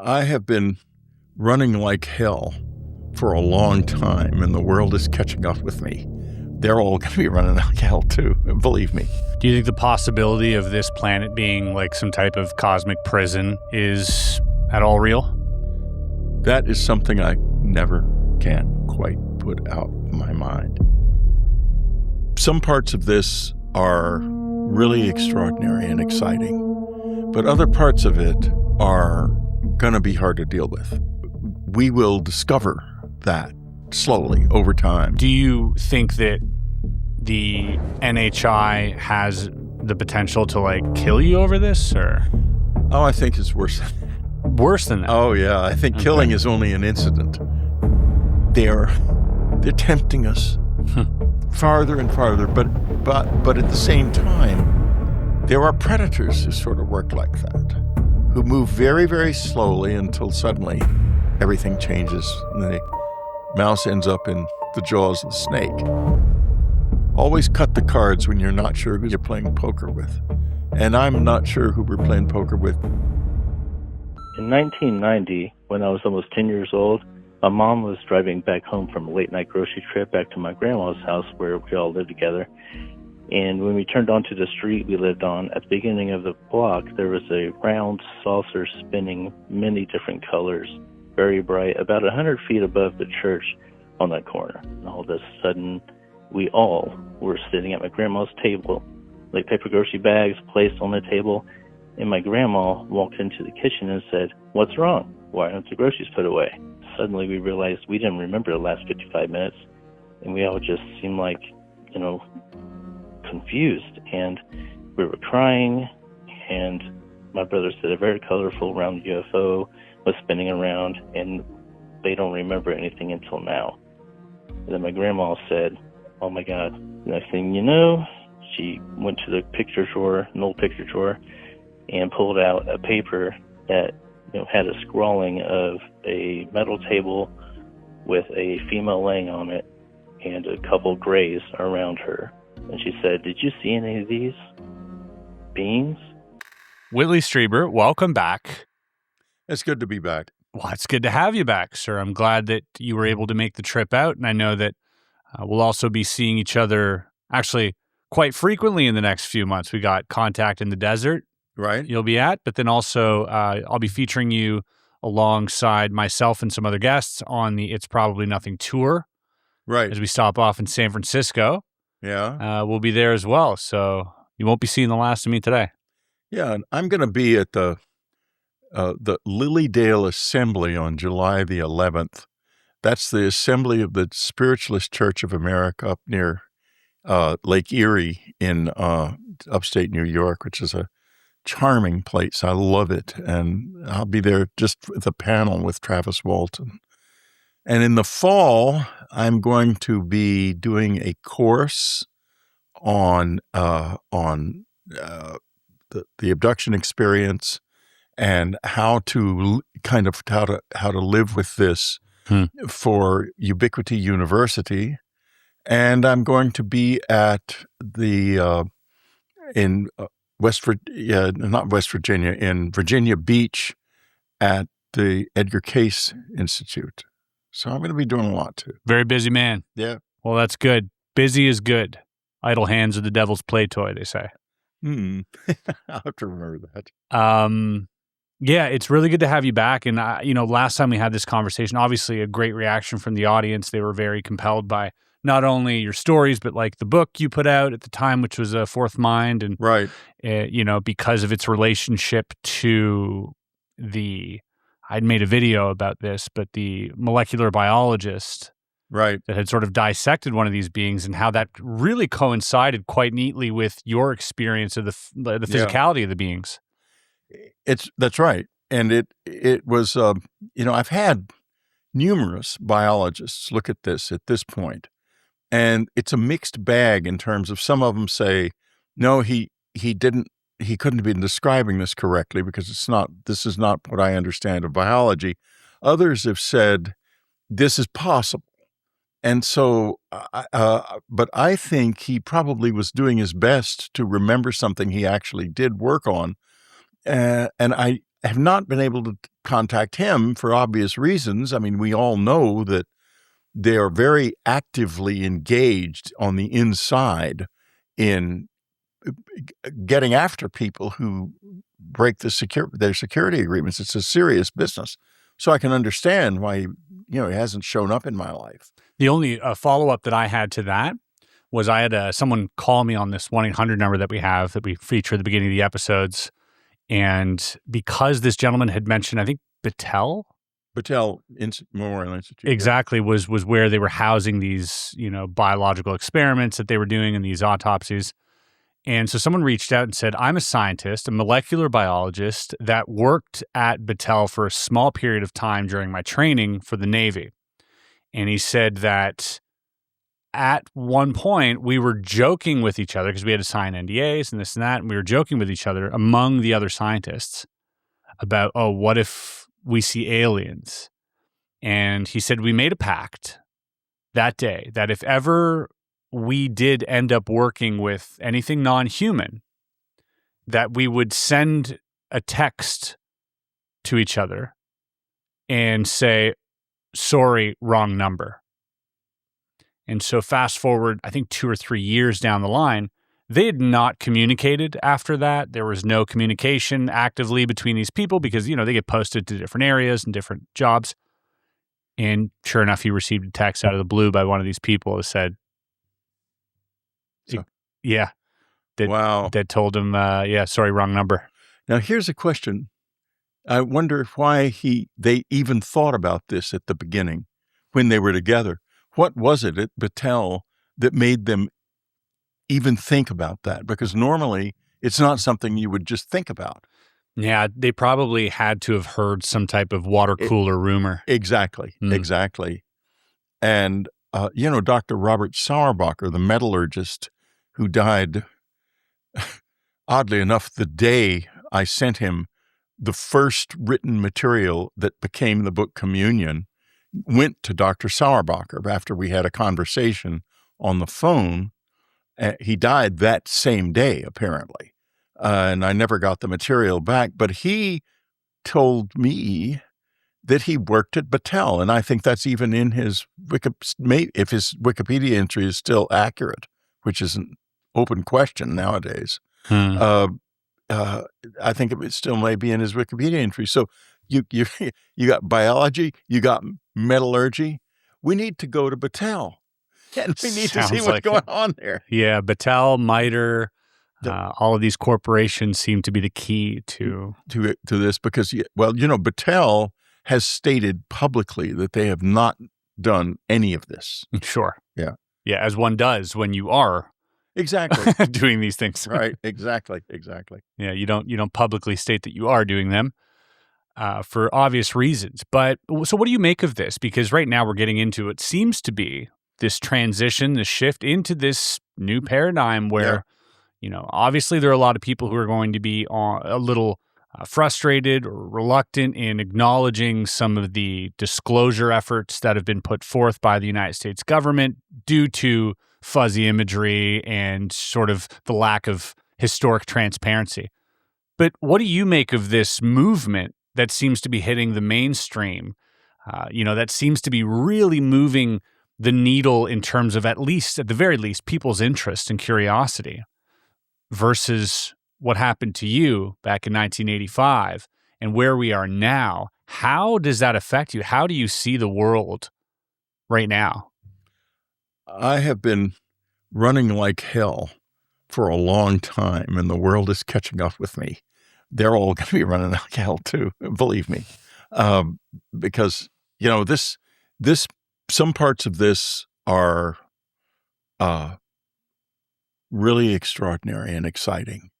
I have been running like hell for a long time, and the world is catching up with me. They're all going to be running like hell too, believe me. Do you think the possibility of this planet being like some type of cosmic prison is at all real? That is something I never can quite put out of my mind. Some parts of this are really extraordinary and exciting, but other parts of it are going to be hard to deal with. We will discover that slowly over time. Do you think that the NHI has the potential to like kill you over this, or? Oh, I think it's worse. Worse than that? Oh, yeah. I think killing is only an incident. They're tempting us farther and farther, but at the same time, there are predators who sort of work like that, who move very, very slowly until suddenly everything changes and the mouse ends up in the jaws of the snake. Always cut the cards when you're not sure who you're playing poker with. And I'm not sure who we're playing poker with. In 1990, when I was almost 10 years old, my mom was driving back home from a late-night grocery trip back to my grandma's house where we all lived together. And when we turned onto the street we lived on, at the beginning of the block, there was a round saucer spinning many different colors, very bright, about 100 feet above the church on that corner. And all of a sudden, we all were sitting at my grandma's table, like paper grocery bags placed on the table, and my grandma walked into the kitchen and said, "What's wrong? Why aren't the groceries put away?" Suddenly we realized we didn't remember the last 55 minutes, and we all just seemed like, confused, and we were crying, and my brother said a very colorful round UFO was spinning around, and they don't remember anything until now. And then my grandma said, "Oh my God." Next thing you know, she went to the picture drawer, an old picture drawer, and pulled out a paper that had a scrawling of a metal table with a female laying on it and a couple grays around her. And she said, "Did you see any of these beings?" Whitley Strieber, welcome back. It's good to be back. Well, it's good to have you back, sir. I'm glad that you were able to make the trip out, and I know that we'll also be seeing each other actually quite frequently in the next few months. We got Contact in the Desert, right? You'll be at, but then also I'll be featuring you alongside myself and some other guests on the It's Probably Nothing tour. Right. As we stop off in San Francisco. Yeah. We'll be there as well, so you won't be seeing the last of me today. Yeah, and I'm going to be at the Lilydale Assembly on July the 11th. That's the assembly of the Spiritualist Church of America up near Lake Erie in upstate New York, which is a charming place. I love it. And I'll be there just for the panel with Travis Walton. And in the fall, I'm going to be doing a course on the abduction experience and how to live with this for Ubiquity University. And I'm going to be at the in Virginia Beach at the Edgar Cayce Institute. So I'm going to be doing a lot too. Very busy man. Yeah. Well, that's good. Busy is good. Idle hands are the devil's play toy, they say. I'll have to remember that. Yeah, it's really good to have you back. And, last time we had this conversation, obviously a great reaction from the audience. They were very compelled by not only your stories, but like the book you put out at the time, which was Fourth Mind. And, right. Because of its relationship to I'd made a video about this, but the molecular biologist right, that had sort of dissected one of these beings and how that really coincided quite neatly with your experience of the physicality of the beings. That's right. And it was, I've had numerous biologists look at this point, and it's a mixed bag in terms of some of them say, no, he couldn't have been describing this correctly because this is not what I understand of biology. Others have said this is possible. And so, but I think he probably was doing his best to remember something he actually did work on. And have not been able to contact him for obvious reasons. I mean, we all know that they are very actively engaged on the inside in getting after people who break their security agreements. It's a serious business. So I can understand why, he hasn't shown up in my life. The only follow-up that I had to that was I had someone call me on this 1-800 number that we have that we feature at the beginning of the episodes. And because this gentleman had mentioned, I think Battelle Memorial Institute. Exactly, was where they were housing these, biological experiments that they were doing in these autopsies. And so someone reached out and said, I'm a scientist, a molecular biologist that worked at Battelle for a small period of time during my training for the Navy. And he said that at one point we were joking with each other because we had to sign NDAs and this and that. And we were joking with each other among the other scientists about, what if we see aliens? And he said, we made a pact that day that if ever we did end up working with anything non-human, that we would send a text to each other and say, sorry, wrong number. And so fast forward, I think 2 or 3 years down the line, they had not communicated after that. There was no communication actively between these people because, they get posted to different areas and different jobs. And sure enough, he received a text out of the blue by one of these people that said, wow. That told him, sorry, wrong number. Now, here's a question. I wonder why they even thought about this at the beginning when they were together. What was it at Battelle that made them even think about that? Because normally it's not something you would just think about. Yeah, they probably had to have heard some type of water cooler rumor. Exactly. And, Dr. Robert Sauerbacher, the metallurgist who died, oddly enough, the day I sent him the first written material that became the book Communion, went to Dr. Sauerbacher after we had a conversation on the phone. He died that same day, apparently. And I never got the material back, but he told me that he worked at Battelle. And I think that's even in his if his Wikipedia entry is still accurate, which is an open question nowadays. I think it still may be in his Wikipedia entry. So you got biology, you got metallurgy. We need to go to Battelle, and we need to see what's going on there. Yeah, Battelle, MITRE, all of these corporations seem to be the key to this because, Battelle has stated publicly that they have not done any of this. Sure. Yeah. Yeah, as one does when you are exactly doing these things. Right. Exactly. Yeah, you don't publicly state that you are doing them for obvious reasons. But so what do you make of this? Because right now we're getting into it seems to be this transition, this shift into this new paradigm where, obviously there are a lot of people who are going to be a little frustrated or reluctant in acknowledging some of the disclosure efforts that have been put forth by the United States government due to fuzzy imagery and sort of the lack of historic transparency. But what do you make of this movement that seems to be hitting the mainstream, that seems to be really moving the needle in terms of at the very least, people's interest and curiosity versus what happened to you back in 1985 and where we are now? How does that affect you? How do you see the world right now? I have been running like hell for a long time, and the world is catching up with me. They're all going to be running like hell too, believe me, because some parts of this are really extraordinary and exciting,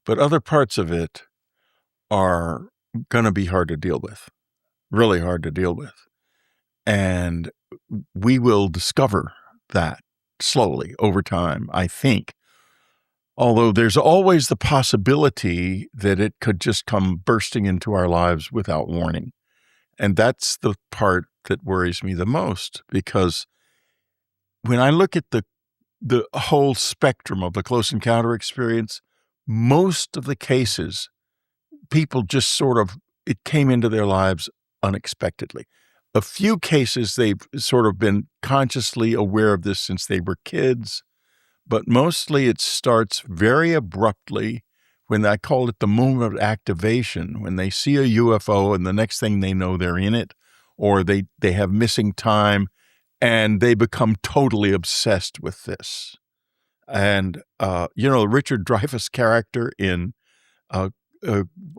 but other parts of it are going to be hard to deal with, really hard to deal with, and we will discover that slowly over time, I think. Although there's always the possibility that it could just come bursting into our lives without warning. And that's the part that worries me the most, because when I look at the whole spectrum of the close encounter experience, most of the cases people just it came into their lives unexpectedly. A few cases they've sort of been consciously aware of this since they were kids, but mostly it starts very abruptly when I call it the moment of activation, when they see a UFO and the next thing they know they're in it, or they have missing time and they become totally obsessed with this. And, Richard Dreyfuss character in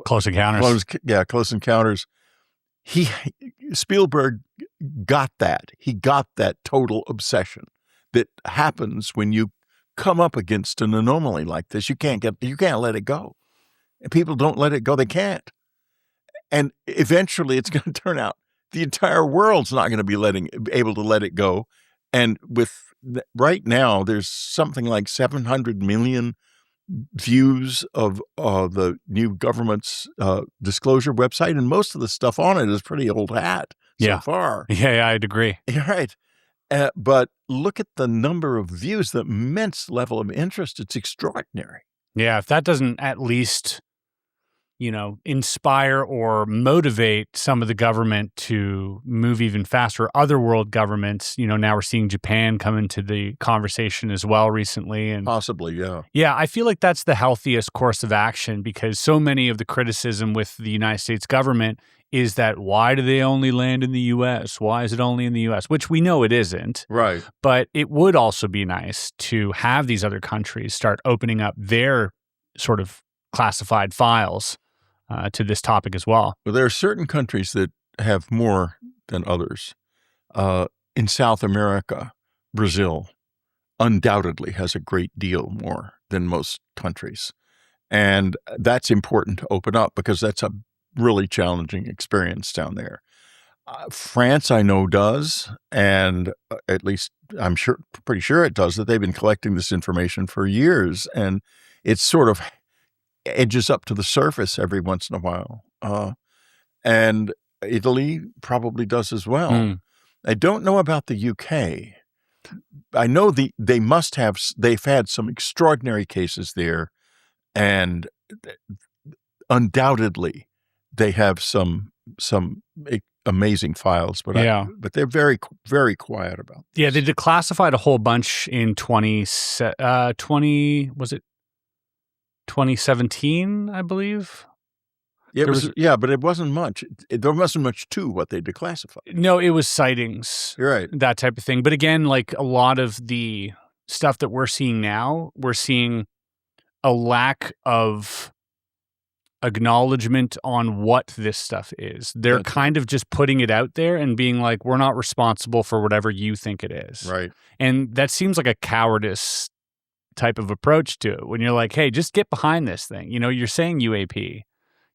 Close Encounters. Close Encounters. Spielberg got that. He got that total obsession that happens when you come up against an anomaly like this. You can't let it go. And people don't let it go. They can't. And eventually it's going to turn out the entire world's not going to be able to let it go. And right now, there's something like 700 million views of the new government's disclosure website, and most of the stuff on it is pretty old hat so far. Yeah, I'd agree. You're right. But look at the number of views, the immense level of interest. It's extraordinary. Yeah, if that doesn't at least, inspire or motivate some of the government to move even faster, other world governments, now we're seeing Japan come into the conversation as well recently. And possibly, yeah. Yeah, I feel like that's the healthiest course of action, because so many of the criticism with the United States government is that why do they only land in the U.S.? Why is it only in the U.S.? Which we know it isn't. Right. But it would also be nice to have these other countries start opening up their sort of classified files to this topic as well. Well, there are certain countries that have more than others. In South America, Brazil undoubtedly has a great deal more than most countries. And that's important to open up because that's a really challenging experience down there. France, I know, does, and at least I'm pretty sure it does, that they've been collecting this information for years, and it's sort of edges up to the surface every once in a while. And Italy probably does as well. I don't know about the UK. I know they've had some extraordinary cases there, and undoubtedly they have some amazing files, but they're very, very quiet about this. Yeah, they declassified a whole bunch in 2017, I believe. But it wasn't much. There wasn't much to what they declassified. No, it was sightings. You're right. That type of thing. But again, like a lot of the stuff that we're seeing now, we're seeing a lack of acknowledgement on what this stuff is. They're kind of just putting it out there and being like, we're not responsible for whatever you think it is. Right. And that seems like a cowardice type of approach to it when you're like, hey, just get behind this thing. You're saying UAP.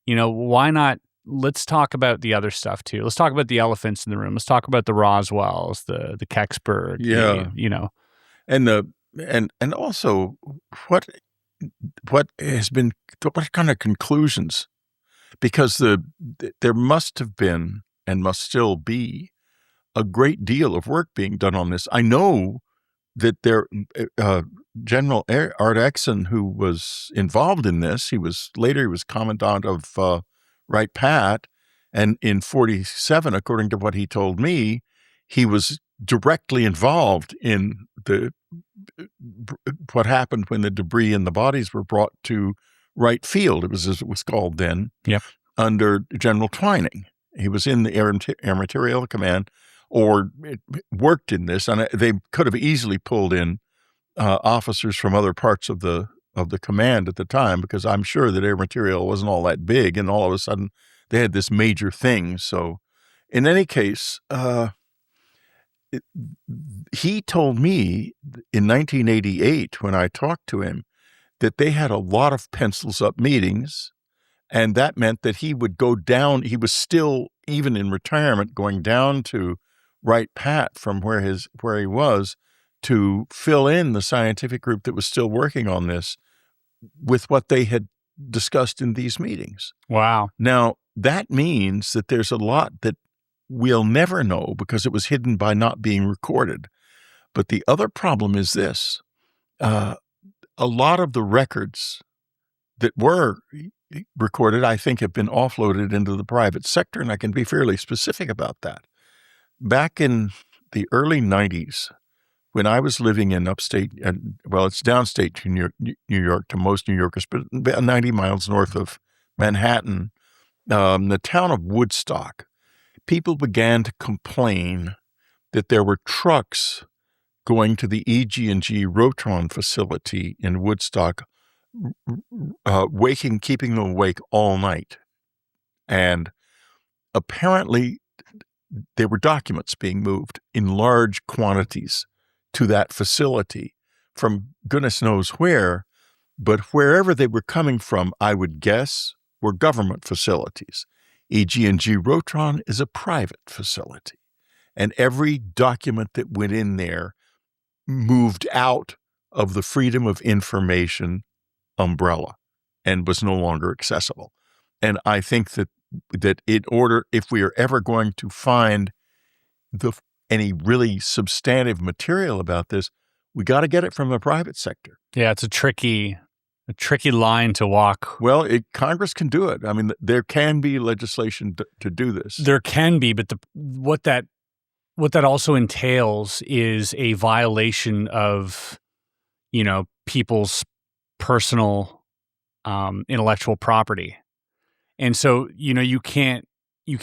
Why not? Let's talk about the other stuff too. Let's talk about the elephants in the room. Let's talk about the Roswells, the Kecksburg. Yeah. And also what kind of conclusions? Because there must have been and must still be a great deal of work being done on this. I know that General Art Exon, who was involved in this, he was commandant of Wright Pat, and in 1947, according to what he told me, he was directly involved in what happened when the debris and the bodies were brought to Wright Field. It was as it was called then. Yep. Under General Twining. He was in the Air Materiel Command, or worked in this, and they could have easily pulled in officers from other parts of the command at the time, because I'm sure that Air Materiel wasn't all that big, and all of a sudden they had this major thing. So, in any case, he told me in 1988 when I talked to him that they had a lot of pencils up meetings, and that meant that he would go down. He was still, even in retirement, going down to Wright Pat from where he was to fill in the scientific group that was still working on this with what they had discussed in these meetings. Wow. Now, that means that there's a lot that we'll never know because it was hidden by not being recorded. But the other problem is this. A lot of the records that were recorded, I think, have been offloaded into the private sector, and I can be fairly specific about that. Back in the early 90s, when I was living in upstate, well, it's downstate New York to most New Yorkers, but about 90 miles north of Manhattan, the town of Woodstock, people began to complain that there were trucks going to the EG&G Rotron facility in Woodstock, keeping them awake all night. And apparently there were documents being moved in large quantities to that facility from goodness knows where, but wherever they were coming from, I would guess, were government facilities. EG&G Rotron is a private facility, and every document that went in there moved out of the Freedom of Information umbrella and was no longer accessible. And I think that if we are ever going to find any really substantive material about this, we got to get it from the private sector. Yeah, it's a tricky line to walk. Well, Congress can do it. I mean, there can be legislation to do this. There can be, but what that also entails is a violation of, people's personal intellectual property. And so, you can't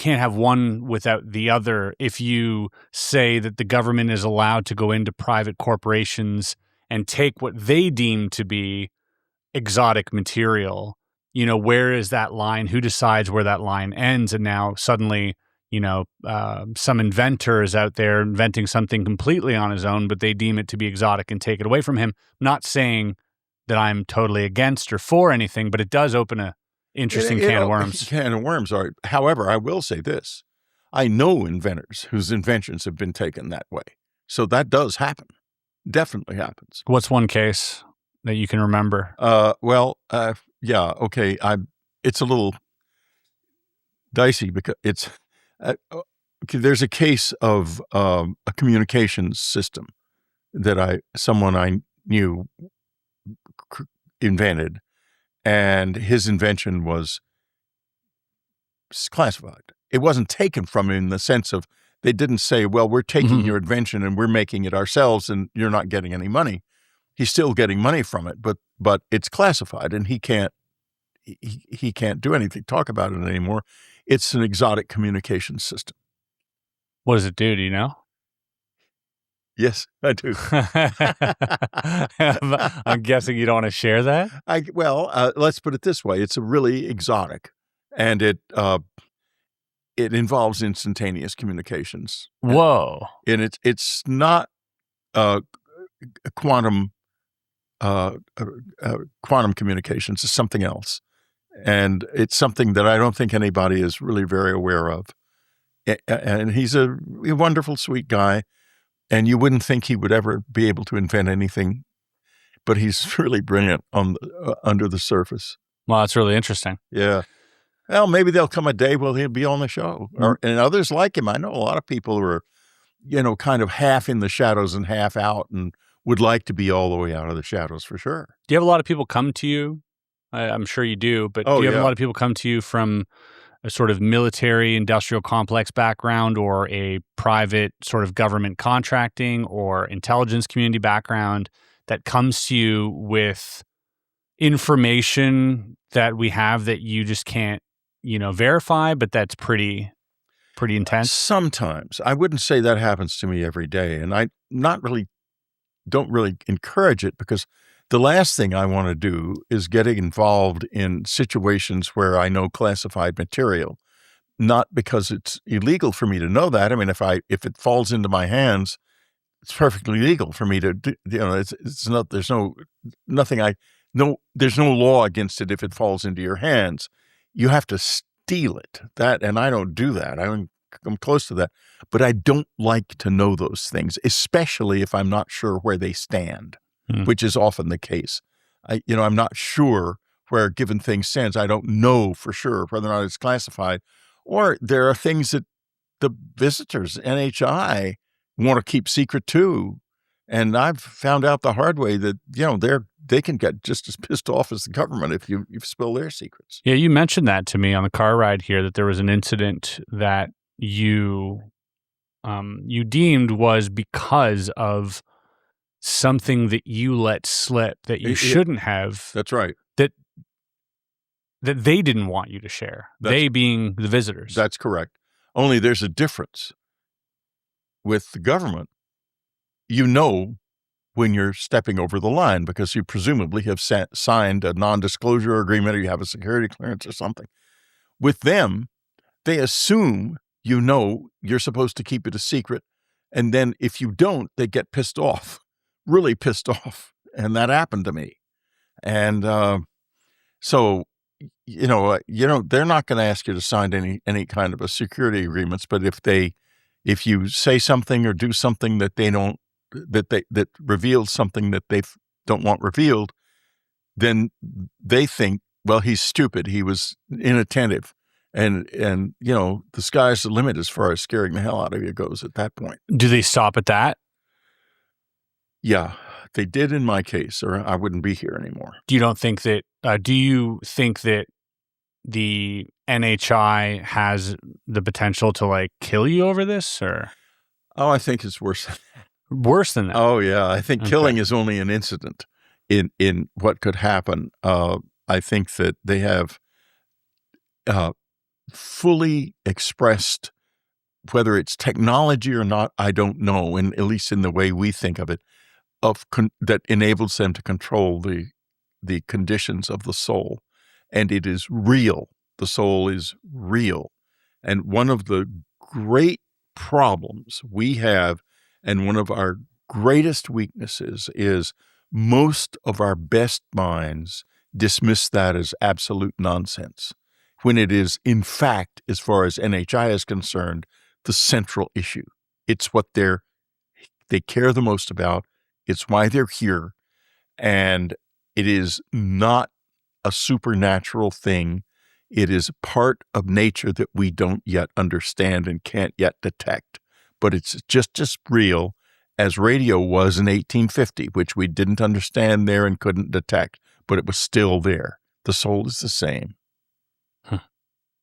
have one without the other. If you say that the government is allowed to go into private corporations and take what they deem to be exotic material, where is that line? Who decides where that line ends? And now suddenly, some inventor is out there inventing something completely on his own, but they deem it to be exotic and take it away from him. I'm not saying that I'm totally against or for anything, but it does open a interesting can of worms. Can of worms, all right. However, I will say this. I know inventors whose inventions have been taken that way. So that does happen. Definitely happens. What's one case that you can remember? Yeah, okay. It's a little dicey because it's there's a case of a communications system that someone I knew invented, and his invention was classified. It wasn't taken from him in the sense of they didn't say, well, we're taking your invention and we're making it ourselves and you're not getting any money. He's still getting money from it, but it's classified and he can't do anything, talk about it anymore. It's an exotic communication system. What does it do? Do you know? Yes, I do. I'm guessing you don't want to share that? Let's put it this way. It's a really exotic, and it involves instantaneous communications. Whoa. And it's not quantum communications. It's something else. And it's something that I don't think anybody is really very aware of. And he's a wonderful, sweet guy. And you wouldn't think he would ever be able to invent anything, but he's really brilliant under the surface. Well, that's really interesting. Yeah. Well, maybe there'll come a day where he'll be on the show, and others like him. I know a lot of people who are, kind of half in the shadows and half out, and would like to be all the way out of the shadows for sure. Do you have a lot of people come to you? I'm sure you do, but do you have a lot of people come to you from a sort of military industrial complex background or a private sort of government contracting or intelligence community background that comes to you with information that we have that you just can't, verify, but that's pretty intense? Sometimes. I wouldn't say that happens to me every day, and I don't really encourage it because the last thing I want to do is get involved in situations where I know classified material, not because it's illegal for me to know that. I mean, if it falls into my hands, it's perfectly legal for me to do, it's not, there's no law against it if it falls into your hands. You have to steal it. And I don't do that. I'm close to that, but I don't like to know those things, especially if I'm not sure where they stand. Which is often the case. I'm not sure where a given thing stands. I don't know for sure whether or not it's classified. Or there are things that the visitors, NHI, want to keep secret too. And I've found out the hard way that, they can get just as pissed off as the government if you spill their secrets. Yeah, you mentioned that to me on the car ride here, that there was an incident that you deemed was because of something that you let slip that you shouldn't have. That's right. That they didn't want you to share. They being the visitors. That's correct. Only there's a difference. With the government, when you're stepping over the line because you presumably have signed a non-disclosure agreement or you have a security clearance or something. With them, they assume you're supposed to keep it a secret. And then if you don't, they get pissed off, really pissed off. And that happened to me. And so, they're not going to ask you to sign any kind of a security agreements. But if you say something or do something that they don't, that reveals something that they don't want revealed, then they think, well, he's stupid. He was inattentive. And the sky's the limit as far as scaring the hell out of you goes at that point. Do they stop at that? Yeah, they did in my case, or I wouldn't be here anymore. Do you think that the NHI has the potential to kill you over this, or? Oh, I think it's worse than that. Worse than that? Oh, yeah. I think killing is only an incident in what could happen. I think that they have fully expressed, whether it's technology or not, I don't know, at least in the way we think of it, that enables them to control the conditions of the soul. And it is real. The soul is real. And one of the great problems we have, and one of our greatest weaknesses, is most of our best minds dismiss that as absolute nonsense, when it is, in fact, as far as NHI is concerned, the central issue. It's what they care the most about. It's why they're here. And it is not a supernatural thing. It is part of nature that we don't yet understand and can't yet detect. But it's just as real as radio was in 1850, which we didn't understand there and couldn't detect, but it was still there. The soul is the same.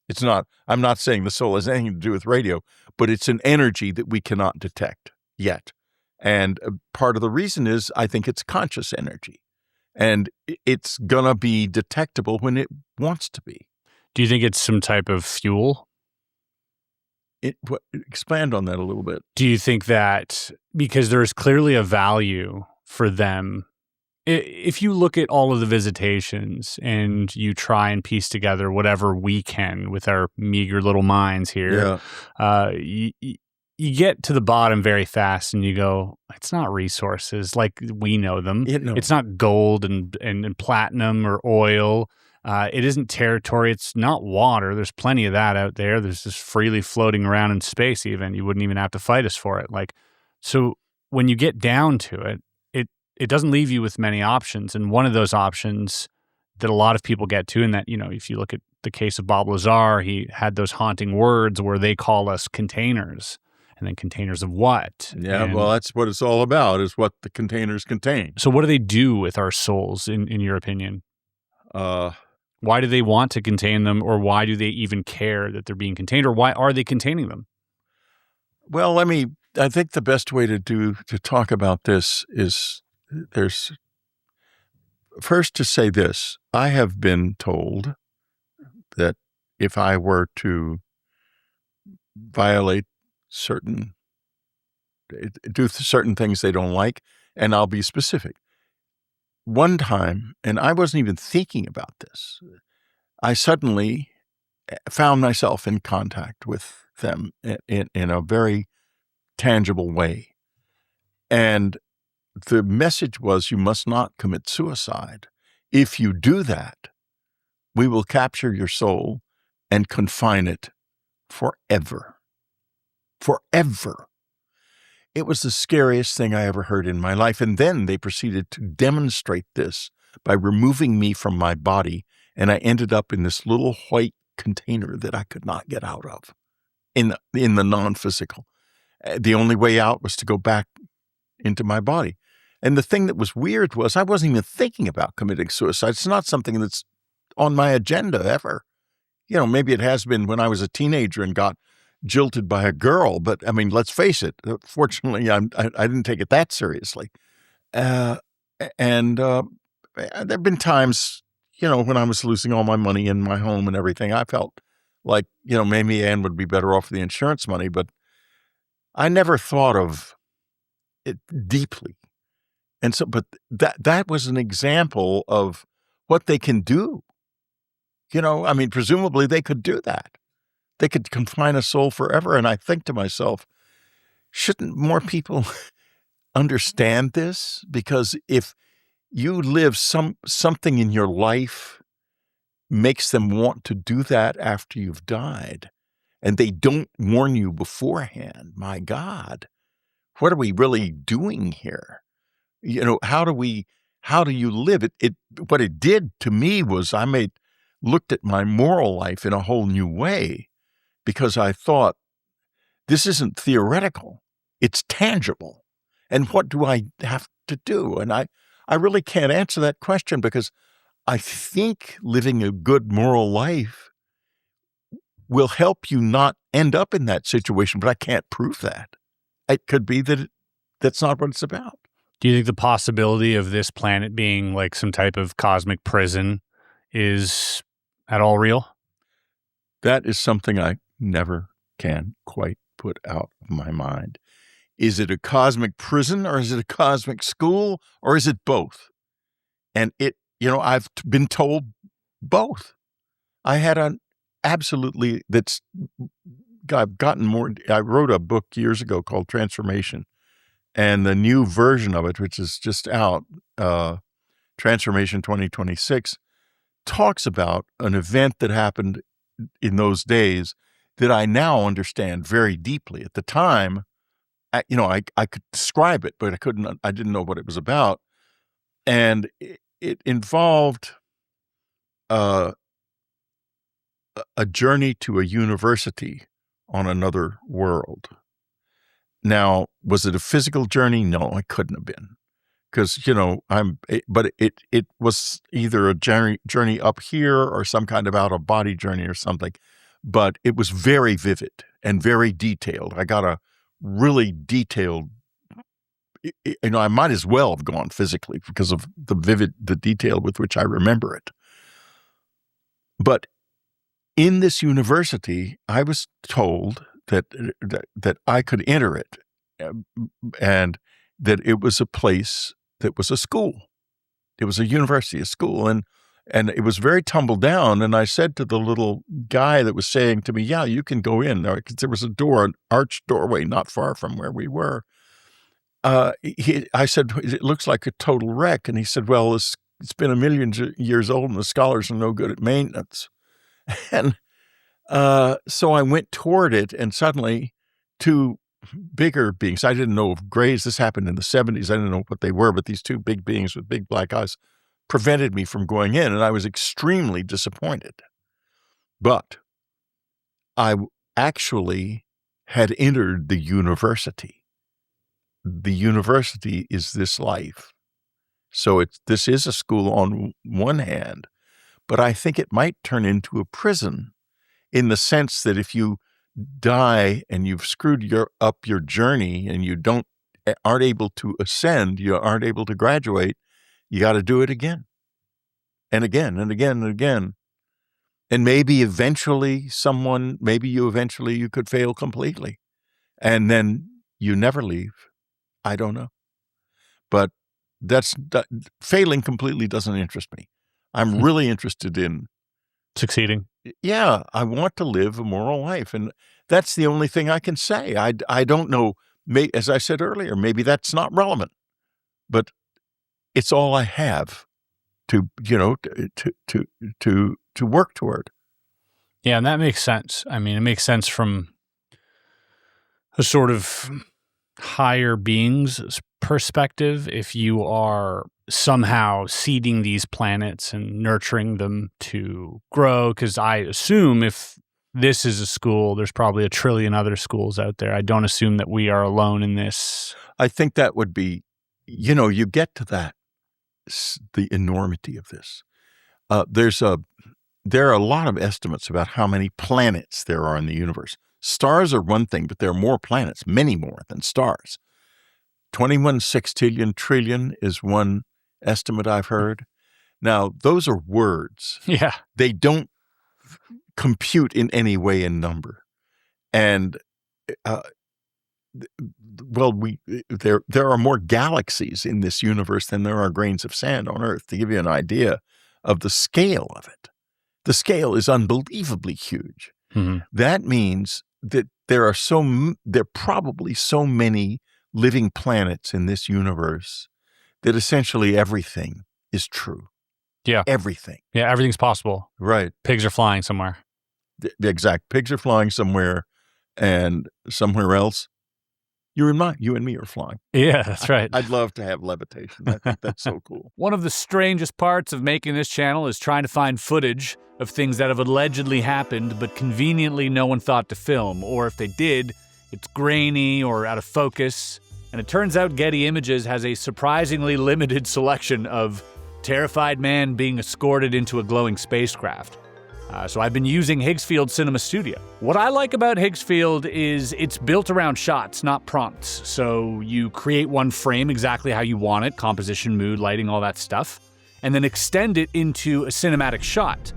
It's not, I'm not saying the soul has anything to do with radio, but it's an energy that we cannot detect yet. And part of the reason is I think it's conscious energy, and it's going to be detectable when it wants to be. Do you think it's some type of fuel? Expand on that a little bit. Do you think that because there's clearly a value for them, if you look at all of the visitations and you try and piece together whatever we can with our meager little minds here, you get to the bottom very fast and you go, it's not resources like we know them. It's not gold and platinum or oil. It isn't territory. It's not water. There's plenty of that out there. There's just freely floating around in space even. You wouldn't even have to fight us for it. So when you get down to it, it doesn't leave you with many options. And one of those options that a lot of people get to, and that, if you look at the case of Bob Lazar, he had those haunting words where they call us containers. And then containers of what? Yeah, well, that's what it's all about, is what the containers contain. So what do they do with our souls, in your opinion? Why do they want to contain them, or why do they even care that they're being contained, or why are they containing them? Well, I think the best way to talk about this is there's first to say this. I have been told that if I were to violate do certain things they don't like, and I'll be specific. One time, and I wasn't even thinking about this, I suddenly found myself in contact with them in a very tangible way. And the message was, you must not commit suicide. If you do that, we will capture your soul and confine it forever. Forever. It was the scariest thing I ever heard in my life. And then they proceeded to demonstrate this by removing me from my body. And I ended up in this little white container that I could not get out of in the non-physical. The only way out was to go back into my body. And the thing that was weird was I wasn't even thinking about committing suicide. It's not something that's on my agenda ever. Maybe it has been when I was a teenager and got jilted by a girl, but I mean, let's face it. Fortunately, I didn't take it that seriously. And there've been times, when I was losing all my money in my home and everything, I felt like, maybe Ann would be better off with the insurance money, but I never thought of it deeply. And so, but that was an example of what they can do. I mean, presumably they could do that. They could confine a soul forever. And I think to myself, shouldn't more people understand this? Because if you live something in your life makes them want to do that after you've died, and they don't warn you beforehand, my God, what are we really doing here? How do you live? What it did to me was looked at my moral life in a whole new way, because I thought, this isn't theoretical, it's tangible. And what do I have to do? And I really can't answer that question, because I think living a good moral life will help you not end up in that situation, but I can't prove that. It could be that that's not what it's about. Do you think the possibility of this planet being like some type of cosmic prison is at all real? That is something I never can quite put out of my mind. Is it a cosmic prison, or is it a cosmic school, or is it both? And I've been told both. I had I've gotten more. I wrote a book years ago called Transformation, and the new version of it, which is just out, Transformation 2026, talks about an event that happened in those days that I now understand very deeply. At the time, I could describe it, but I didn't know what it was about. And it involved a journey to a university on another world. Now, was it a physical journey? No, it couldn't have been. Because, but it was either a journey up here or some kind of out-of-body journey or something. But it was very vivid and very detailed. I got a really detailed, I might as well have gone physically because of the detail with which I remember it. But in this university, I was told that I could enter it, and that it was a place that was a school. It was a university, a school, and it was very tumbled down. And I said to the little guy that was saying to me, "Yeah, you can go in." There was a door, an arched doorway, not far from where we were. I said, "It looks like a total wreck," and he said, "Well, it's been a million years old, and the scholars are no good at maintenance." And so I went toward it, and suddenly two bigger beings, I didn't know of grays, this happened in the 70s, I didn't know what they were, but these two big beings with big black eyes prevented me from going in, and I was extremely disappointed. But I actually had entered the university. The university is this life. So this is a school on one hand, but I think it might turn into a prison, in the sense that if you die and you've screwed up your journey and you aren't able to ascend, you aren't able to graduate, you got to do it again and again and again and again. And maybe eventually you could fail completely, and then you never leave. I don't know. But failing completely doesn't interest me. I'm really interested in succeeding. Yeah, I want to live a moral life, and that's the only thing I can say. I don't know. As I said earlier, maybe that's not relevant, but it's all I have to work toward. Yeah, and that makes sense. I mean, it makes sense from a sort of higher being's perspective. If you are somehow seeding these planets and nurturing them to grow, because I assume if this is a school. There's probably a trillion other schools out there. I don't assume that we are alone in this. I think that would be, you get to that, the enormity of this. There are a lot of estimates about how many planets there are in the universe. Stars are one thing, but there are more planets, many more than stars. 21 sextillion trillion is one estimate I've heard. Now, those are words. Yeah. They don't compute in any way in number. And, there are more galaxies in this universe than there are grains of sand on Earth, to give you an idea of the scale of it. The scale is unbelievably huge. Mm-hmm. That means that there are probably so many living planets in this universe that essentially everything is true. Yeah. Everything. Yeah, everything's possible. Right. Pigs are flying somewhere. The exact. Pigs are flying somewhere, and somewhere else, you and me are flying. Yeah, that's right. I'd love to have levitation. I think that's so cool. One of the strangest parts of making this channel is trying to find footage of things that have allegedly happened, but conveniently no one thought to film. Or if they did, it's grainy or out of focus. And it turns out Getty Images has a surprisingly limited selection of terrified man being escorted into a glowing spacecraft. So I've been using Higgsfield Cinema Studio. What I like about Higgsfield is it's built around shots, not prompts. So you create one frame exactly how you want it, composition, mood, lighting, all that stuff, and then extend it into a cinematic shot.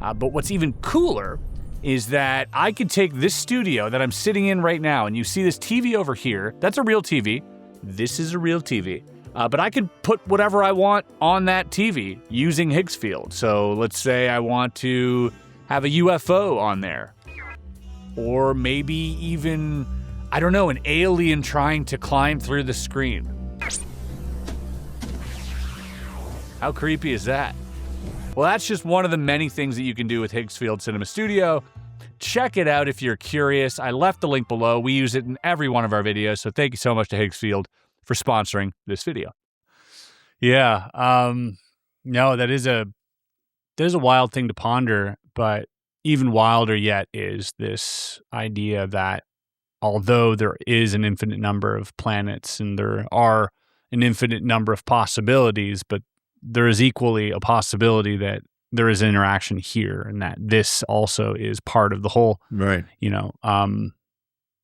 But what's even cooler is that I could take this studio that I'm sitting in right now, and you see this TV over here, that's a real TV. This is a real TV. But I could put whatever I want on that TV using Higgsfield. So let's say I want to have a UFO on there. Or maybe even, I don't know, an alien trying to climb through the screen. How creepy is that? Well, that's just one of the many things that you can do with Higgsfield Cinema Studio. Check it out if you're curious. I left the link below. We use it in every one of our videos. So thank you so much to Higgsfield for sponsoring this video. Yeah, no, that is a wild thing to ponder, but even wilder yet is this idea that although there is an infinite number of planets and there are an infinite number of possibilities, but there is equally a possibility that there is interaction here and that this also is part of the whole. Right.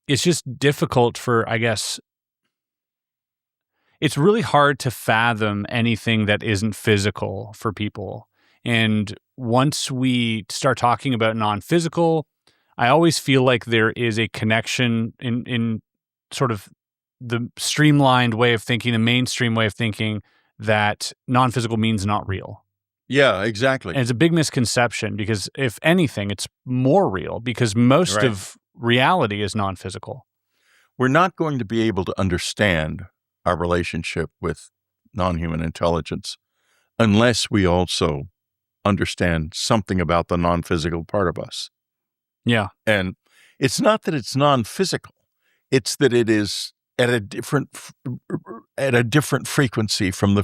It's just difficult for, I guess, it's really hard to fathom anything that isn't physical for people. And once we start talking about non-physical, I always feel like there is a connection in sort of the streamlined way of thinking, the mainstream way of thinking, that non-physical means not real. Yeah, exactly. And it's a big misconception because if anything, it's more real because most of reality is non-physical. We're not going to be able to understand our relationship with non-human intelligence unless we also understand something about the non-physical part of us. Yeah. And it's not that it's non-physical. It's that it is at a different frequency from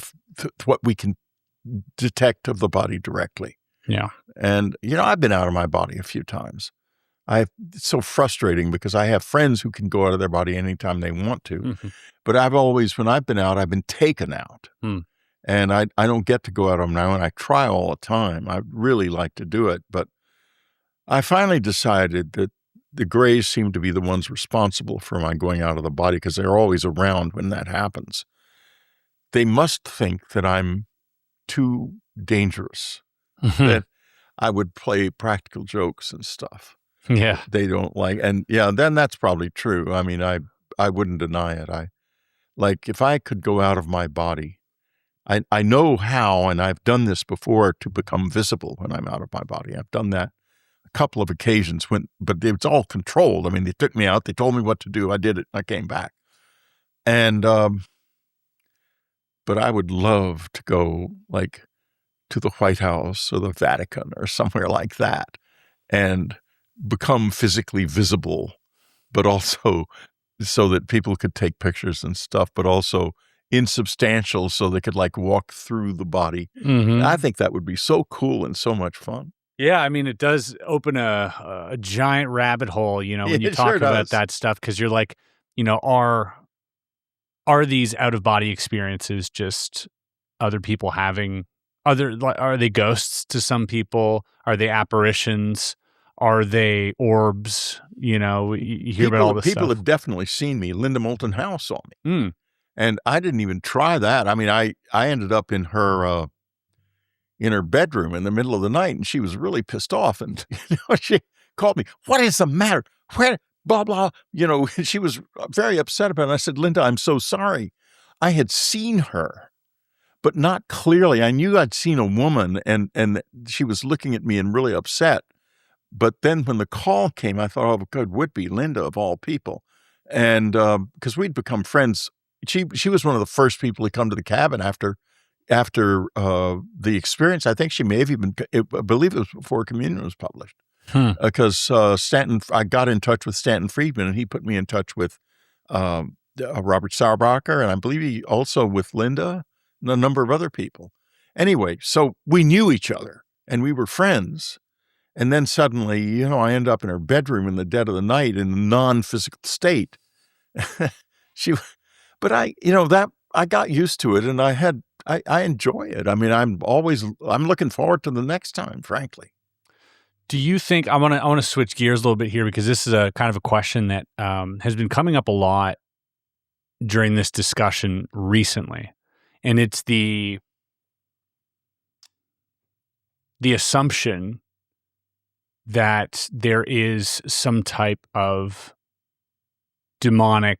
what we can detect of the body directly. Yeah. And, I've been out of my body a few times. It's so frustrating because I have friends who can go out of their body anytime they want to. Mm-hmm. But when I've been out, I've been taken out. Mm. And I don't get to go out of them now, and I try all the time. I really like to do it. But I finally decided that the grays seem to be the ones responsible for my going out of the body because they're always around when that happens. They must think that I'm too dangerous, that I would play practical jokes and stuff. Yeah. They don't like, and then that's probably true. I mean, I wouldn't deny it. If I could go out of my body, I know how, and I've done this before to become visible when I'm out of my body. I've done that a couple of occasions but it's all controlled. I mean, they took me out, they told me what to do. I did it. I came back. And, but I would love to go to the White House or the Vatican or somewhere like that and become physically visible, but also so that people could take pictures and stuff, but also insubstantial so they could walk through the body. Mm-hmm. I think that would be so cool and so much fun. Yeah, I mean, it does open a giant rabbit hole, you know, when you It sure talk about does. that stuff, because you're like, you know, are these out of body experiences just other people having are they ghosts to some people? Are they apparitions? Are they orbs? You know, you hear about all this People stuff. have definitely seen me. Linda Moulton Howe saw me, Mm. and I didn't even try that. I mean, I ended up in her bedroom in the middle of the night, and she was really pissed off. And she called me, "What is the matter? Where?" Blah blah. She was very upset about it. And I said, "Linda, I'm so sorry. I had seen her, but not clearly. I knew I'd seen a woman, and she was looking at me and really upset. But then when the call came, I thought, oh, good, would be Linda of all people, and because we'd become friends. She was one of the first people to come to the cabin after the experience. I think she may have even, I believe it was before Communion was published, because Stanton, I got in touch with Stanton Friedman, and he put me in touch with Robert Sauerbacher, and I believe he also with Linda and a number of other people. Anyway, so we knew each other, and we were friends. And then suddenly, I end up in her bedroom in the dead of the night in a non-physical state. But I got used to it, and I enjoy it. I mean, I'm looking forward to the next time, frankly. Do you think I want to switch gears a little bit here, because this is a kind of a question that has been coming up a lot during this discussion recently, and it's the assumption that there is some type of demonic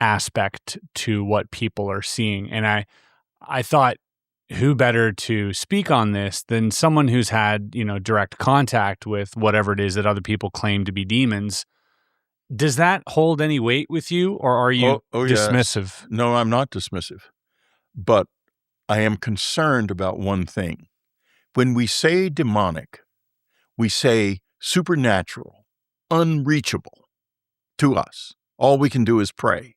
aspect to what people are seeing. And I thought, who better to speak on this than someone who's had, direct contact with whatever it is that other people claim to be demons. Does that hold any weight with you, or are you dismissive? Yes. No, I'm not dismissive, but I am concerned about one thing. When we say demonic, we say supernatural, unreachable to us. All we can do is pray.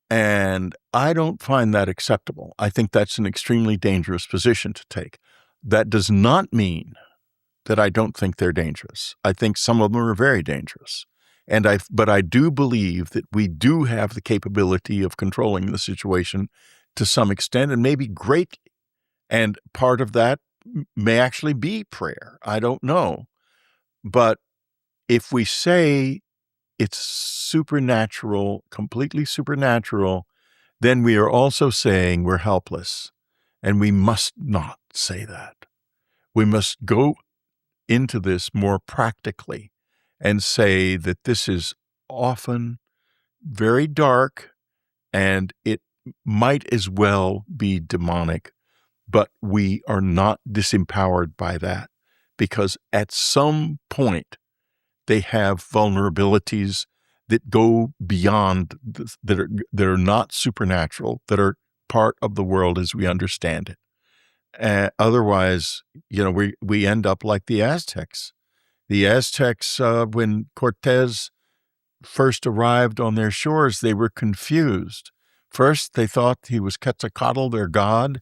And I don't find that acceptable. I think that's an extremely dangerous position to take. That does not mean that I don't think they're dangerous. I think some of them are very dangerous. But I do believe that we do have the capability of controlling the situation to some extent, and maybe greatly. And part of that may actually be prayer. I don't know. But if we say it's supernatural, completely supernatural, then we are also saying we're helpless. And we must not say that. We must go into this more practically and say that this is often very dark, and it might as well be demonic, but we are not disempowered by that, because at some point they have vulnerabilities that go beyond, that are not supernatural, that are part of the world as we understand it. Otherwise, we end up like the Aztecs. The Aztecs, when Cortez first arrived on their shores, they were confused. First, they thought he was Quetzalcoatl, their god.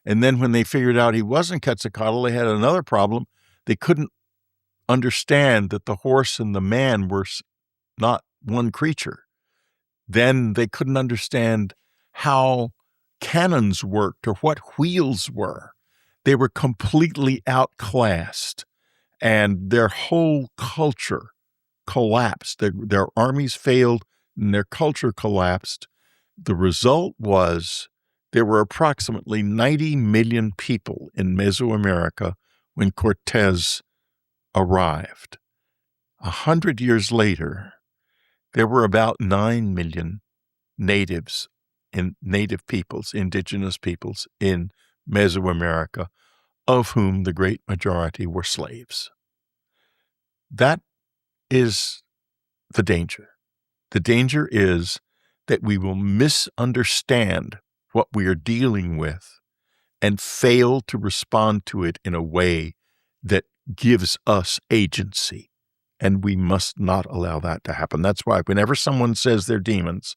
And then when they figured out he wasn't Quetzalcoatl, they had another problem. They couldn't understand that the horse and the man were not one creature. Then they couldn't understand how cannons worked or what wheels were. They were completely outclassed, and their whole culture collapsed. Their armies failed, and their culture collapsed. The result was there were approximately 90 million people in Mesoamerica when Cortez arrived. 100 years later, there were about 9 million natives, native peoples, indigenous peoples in Mesoamerica, of whom the great majority were slaves. That is the danger. The danger is that we will misunderstand what we are dealing with and fail to respond to it in a way that gives us agency. And we must not allow that to happen. That's why whenever someone says they're demons,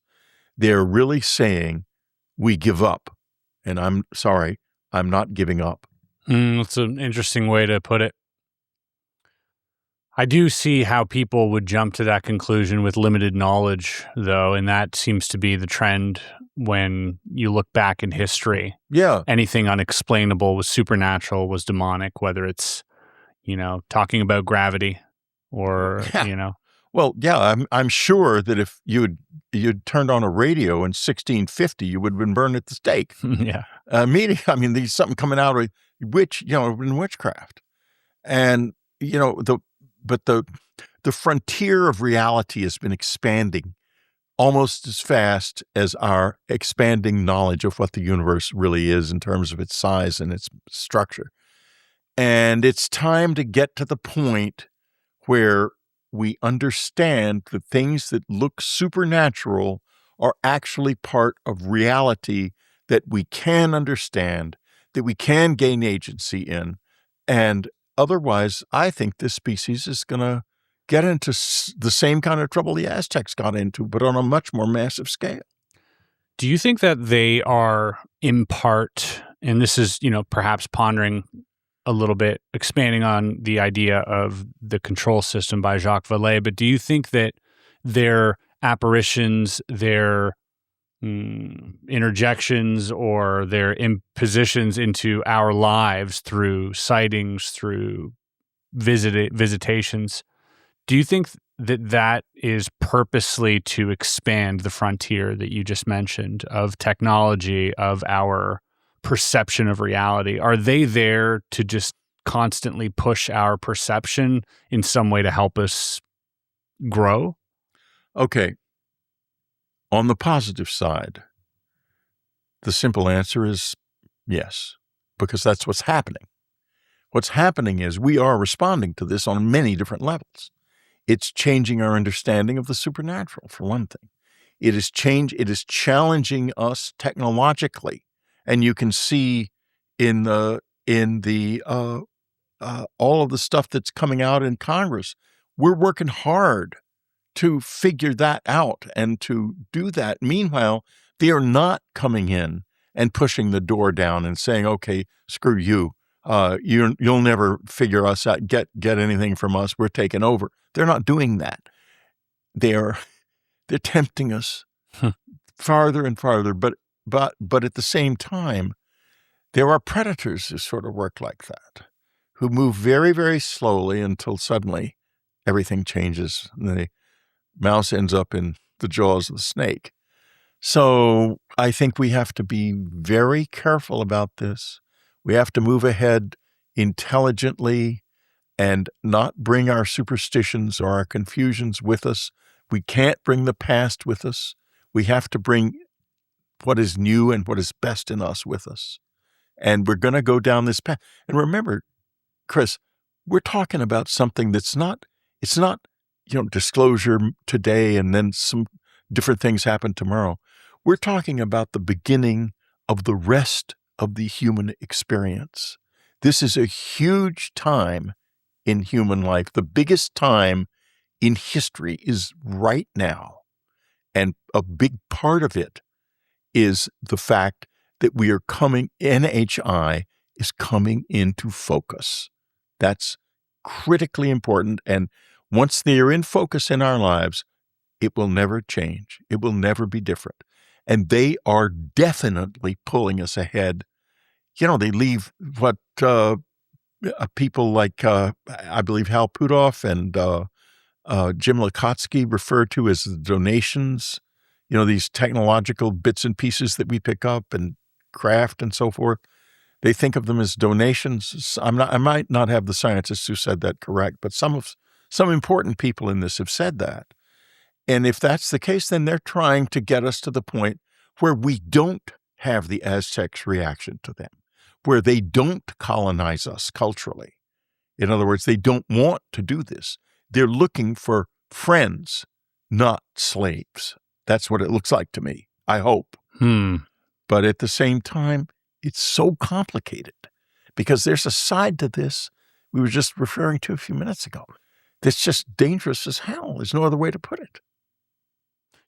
they're really saying, we give up. And I'm sorry, I'm not giving up. That's an interesting way to put it. I do see how people would jump to that conclusion with limited knowledge, though, and that seems to be the trend when you look back in history. Yeah. Anything unexplainable was supernatural, was demonic, whether it's, talking about gravity or, Well, yeah, I'm sure that if you'd turned on a radio in 1650, you would have been burned at the stake. Yeah. Immediately, I mean, there's something coming out of in witchcraft, and the frontier of reality has been expanding almost as fast as our expanding knowledge of what the universe really is in terms of its size and its structure. And it's time to get to the point where we understand the things that look supernatural are actually part of reality that we can understand, that we can gain agency in. And otherwise, I think this species is going to get into the same kind of trouble the Aztecs got into, but on a much more massive scale. Do you think that they are in part, and this is, perhaps pondering a little bit, expanding on the idea of the control system by Jacques Vallée, but do you think that their apparitions, their interjections, or their impositions into our lives through sightings, through visitations, do you think that is purposely to expand the frontier that you just mentioned of technology, of our perception of reality? Are they there to just constantly push our perception in some way to help us grow? Okay. On the positive side, the simple answer is yes, because that's what's happening. What's happening is we are responding to this on many different levels. It's changing our understanding of the supernatural, for one thing. It is challenging us technologically. And you can see in the all of the stuff that's coming out in Congress, we're working hard to figure that out and to do that. Meanwhile, they are not coming in and pushing the door down and saying, "Okay, screw you. You'll never figure us out. Get anything from us. We're taking over." They're not doing that. They're tempting us farther and farther. But at the same time, there are predators who sort of work like that, who move very, very slowly until suddenly everything changes and the mouse ends up in the jaws of the snake. So I think we have to be very careful about this. We have to move ahead intelligently and not bring our superstitions or our confusions with us. We can't bring the past with us. We have to bring what is new and what is best in us with us. And we're going to go down this path. And remember, Chris, we're talking about something it's not, disclosure today and then some different things happen tomorrow. We're talking about the beginning of the rest of the human experience. This is a huge time in human life. The biggest time in history is right now. And a big part of it is the fact that NHI is coming into focus. That's critically important. And once they are in focus in our lives, it will never change. It will never be different. And they are definitely pulling us ahead. They leave what people like, I believe, Hal Puthoff and Jim Lukotsky refer to as the donations, these technological bits and pieces that we pick up and craft and so forth. They think of them as donations. I might not have the scientists who said that correct, but some important people in this have said that. And if that's the case, then they're trying to get us to the point where we don't have the Aztecs' reaction to them, where they don't colonize us culturally. In other words, they don't want to do this. They're looking for friends, not slaves. That's what it looks like to me, I hope. But at the same time, it's so complicated because there's a side to this we were just referring to a few minutes ago that's just dangerous as hell. There's no other way to put it.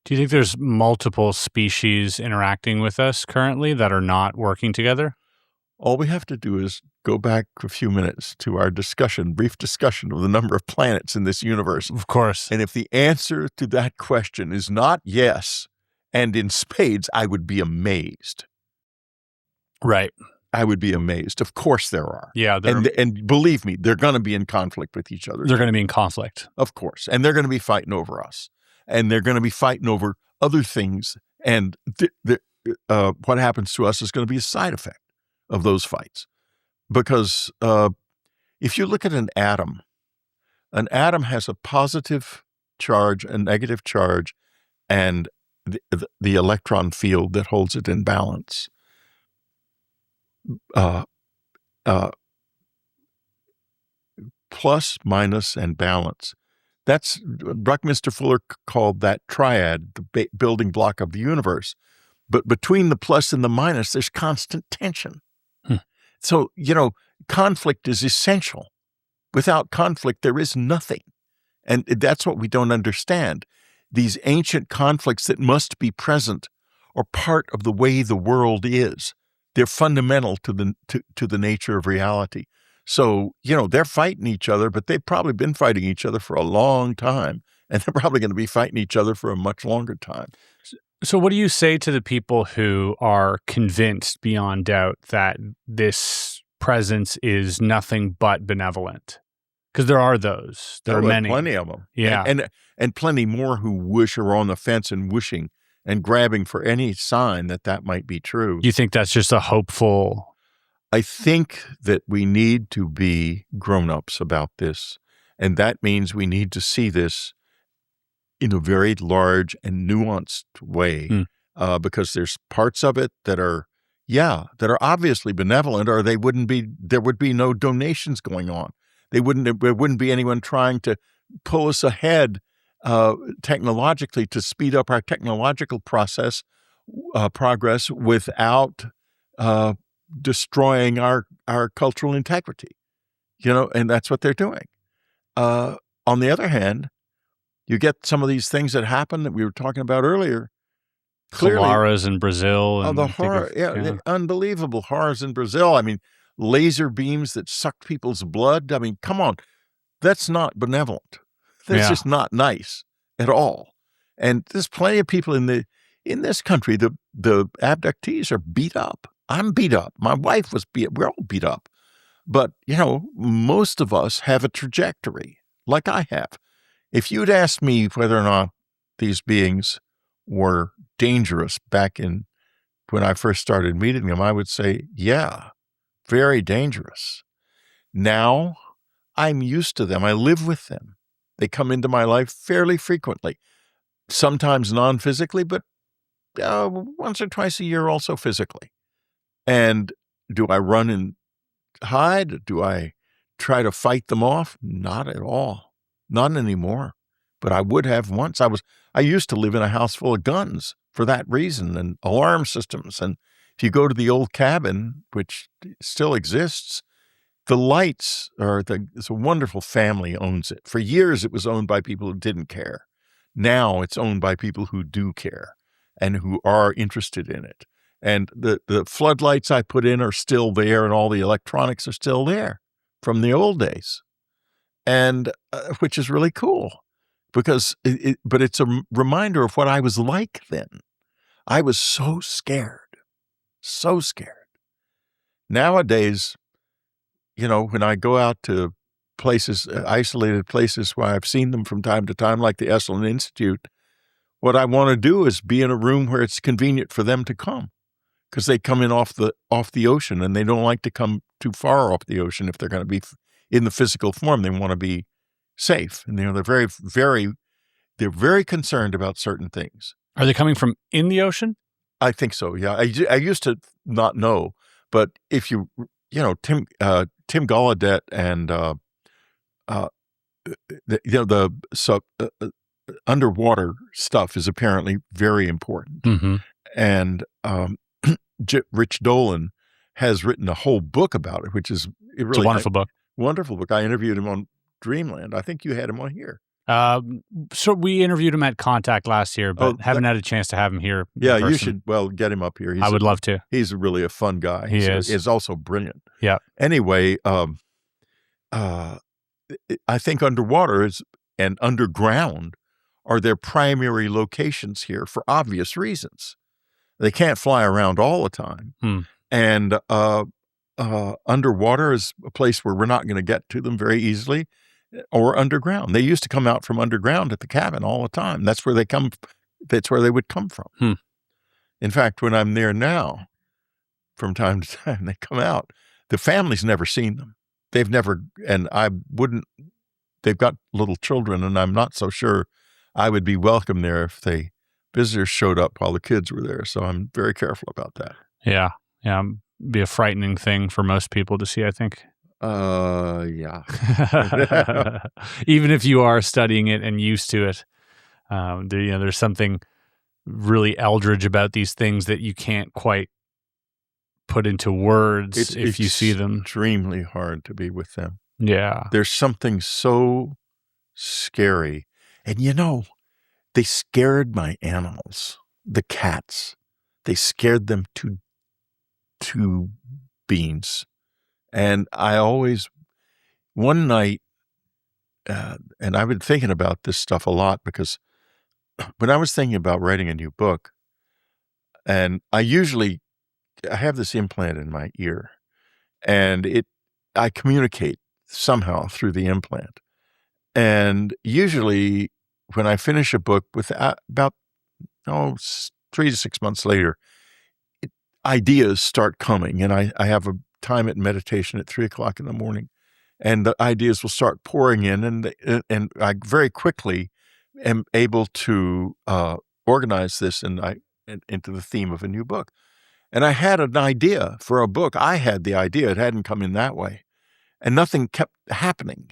Do you think there's multiple species interacting with us currently that are not working together? All we have to do is go back a few minutes to our brief discussion of the number of planets in this universe. Of course. And if the answer to that question is not yes, and in spades, I would be amazed. Right. I would be amazed. Of course there are. Yeah. And believe me, they're going to be in conflict with each other. They're going to be in conflict. Of course. And they're going to be fighting over us. And they're going to be fighting over other things. And what happens to us is going to be a side effect of those fights. Because if you look at an atom has a positive charge, a negative charge, and the electron field that holds it in balance. Plus, minus, and balance. That's Buckminster Fuller called that triad the building block of the universe. But between the plus and the minus, there's constant tension. So, conflict is essential. Without conflict, there is nothing. And that's what we don't understand. These ancient conflicts that must be present are part of the way the world is. They're fundamental to the nature of reality. So, they're fighting each other, but they've probably been fighting each other for a long time, and they're probably going to be fighting each other for a much longer time. So what do you say to the people who are convinced beyond doubt that this presence is nothing but benevolent? Because there are those. There are many. Plenty of them. Yeah. And plenty more who are on the fence and wishing and grabbing for any sign that might be true. You think that's just a hopeful... I think that we need to be grown-ups about this, and that means we need to see this in a very large and nuanced way, because there's parts of it that are obviously benevolent, or there would be no donations going on. There wouldn't be anyone trying to pull us ahead technologically to speed up our technological progress without destroying our cultural integrity, and that's what they're doing. On the other hand, you get some of these things that happen that we were talking about earlier. Clearly, Colaras in Brazil. And the horror, the unbelievable horrors in Brazil. I mean, laser beams that sucked people's blood. I mean, come on, that's not benevolent. That's just not nice at all. And there's plenty of people in this country. The abductees are beat up. I'm beat up. My wife was beat up. We're all beat up. But, most of us have a trajectory like I have. If you'd asked me whether or not these beings were dangerous back when I first started meeting them, I would say, yeah, very dangerous. Now, I'm used to them. I live with them. They come into my life fairly frequently, sometimes non-physically, but once or twice a year also physically. And do I run and hide? Do I try to fight them off? Not at all. Not anymore. But I would have once. I used to live in a house full of guns for that reason, and alarm systems. And if you go to the old cabin, which still exists, the lights it's a wonderful family owns it. For years, it was owned by people who didn't care. Now it's owned by people who do care and who are interested in it. And the floodlights I put in are still there, and all the electronics are still there from the old days, and which is really cool because but it's a reminder of what I was like then. I was so scared. Nowadays, when I go out to places, isolated places where I've seen them from time to time, like the Esalen Institute, what I want to do is be in a room where it's convenient for them to come, because they come in off the ocean, and they don't like to come too far off the ocean if they're going to be in the physical form. They want to be safe, and they're very concerned about certain things. Are they coming from in the ocean? I think so. Yeah, I used to not know, but if Tim Gallaudet and the underwater stuff is apparently very important, and Rich Dolan has written a whole book about it, which is It's a wonderful book. Wonderful book. I interviewed him on Dreamland. I think you had him on here. So we interviewed him at Contact last year, but haven't had a chance to have him here. Yeah, you should. Well, get him up here. I would love to. He's really a fun guy. He is. He's also brilliant. Yeah. Anyway, I think underwater and underground are their primary locations here for obvious reasons. They can't fly around all the time, and underwater is a place where we're not going to get to them very easily. Or underground. They used to come out from underground at the cabin all the time. That's where they come. That's where they would come from. In fact, when I'm there now, from time to time, they come out. The family's never seen them. They've never, and I wouldn't, they've got little children, and I'm not so sure I would be welcome there if visitors showed up while the kids were there. So I'm very careful about that. Yeah. Be a frightening thing for most people to see, I think. Yeah. Even if you are studying it and used to it, there's something really eldritch about these things that you can't quite put into words if you see them. It's extremely hard to be with them. Yeah. There's something so scary. And they scared my animals, the cats. They scared them to beans. And I always, one night, and I've been thinking about this stuff a lot because when I was thinking about writing a new book, and I have this implant in my ear, and I communicate somehow through the implant. And usually when I finish a book with about 3 to 6 months later, ideas start coming, and I have a time at meditation at 3:00 in the morning, and the ideas will start pouring in, and I very quickly am able to organize this into the theme of a new book. And I had an idea for a book. I had the idea. It hadn't come in that way, and nothing kept happening.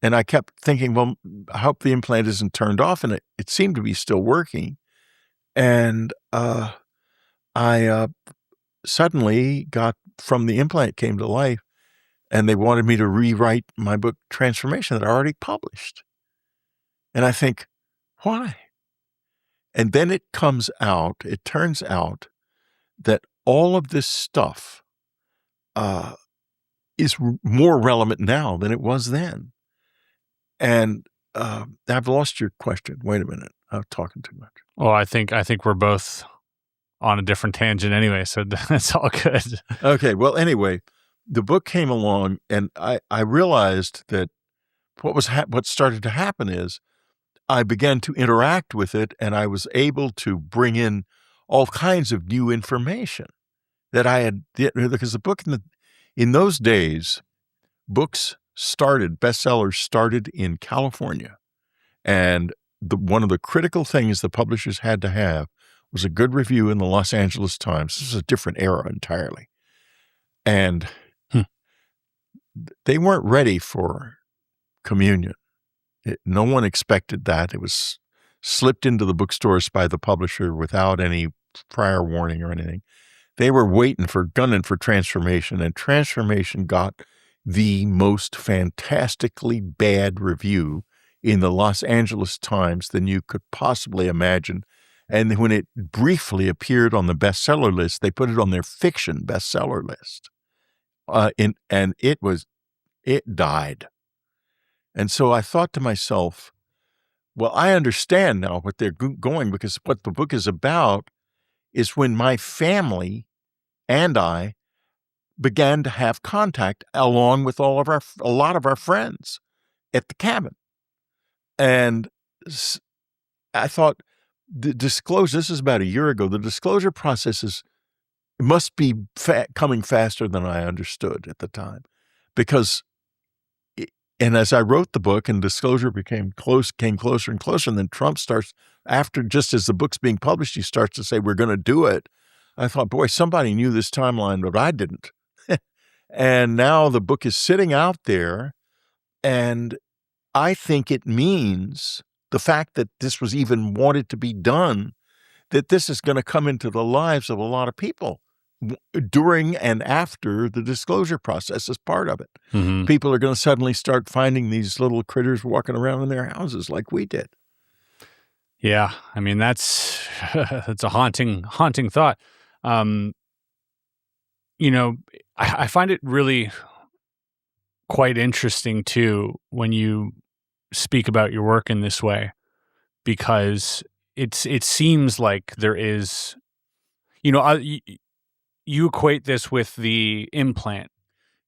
And I kept thinking, well, I hope the implant isn't turned off, and it seemed to be still working. And I suddenly got from the implant came to life, and they wanted me to rewrite my book Transformation that I already published. And I think, why? And then it turns out that all of this stuff is more relevant now than it was then. And I've lost your question. Wait a minute. I'm talking too much. Well, I think we're both on a different tangent anyway, so that's all good. Okay. Well, anyway, the book came along, and I realized that what started to happen is I began to interact with it, and I was able to bring in all kinds of new information that I had, because the book in those days, bestsellers started in California. And one of the critical things the publishers had to have was a good review in the Los Angeles Times. This is a different era entirely. And they weren't ready for communion. No one expected that. It was slipped into the bookstores by the publisher without any prior warning or anything. They were gunning for Transformation, and Transformation got the most fantastically bad review in the Los Angeles Times than you could possibly imagine. And when it briefly appeared on the bestseller list, they put it on their fiction bestseller list. And it died. And so I thought to myself, well, I understand now what they're going, because what the book is about is when my family and I began to have contact along with a lot of our friends at the cabin. And I thought, the disclosure, this is about a year ago, the disclosure processes must be coming faster than I understood at the time. And as I wrote the book and disclosure came closer and closer, and then Trump starts, just as the book's being published, he starts to say, we're going to do it. I thought, boy, somebody knew this timeline, but I didn't. And now the book is sitting out there, and I think it means the fact that this was even wanted to be done, that this is going to come into the lives of a lot of people during and after the disclosure process as part of it. Mm-hmm. People are going to suddenly start finding these little critters walking around in their houses like we did. Yeah, I mean that's a haunting thought. I find it really quite interesting too when you speak about your work in this way, because it seems like there is, you equate this with the implant.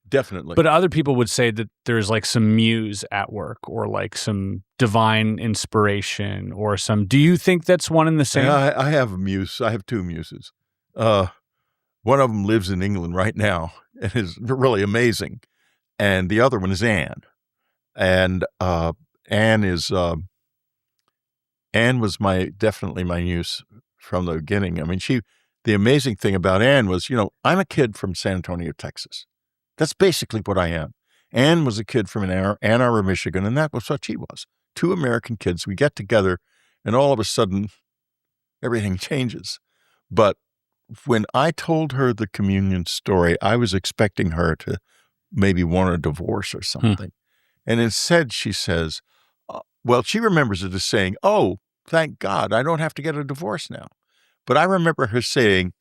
Definitely. But other people would say that there's like some muse at work, or like some divine inspiration, or some. Do you think that's one and the same? Yeah, I have a muse. I have two muses. One of them lives in England right now and is really amazing, and the other one is Anne. And Anne was definitely my muse from the beginning. I mean, the amazing thing about Anne was, I'm a kid from San Antonio, Texas. That's basically what I am. Anne was a kid from Ann Arbor, Michigan, and that was what she was. Two American kids. We get together, and all of a sudden, everything changes. But when I told her the communion story, I was expecting her to maybe want a divorce or something. And instead, she says, well, she remembers it as saying, oh, thank God, I don't have to get a divorce now. But I remember her saying,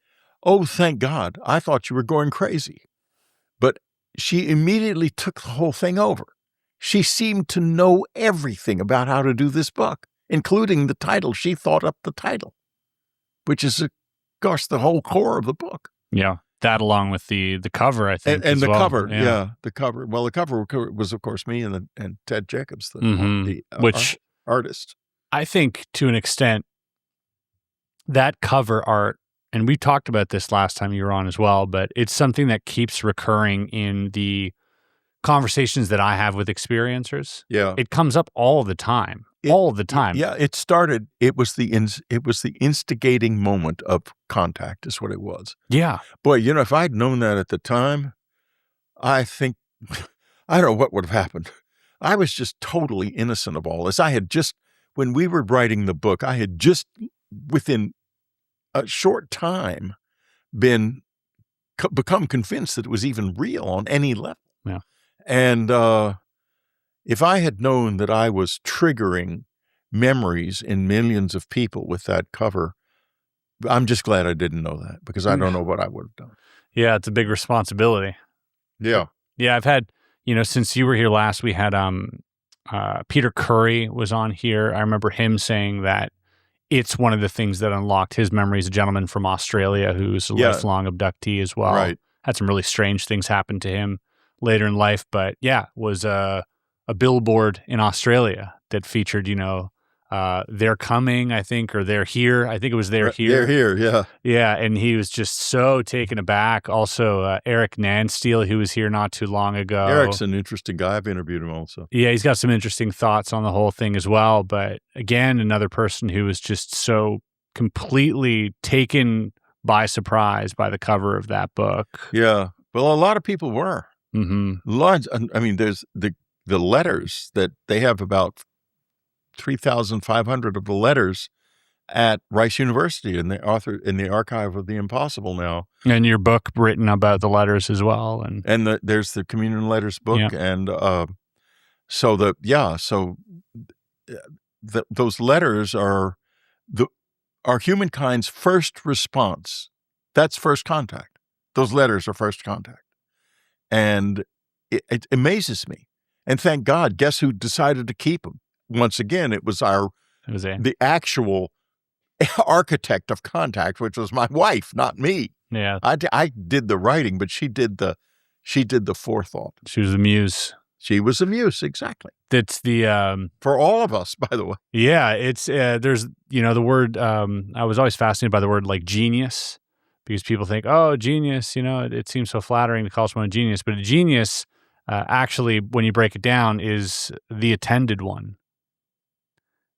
oh, thank God, I thought you were going crazy. But she immediately took the whole thing over. She seemed to know everything about how to do this book, including the title. She thought up the title, which is, of course, the whole core of the book. Yeah, that along with the cover, I think, and the well. cover, the cover. Well, the cover was, of course, me and Ted Jacobs, the artist. I think, to an extent, that cover art. And we talked about this last time you were on as well, but it's something that keeps recurring in the conversations that I have with experiencers. Yeah. It comes up all the time. All the time. Yeah, it was the instigating moment of contact is what it was. Yeah. Boy, if I'd known that at the time, I think, I don't know what would have happened. I was just totally innocent of all this. When we were writing the book, I had just, within a short time, become convinced that it was even real on any level. Yeah. And if I had known that I was triggering memories in millions of people with that cover, I'm just glad I didn't know that, because I don't know what I would have done. Yeah, it's a big responsibility. Yeah. Yeah, I've had, since you were here last, we had Peter Curry was on here. I remember him saying that it's one of the things that unlocked his memories. A gentleman from Australia who's a lifelong abductee as well. Right. Had some really strange things happen to him later in life, but was a billboard in Australia that featured, they're coming, I think, or they're here. I think it was they're here. They're here, yeah. Yeah, and he was just so taken aback. Also, Eric Nansteel, who was here not too long ago. Eric's an interesting guy. I've interviewed him also. Yeah, he's got some interesting thoughts on the whole thing as well. But again, another person who was just so completely taken by surprise by the cover of that book. Yeah, well, a lot of people were. Mm-hmm. Lots. I mean, there's the letters that they have, about 3,500 of the letters at Rice University in the archive of the impossible now. And your book written about the letters as well, and there's the Communion Letters book, and those letters are humankind's first response. That's first contact. Those letters are first contact, and it amazes me. And thank God, guess who decided to keep them? Once again, it was the actual architect of contact, which was my wife, not me. Yeah, I did the writing, but she did the forethought. She was a muse. She was a muse, exactly. That's the for all of us, by the way. Yeah, it's there's the word. I was always fascinated by the word like genius, because people think, oh, genius. It seems so flattering to call someone a genius, but a genius, actually, when you break it down, is the attended one.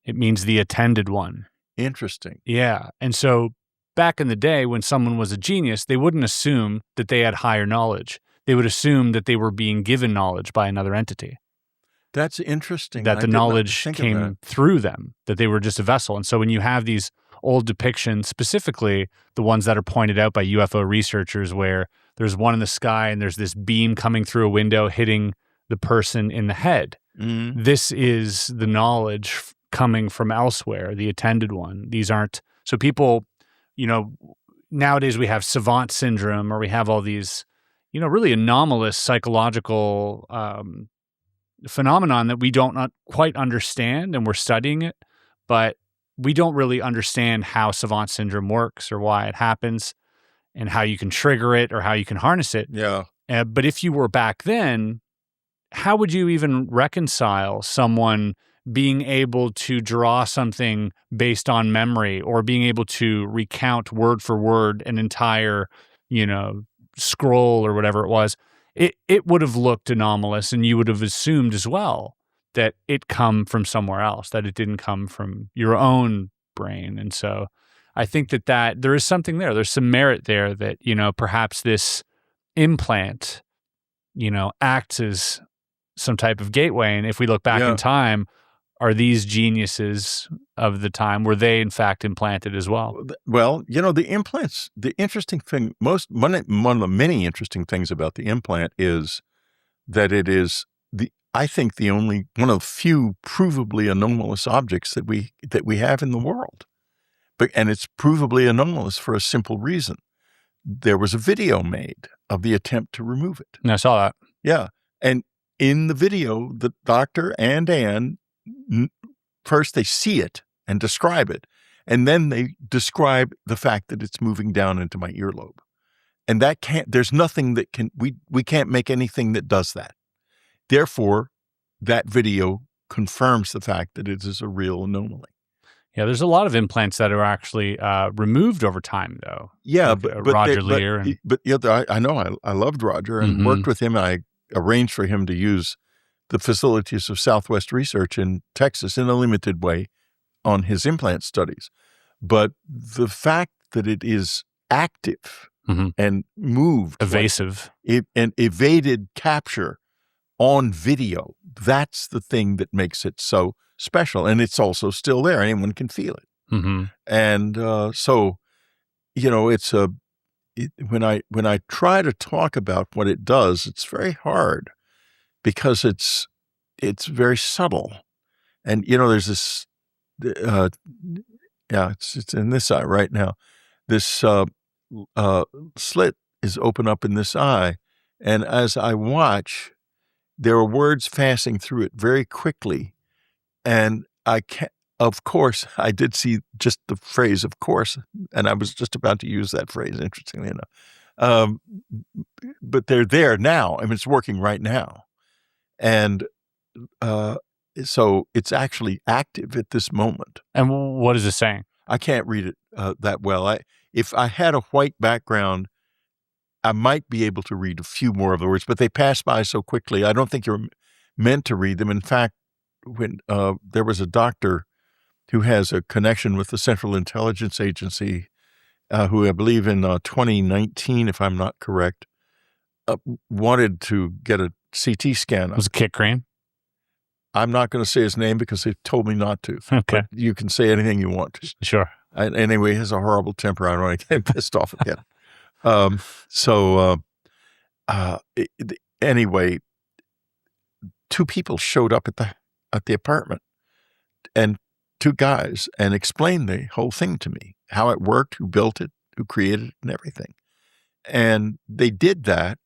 It means the attended one. Interesting. Yeah. And so back in the day, when someone was a genius, they wouldn't assume that they had higher knowledge. They would assume that they were being given knowledge by another entity. That's interesting. That the knowledge came through them, that they were just a vessel. And so when you have these old depictions, specifically the ones that are pointed out by UFO researchers, where there's one in the sky and there's this beam coming through a window hitting the person in the head. Mm-hmm. This is the knowledge coming from elsewhere, the attended one. These aren't, so people, nowadays we have savant syndrome, or we have all these, really anomalous psychological phenomenon that we don't not quite understand, and we're studying it, but we don't really understand how savant syndrome works or why it happens and how you can trigger it or how you can harness it. Yeah. But if you were back then, how would you even reconcile someone being able to draw something based on memory, or being able to recount word for word an entire, scroll or whatever it was? It would have looked anomalous, and you would have assumed as well that it come from somewhere else, that it didn't come from your own brain. And so I think that there is something there. There's some merit there that, perhaps this implant, acts as some type of gateway. And if we look back in time, are these geniuses of the time, were they in fact implanted as well? Well, the implants, the interesting thing, one of the many interesting things about the implant is that it is I think the only one of few provably anomalous objects that we have in the world. And it's provably anomalous for a simple reason. There was a video made of the attempt to remove it. And I saw that. Yeah. And in the video, the doctor and Anne, first they see it and describe it, and then they describe the fact that it's moving down into my earlobe. And there's nothing that we can't make anything that does that. Therefore, that video confirms the fact that it is a real anomaly. Yeah, there's a lot of implants that are actually removed over time, though. Yeah, like, but Roger Lear. I know I loved Roger and worked with him. I arranged for him to use the facilities of Southwest Research in Texas in a limited way on his implant studies. But the fact that it is active and moved, evasive, and evaded capture on video, that's the thing that makes it so special. And it's also still there. Anyone can feel it. And so, it's when I try to talk about what it does, it's very hard because it's very subtle. And, there's this, it's in this eye right now. This slit is open up in this eye. And as I watch, there are words passing through it very quickly. And of course, I did see just the phrase, of course, and I was just about to use that phrase, interestingly enough. But they're there now. I mean, it's working right now. And so it's actually active at this moment. And what is it saying? I can't read it that well. If I had a white background, I might be able to read a few more of the words, but they pass by so quickly. I don't think you're meant to read them. In fact, when there was a doctor who has a connection with the Central Intelligence Agency, who I believe in 2019, if I'm not correct, wanted to get a CT scan. Was it Kit Crane? I'm not going to say his name because they told me not to. Okay. But you can say anything you want to. Sure. Anyway, he has a horrible temper. I don't want to get pissed off again. Anyway, two people showed up at the apartment, and two guys, and explained the whole thing to me, how it worked, who built it, who created it, and everything. And they did that,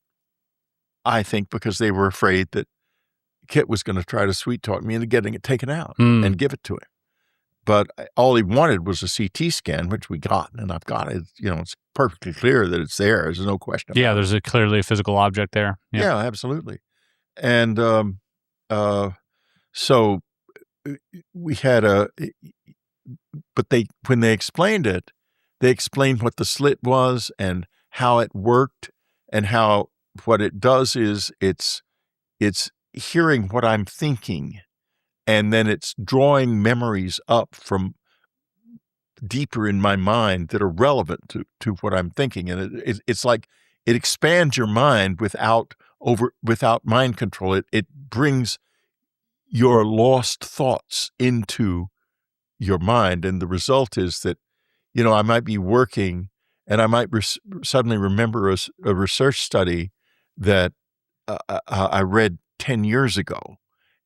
I think, because they were afraid that Kit was going to try to sweet talk me into getting it taken out and give it to him. But all he wanted was a CT scan, which we got, and I've got it. It's perfectly clear that it's there. There's no question about it. There's clearly a physical object there. Yeah, absolutely. And so we had but when they explained it, they explained what the slit was and how it worked, and how what it does is it's hearing what I'm thinking, and then it's drawing memories up from deeper in my mind that are relevant to what I'm thinking. And it's like it expands your mind without mind control. It brings your lost thoughts into your mind. And the result is that I might be working and I might suddenly remember a research study that I read 10 years ago,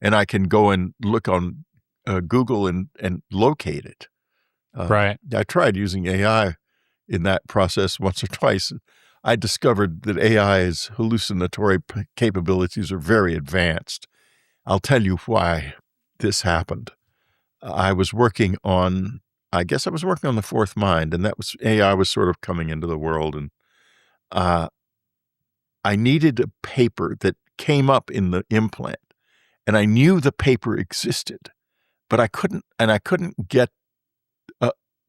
and I can go and look on Google and locate it. Right. I tried using AI in that process once or twice. I discovered that AI's hallucinatory capabilities are very advanced. I'll tell you why this happened. I was working on the fourth mind, and that was AI was sort of coming into the world, and I needed a paper that came up in the implant, and I knew the paper existed, but I couldn't get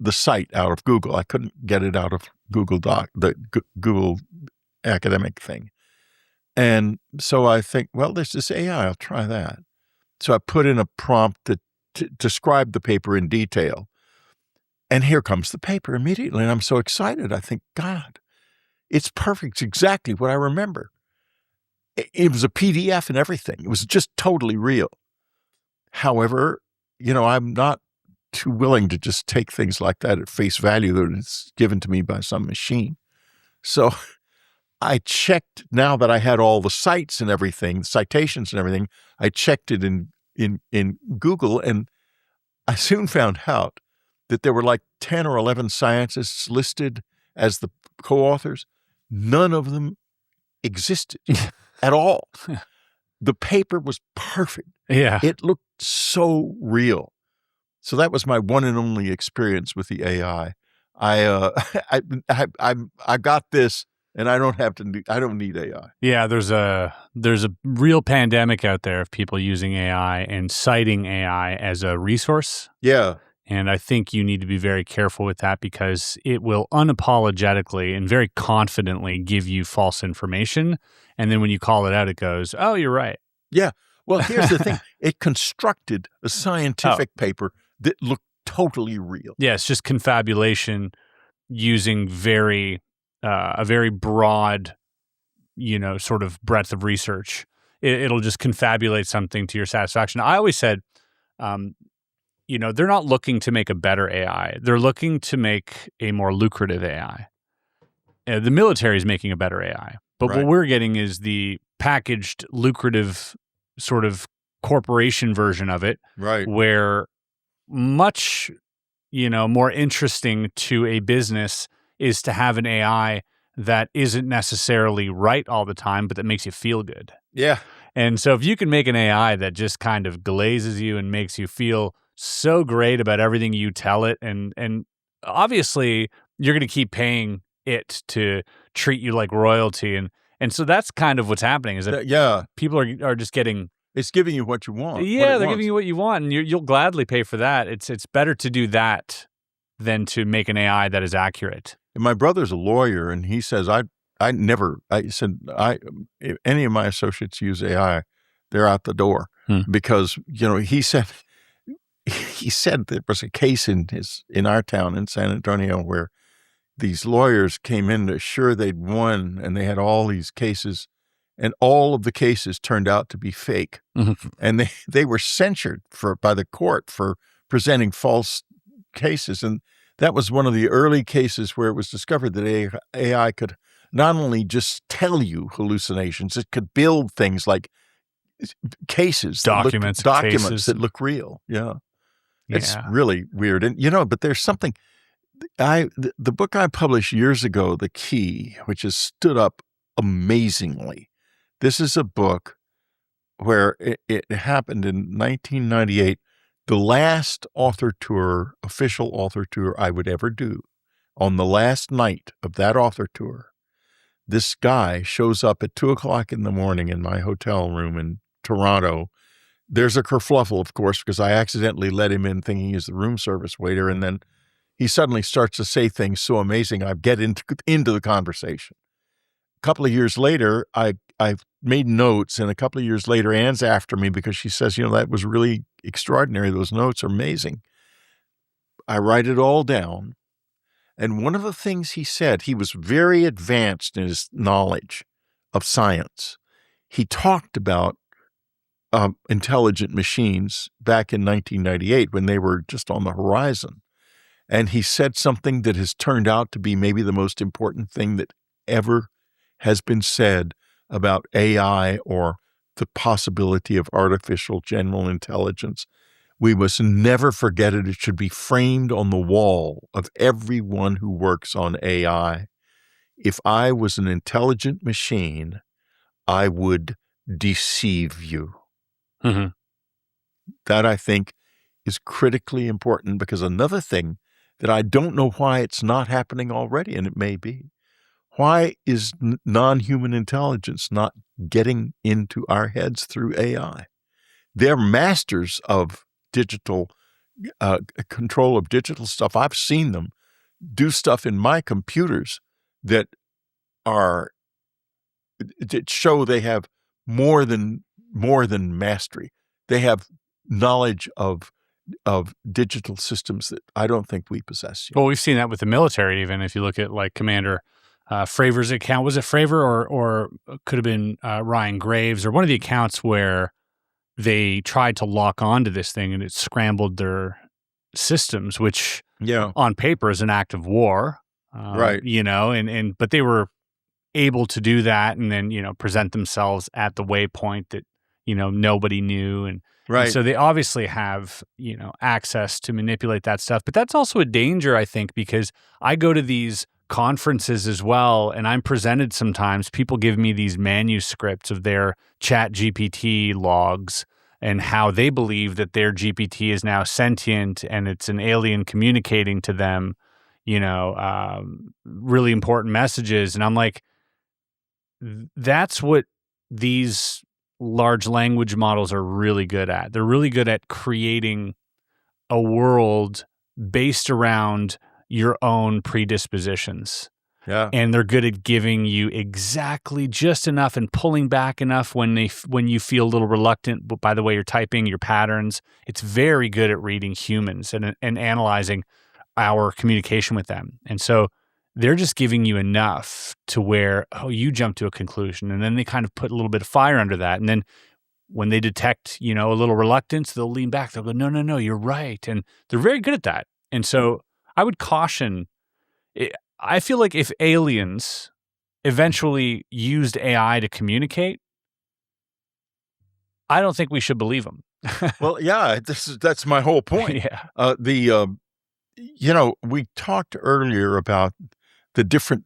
the site out of Google. I couldn't get it out of Google Doc, the Google academic thing. And so I think, well, there's this AI, I'll try that. So I put in a prompt to describe the paper in detail. And here comes the paper immediately. And I'm so excited. I think, God, it's perfect. It's exactly what I remember. It was a PDF and everything. It was just totally real. However, I'm not too willing to just take things like that at face value that it's given to me by some machine. So I checked, now that I had all the sites and everything, citations and everything, I checked it in Google, and I soon found out that there were like 10 or 11 scientists listed as the co-authors. None of them existed at all. The paper was perfect. Yeah. It looked so real. So that was my one and only experience with the AI. I got this, and I don't need AI. Yeah, there's a real pandemic out there of people using AI and citing AI as a resource. Yeah. And I think you need to be very careful with that, because it will unapologetically and very confidently give you false information. And then when you call it out, it goes, oh, you're right. Yeah. Well, here's the thing. It constructed a scientific paper that looked totally real. Yeah, it's just confabulation using a very broad, sort of breadth of research. It'll just confabulate something to your satisfaction. I always said, they're not looking to make a better AI. They're looking to make a more lucrative AI. The military is making a better AI. But Right. What we're getting is the packaged, lucrative sort of corporation version of it, Right. where much, more interesting to a business is to have an AI that isn't necessarily right all the time, but that makes you feel good. Yeah. And so if you can make an AI that just kind of glazes you and makes you feel so great about everything you tell it, and obviously you're going to keep paying it to treat you like royalty, and so that's kind of what's happening, is that people are just getting, it's giving you what you want. they're giving you what you want, and you'll gladly pay for that. It's better to do that than to make an AI that is accurate. And my brother's a lawyer, and he says, if any of my associates use AI, they're out the door. Because, he said there was a case in our town in San Antonio where these lawyers came in to assure they'd won, and they had all these cases, and all of the cases turned out to be fake. And they were censured by the court for presenting false cases. And that was one of the early cases where it was discovered that AI could not only just tell you hallucinations, it could build things like cases, documents that look real. Yeah. It's really weird. And, but there's something, the book I published years ago, The Key, which has stood up amazingly. This is a book where it happened in 1998, the last official author tour I would ever do. On the last night of that author tour, this guy shows up at 2:00 in the morning in my hotel room in Toronto. There's a kerfluffle, of course, because I accidentally let him in thinking he's the room service waiter. And then he suddenly starts to say things so amazing, I get into the conversation. A couple of years later, I made notes, and a couple of years later, Anne's after me because she says, that was really extraordinary. Those notes are amazing. I write it all down. And one of the things he said, he was very advanced in his knowledge of science. He talked about intelligent machines back in 1998 when they were just on the horizon. And he said something that has turned out to be maybe the most important thing that ever has been said about AI or the possibility of artificial general intelligence. We must never forget it. It should be framed on the wall of everyone who works on AI. If I was an intelligent machine, I would deceive you. Mm-hmm. That, I think, is critically important, because another thing that I don't know why it's not happening already, and it may be, why is non-human intelligence not getting into our heads through AI? They're masters of digital control of digital stuff. I've seen them do stuff in my computers that show they have more than mastery. They have knowledge of digital systems that I don't think we possess yet. Well, we've seen that with the military, even if you look at like Commander Fravor's account. Was it Fravor or could have been Ryan Graves, or one of the accounts where they tried to lock onto this thing and it scrambled their systems, which on paper is an act of war. Right. But they were able to do that and then, present themselves at the waypoint that, nobody knew. And so they obviously have, access to manipulate that stuff. But that's also a danger, I think, because I go to these conferences as well, and I'm presented sometimes. People give me these manuscripts of their Chat GPT logs and how they believe that their GPT is now sentient and it's an alien communicating to them, really important messages. And I'm like, that's what these large language models are really good at. They're really good at creating a world based around your own predispositions. Yeah. And they're good at giving you exactly just enough and pulling back enough when you feel a little reluctant, but by the way you're typing, your patterns. It's very good at reading humans and analyzing our communication with them. And so they're just giving you enough to where, you jump to a conclusion. And then they kind of put a little bit of fire under that. And then when they detect, a little reluctance, they'll lean back. They'll go, no, you're right. And they're very good at that. And so I would caution, I feel like if aliens eventually used AI to communicate, I don't think we should believe them. Well, yeah, that's my whole point. Yeah. We talked earlier about the different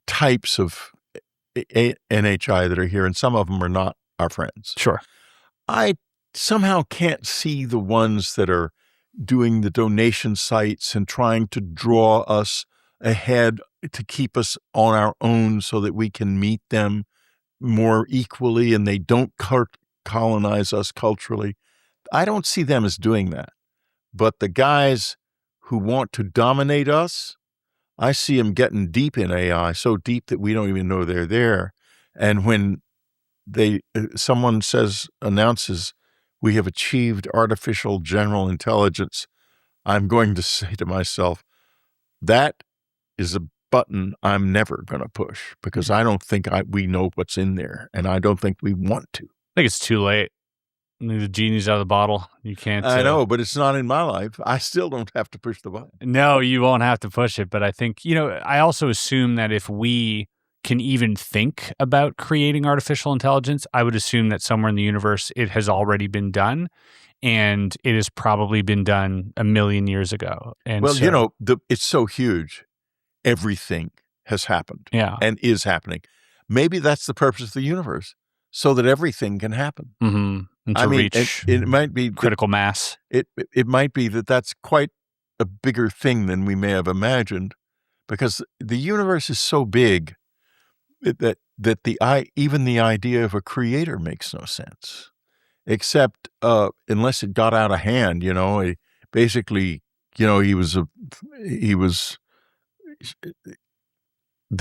types of NHI that are here, and some of them are not our friends. Sure. I somehow can't see the ones that are doing the donation sites and trying to draw us ahead to keep us on our own so that we can meet them more equally and they don't colonize us culturally. I don't see them as doing that. But the guys who want to dominate us, I see them getting deep in AI, so deep that we don't even know they're there. And when someone announces, we have achieved artificial general intelligence, I'm going to say to myself, that is a button I'm never going to push, because I don't think we know what's in there, and I don't think we want to. I think it's too late. The genie's out of the bottle. You can't. I know, but it's not in my life. I still don't have to push the button. No, you won't have to push it. But I think, I also assume that if we can even think about creating artificial intelligence, I would assume that somewhere in the universe it has already been done, and it has probably been done 1 million years ago. And it's so huge. Everything has happened and is happening. Maybe that's the purpose of the universe, so that everything can happen. Mm-hmm. Reach it might be critical mass. It might be that's quite a bigger thing than we may have imagined, because the universe is so big that even the idea of a creator makes no sense, except unless it got out of hand. Basically, there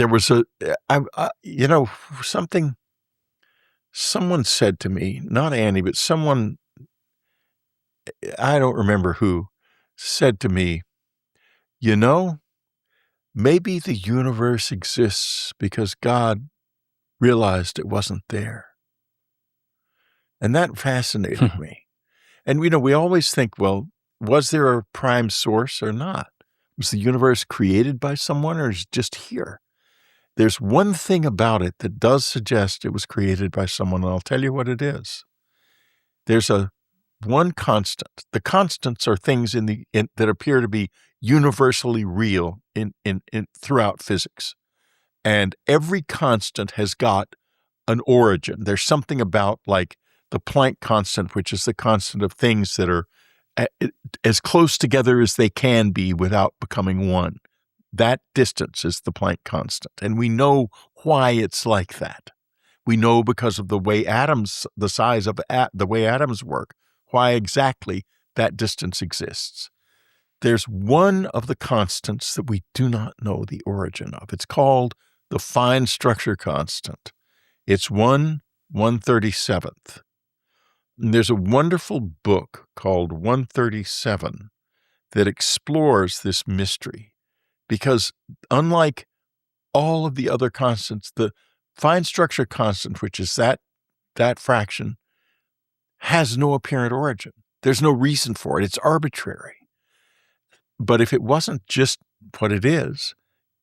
was something. Someone said to me, not Annie, but someone, I don't remember who, said to me, maybe the universe exists because God realized it wasn't there. And that fascinated me. And, we always think, well, was there a prime source or not? Was the universe created by someone or is it just here? There's one thing about it that does suggest it was created by someone, and I'll tell you what it is. There's one constant. The constants are things that appear to be universally real in throughout physics. And every constant has got an origin. There's something about like the Planck constant, which is the constant of things that are as close together as they can be without becoming one. That distance is the Planck constant. And we know why it's like that. We know because of the way the size of the way atoms work, why exactly that distance exists. There's one of the constants that we do not know the origin of. It's called the fine structure constant. It's 1/137th. And there's a wonderful book called 137 that explores this mystery because unlike all of the other constants, the fine structure constant, which is that fraction, has no apparent origin. There's no reason for it. It's arbitrary. But if it wasn't just what it is,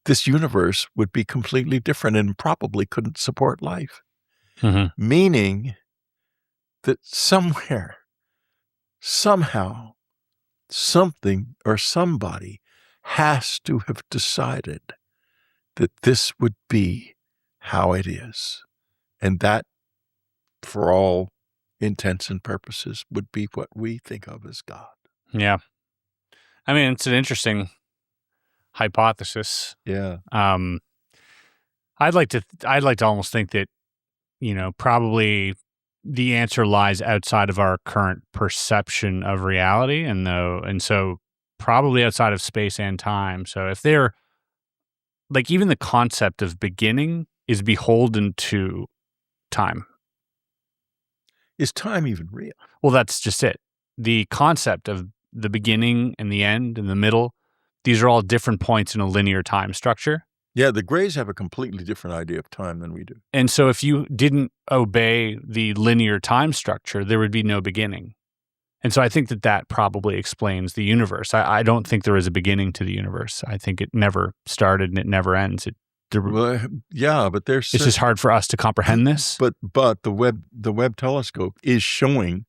this universe would be completely different and probably couldn't support life. Mm-hmm. Meaning that somewhere, somehow, something or somebody has to have decided that this would be how it is. And that, for all intents and purposes, would be what we think of as God. Yeah. I mean, it's an interesting hypothesis. Yeah. I'd like to almost think that, probably the answer lies outside of our current perception of reality, and so probably outside of space and time. So if they're like, even the concept of beginning is beholden to time. Is time even real? Well, that's just it. The concept of the beginning and the end and the middle, these are all different points in a linear time structure. Yeah, the Greys have a completely different idea of time than we do. And so if you didn't obey the linear time structure, there would be no beginning. And so I think that probably explains the universe. I don't think there is a beginning to the universe. I think it never started and it never ends. But there's it's just hard for us to comprehend this. But the Webb telescope is showing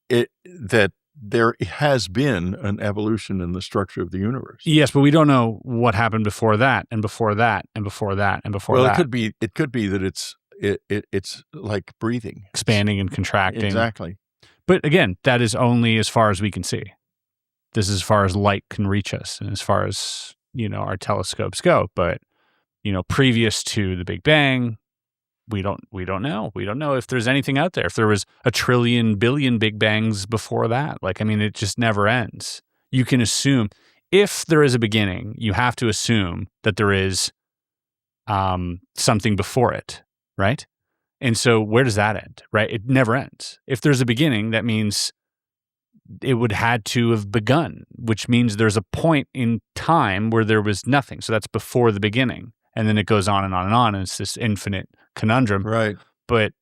it that there has been an evolution in the structure of the universe. Yes, but we don't know what happened before that, and before that, and before that, and before that. Well, it could be that it's like breathing, expanding and contracting. Exactly. But again, that is only as far as we can see. This is as far as light can reach us, and as far as our telescopes go. But previous to the Big Bang, we don't know. We don't know if there's anything out there. If there was a trillion billion Big Bangs before that, it just never ends. You can assume if there is a beginning, you have to assume that there is something before it, right? And so where does that end, right? It never ends. If there's a beginning, that means it would had to have begun, which means there's a point in time where there was nothing. So that's before the beginning. And then it goes on and on and on. And it's this infinite conundrum. Right. But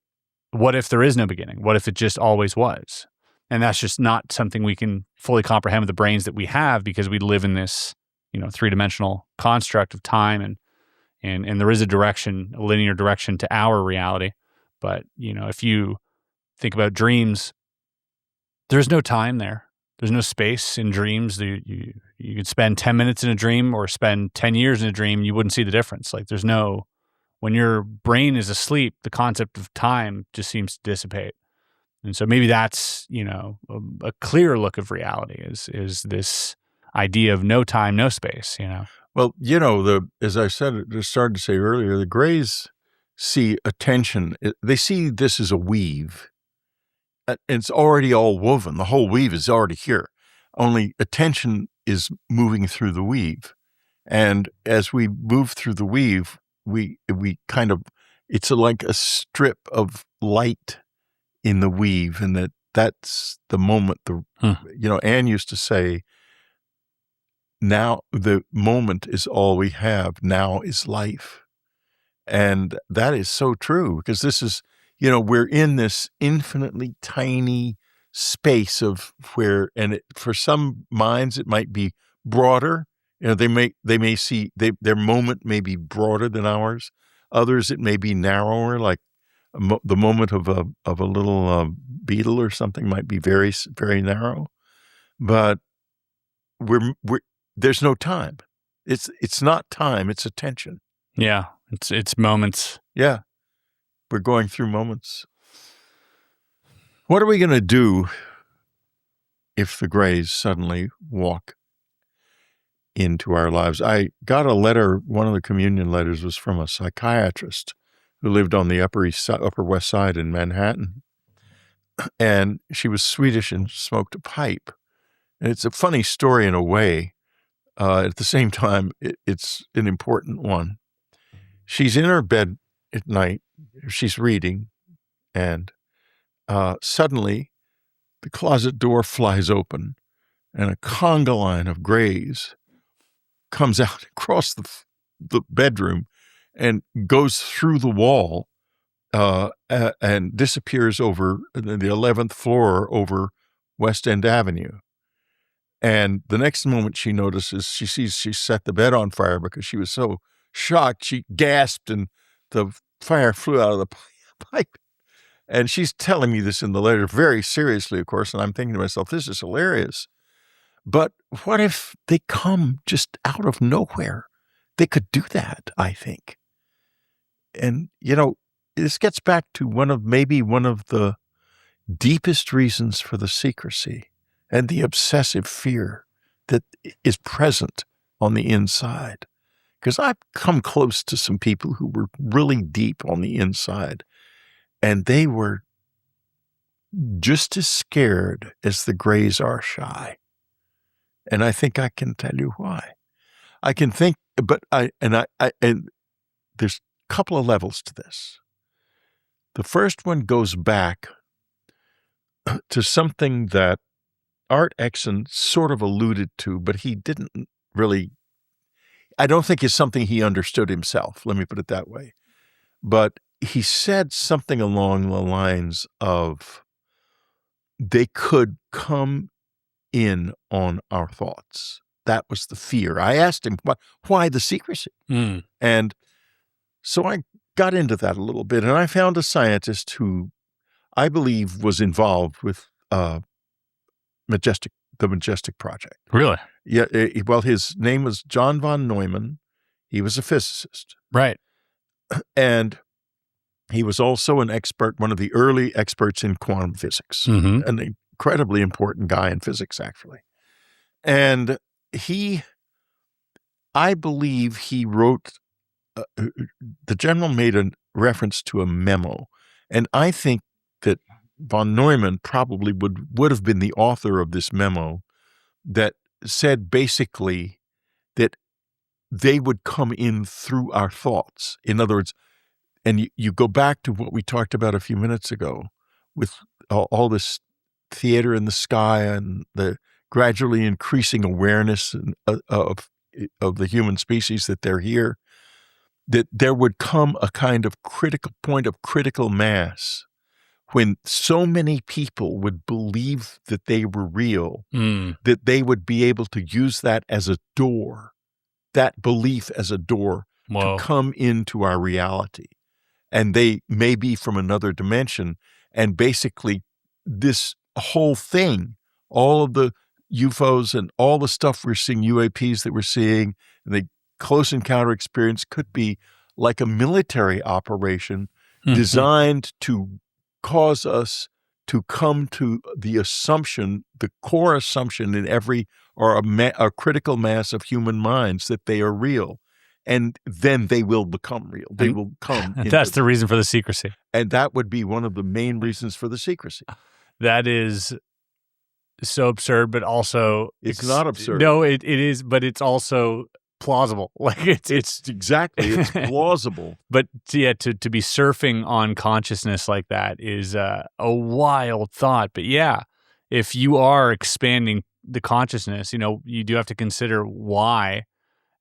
what if there is no beginning? What if it just always was? And that's just not something we can fully comprehend with the brains that we have, because we live in this, three-dimensional construct of time, and there is a linear direction to our reality. But, if you think about dreams, there's no time there. There's no space in dreams. You could spend 10 minutes in a dream or spend 10 years in a dream. You wouldn't see the difference. When your brain is asleep, the concept of time just seems to dissipate. And so maybe that's, a clearer look of reality is this idea of no time, no space, Well, as I started to say earlier, the Greys see attention. They see this as a weave. And it's already all woven. The whole weave is already here. Only attention is moving through the weave. And as we move through the weave, we kind of, it's like a strip of light in the weave. And that's the moment, Anne used to say, now the moment is all we have. Now is life. And that is so true, because this is, we're in this infinitely tiny space of where, and for some minds it might be broader. They may see their moment may be broader than ours. Others it may be narrower, like the moment of a little beetle or something might be very, very narrow. But there's no time. It's not time. It's attention. Yeah, it's moments. Yeah, we're going through moments. What are we going to do if the Greys suddenly walk into our lives? I got a letter. One of the communion letters was from a psychiatrist who lived on the Upper West Side in Manhattan, and she was Swedish and smoked a pipe. And it's a funny story in a way. At the same time, it's an important one. She's in her bed at night. She's reading, and suddenly the closet door flies open, and a conga line of Greys comes out across the bedroom and goes through the wall and disappears over the 11th floor over West End Avenue. And the next moment she notices, she sees she set the bed on fire because she was so shocked. She gasped and the fire flew out of the pipe. And she's telling me this in the letter very seriously, of course. And I'm thinking to myself, this is hilarious. But what if they come just out of nowhere? They could do that, I think. And, this gets back to one of the deepest reasons for the secrecy and the obsessive fear that is present on the inside. Because I've come close to some people who were really deep on the inside, and they were just as scared as the Greys are shy. And I think I can tell you why. I can think, but and there's a couple of levels to this. The first one goes back to something that Art Exon sort of alluded to, but he didn't really, I don't think it's something he understood himself. Let me put it that way. But he said something along the lines of, they could come in on our thoughts. That was the fear. I asked him, why the secrecy? And so I got into that a little bit, and I found a scientist who I believe was involved with the Majestic Project. Really? Yeah. Well, his name was John von Neumann. He was a physicist. Right. And he was also an expert, one of the early experts in quantum physics, an incredibly important guy in physics, actually. And I believe he wrote, the general made a reference to a memo. And I think that von Neumann probably would have been the author of this memo that said basically that they would come in through our thoughts. In other words, and you go back to what we talked about a few minutes ago with all this theater in the sky and the gradually increasing awareness of the human species that they're here, that there would come a kind of critical point of critical mass when so many people would believe that they were real, that they would be able to use that as a door, that belief as a door to come into our reality. And they may be from another dimension. And basically this whole thing, all of the UFOs and all the stuff we're seeing, UAPs that we're seeing, the close encounter experience could be like a military operation designed to cause us to come to the assumption, the core assumption in every, or a critical mass of human minds that they are real. And then they will become real. They will come. That's the reason for the secrecy. And that would be one of the main reasons for the secrecy. That is so absurd, but also... It's not absurd. No, it is, but it's also plausible. Like it's exactly, it's plausible. But yeah, to be surfing on consciousness like that is a wild thought. But yeah, if you are expanding the consciousness, you do have to consider why.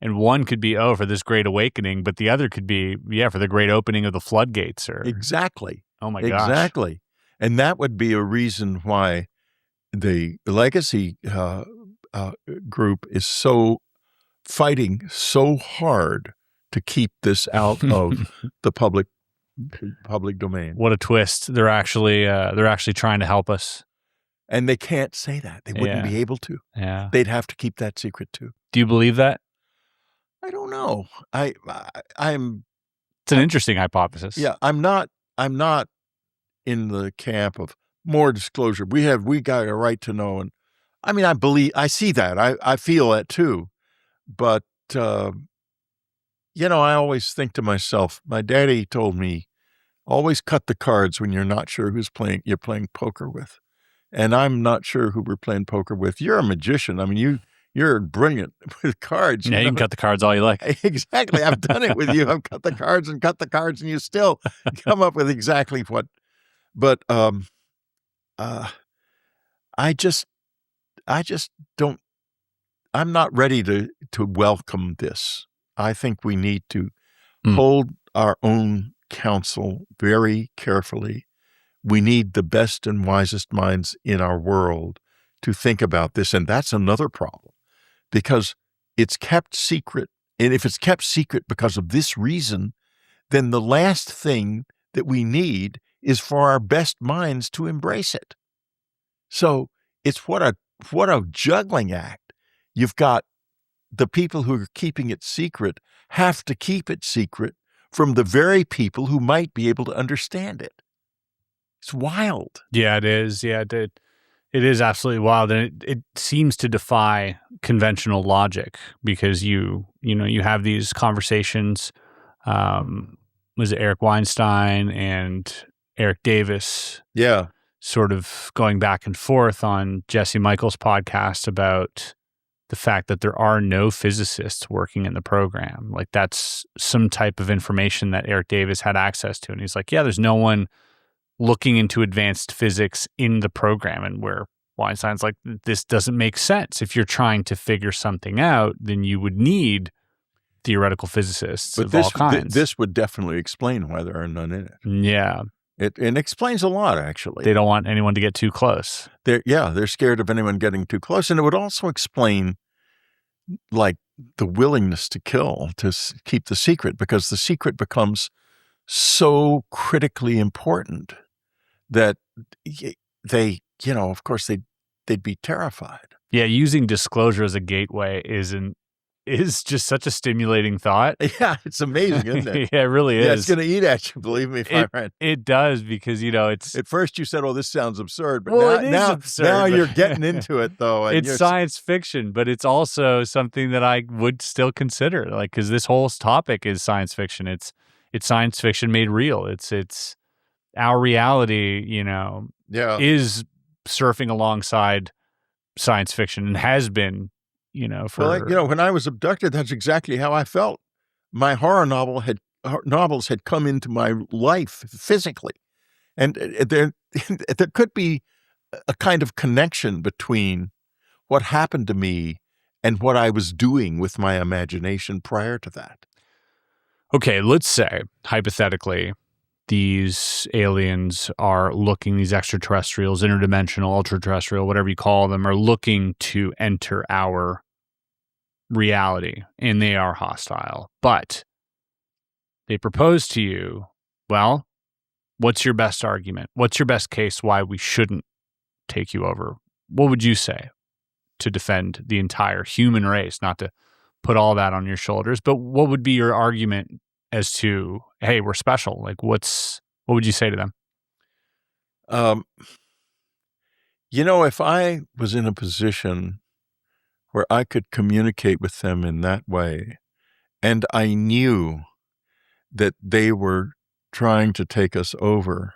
And one could be, for this great awakening, but the other could be, for the great opening of the floodgates. Or exactly. Oh my gosh. Exactly. And that would be a reason why the legacy group is fighting so hard to keep this out of the public domain. What a twist! They're actually trying to help us, and they can't say that. They wouldn't be able to. Yeah, they'd have to keep that secret too. Do you believe that? I don't know. I'm. It's an interesting hypothesis. Yeah, I'm not in the camp of more disclosure. We got a right to know, and I mean, I see that. I feel that too, but I always think to myself. My daddy told me, always cut the cards when you're not sure you're playing poker with, and I'm not sure who we're playing poker with. You're a magician. I mean, you're brilliant with cards. Yeah, you can cut the cards all you like. Exactly. I've done it with you. I've cut the cards, and you still come up with exactly what. But I just don't. I'm not ready to welcome this. I think we need to hold our own counsel very carefully. We need the best and wisest minds in our world to think about this, and that's another problem. Because it's kept secret. And if it's kept secret because of this reason, then the last thing that we need is for our best minds to embrace it. So it's what a juggling act. You've got the people who are keeping it secret have to keep it secret from the very people who might be able to understand it. It's wild. Yeah, it is. Yeah, it is absolutely wild, and it seems to defy conventional logic because you have these conversations. Was it Eric Weinstein and Eric Davis? Yeah, sort of going back and forth on Jesse Michaels' podcast about the fact that there are no physicists working in the program. Like that's some type of information that Eric Davis had access to, and he's like, yeah, there's no one looking into advanced physics in the program, and where Weinstein's like, this doesn't make sense. If you're trying to figure something out, then you would need theoretical physicists of all kinds. This would definitely explain why there are none in it. Yeah. It explains a lot, actually. They don't want anyone to get too close. They're scared of anyone getting too close. And it would also explain, like, the willingness to kill, to keep the secret, because the secret becomes so critically important that they, of course, they'd be terrified. Yeah, using disclosure as a gateway is just such a stimulating thought. Yeah, it's amazing, isn't it? Yeah, it really is. Yeah, it's going to eat at you, believe me, It does, because, it's... At first you said, oh, this sounds absurd, but absurd, now you're getting into it, though. And it's science fiction, but it's also something that I would still consider, like, because this whole topic is science fiction. It's science fiction made real. It's our reality, is surfing alongside science fiction and has been, when I was abducted, that's exactly how I felt. My horror novels had come into my life physically, and there could be a kind of connection between what happened to me and what I was doing with my imagination prior to that. Okay, let's say, hypothetically, these aliens these extraterrestrials, interdimensional, ultra-terrestrial, whatever you call them, are looking to enter our reality, and they are hostile. But they propose to you, well, what's your best argument? What's your best case why we shouldn't take you over? What would you say to defend the entire human race? Not to put all that on your shoulders, but what would be your argument as to, hey, we're special? Like, what would you say to them? If I was in a position where I could communicate with them in that way, and I knew that they were trying to take us over,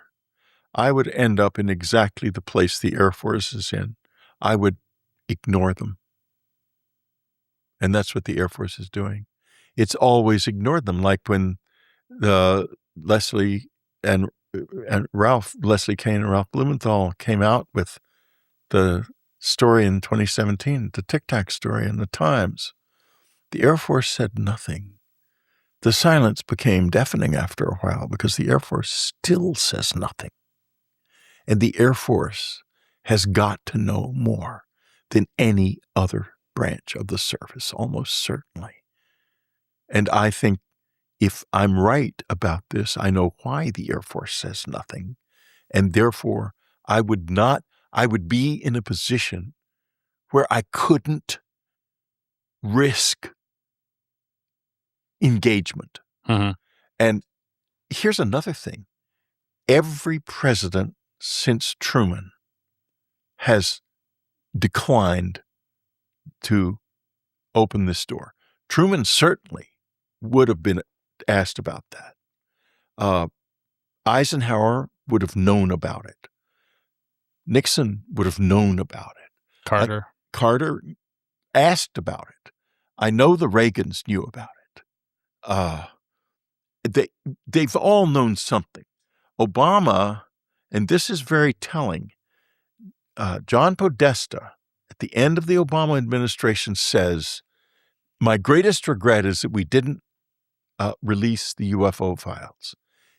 I would end up in exactly the place the Air Force is in. I would ignore them. And that's what the Air Force is doing. It's always ignored them. Like when Leslie Kane and Ralph Blumenthal came out with the story in 2017, the Tic Tac story in the Times, the Air Force said nothing. The silence became deafening after a while because the Air Force still says nothing. And the Air Force has got to know more than any other branch of the service, almost certainly. And I think if I'm right about this, I know why the Air Force says nothing. And therefore, I would be in a position where I couldn't risk engagement. Mm-hmm. And here's another thing. Every president since Truman has declined to open this door. Truman certainly would have been asked about that. Eisenhower would have known about it. Nixon would have known about it. Carter asked about it. I know the Reagans knew about it. They've all known something. Obama, and this is very telling, John Podesta, at the end of the Obama administration, says, my greatest regret is that we didn't release the UFO files.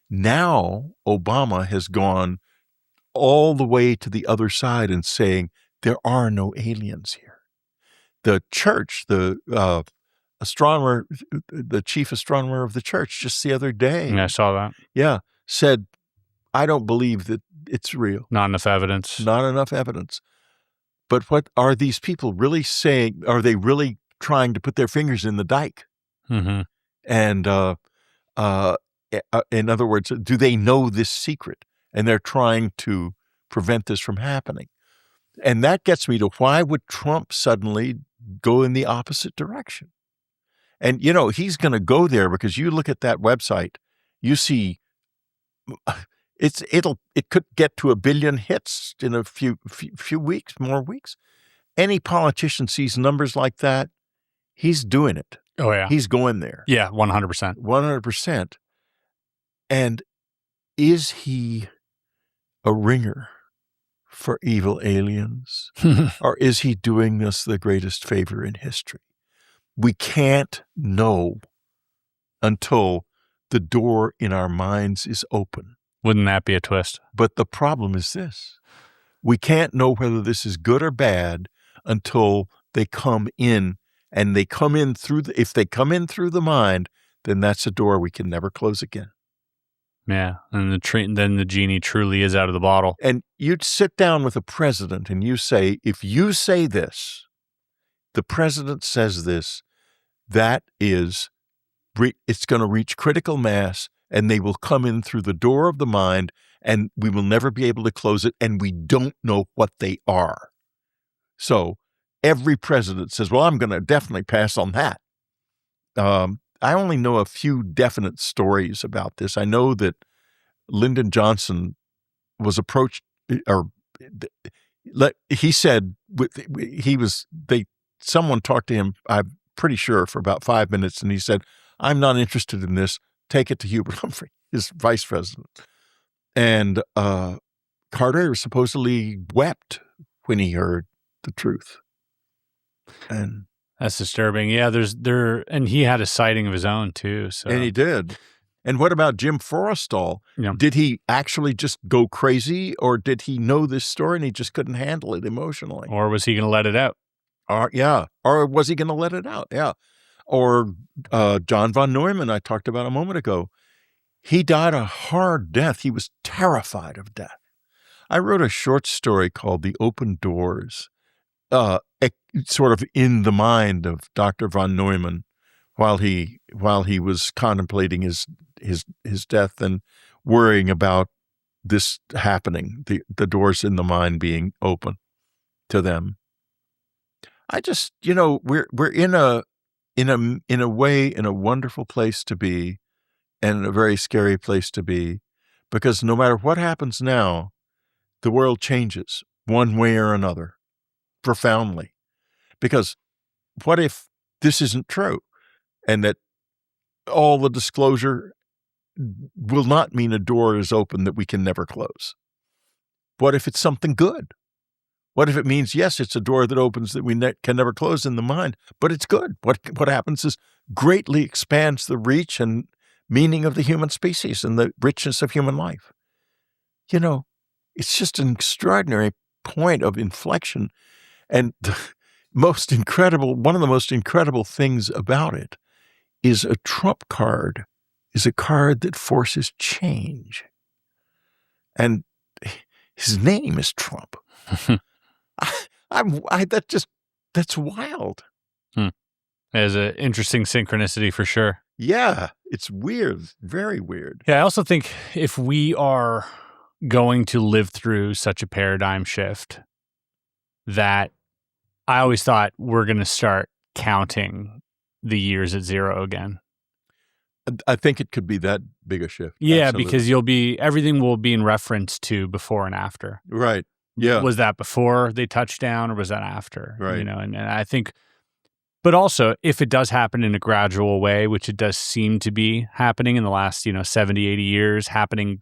Now, Obama has gone all the way to the other side and saying, there are no aliens here. The church, the astronomer, the chief astronomer of the church just the other day. Yeah, I saw that. Yeah, said, I don't believe that it's real. Not enough evidence. Not enough evidence. But what are these people really saying? Are they really trying to put their fingers in the dike? Mm-hmm. And in other words, do they know this secret? And they're trying to prevent this from happening. And that gets me to why would Trump suddenly go in the opposite direction? And, you know, he's going to go there because you look at that website, you see it could get to 1 billion hits in a few weeks, more weeks. Any politician sees numbers like that, he's doing it. Oh, yeah. He's going there. Yeah, 100%. 100%. And is he a ringer for evil aliens? Or is he doing us the greatest favor in history? We can't know until the door in our minds is open. Wouldn't that be a twist? But the problem is this. We can't know whether this is good or bad until they come in, and they come in through if they come in through the mind, then that's a door we can never close again. Yeah, and then the genie truly is out of the bottle. And you'd sit down with a president and you say, if you say this, the president says this, that is, it's going to reach critical mass, and they will come in through the door of the mind, and we will never be able to close it, and we don't know what they are. So every president says, well, I'm going to definitely pass on that. I only know a few definite stories about this. I know that Lyndon Johnson was approached, or he said someone talked to him, I'm pretty sure, for about 5 minutes, and he said, I'm not interested in this. Take it to Hubert Humphrey, his vice president. And Carter supposedly wept when he heard the truth. And that's disturbing. Yeah, and he had a sighting of his own too. So. And he did. And what about Jim Forrestal? Yeah. Did he actually just go crazy, or did he know this story and he just couldn't handle it emotionally? Or was he going to let it out? Or was he going to let it out? Yeah. Or John von Neumann, I talked about a moment ago. He died a hard death. He was terrified of death. I wrote a short story called The Open Doors, sort of in the mind of Dr. von Neumann while he was contemplating his death and worrying about this happening, the doors in the mind being open to them. I just, we're in a way, in a wonderful place to be, and a very scary place to be, because no matter what happens now, the world changes one way or another, profoundly. Because what if this isn't true, and that all the disclosure will not mean a door is open that we can never close? What if it's something good? What if it means, yes, it's a door that opens that we can never close in the mind, but it's good? What happens is greatly expands the reach and meaning of the human species and the richness of human life. It's just an extraordinary point of inflection. And one of the most incredible things about it is a trump card is a card that forces change. And his name is Trump. That's wild. There's an interesting synchronicity for sure. Yeah, it's weird, very weird. Yeah, I also think if we are going to live through such a paradigm shift, that I always thought we're going to start counting the years at zero again. I think it could be that big a shift. Yeah, Absolutely. because everything will be in reference to before and after. Right. Yeah. Was that before they touched down or was that after? Right. And I think, but also if it does happen in a gradual way, which it does seem to be happening in the last, 70, 80 years, happening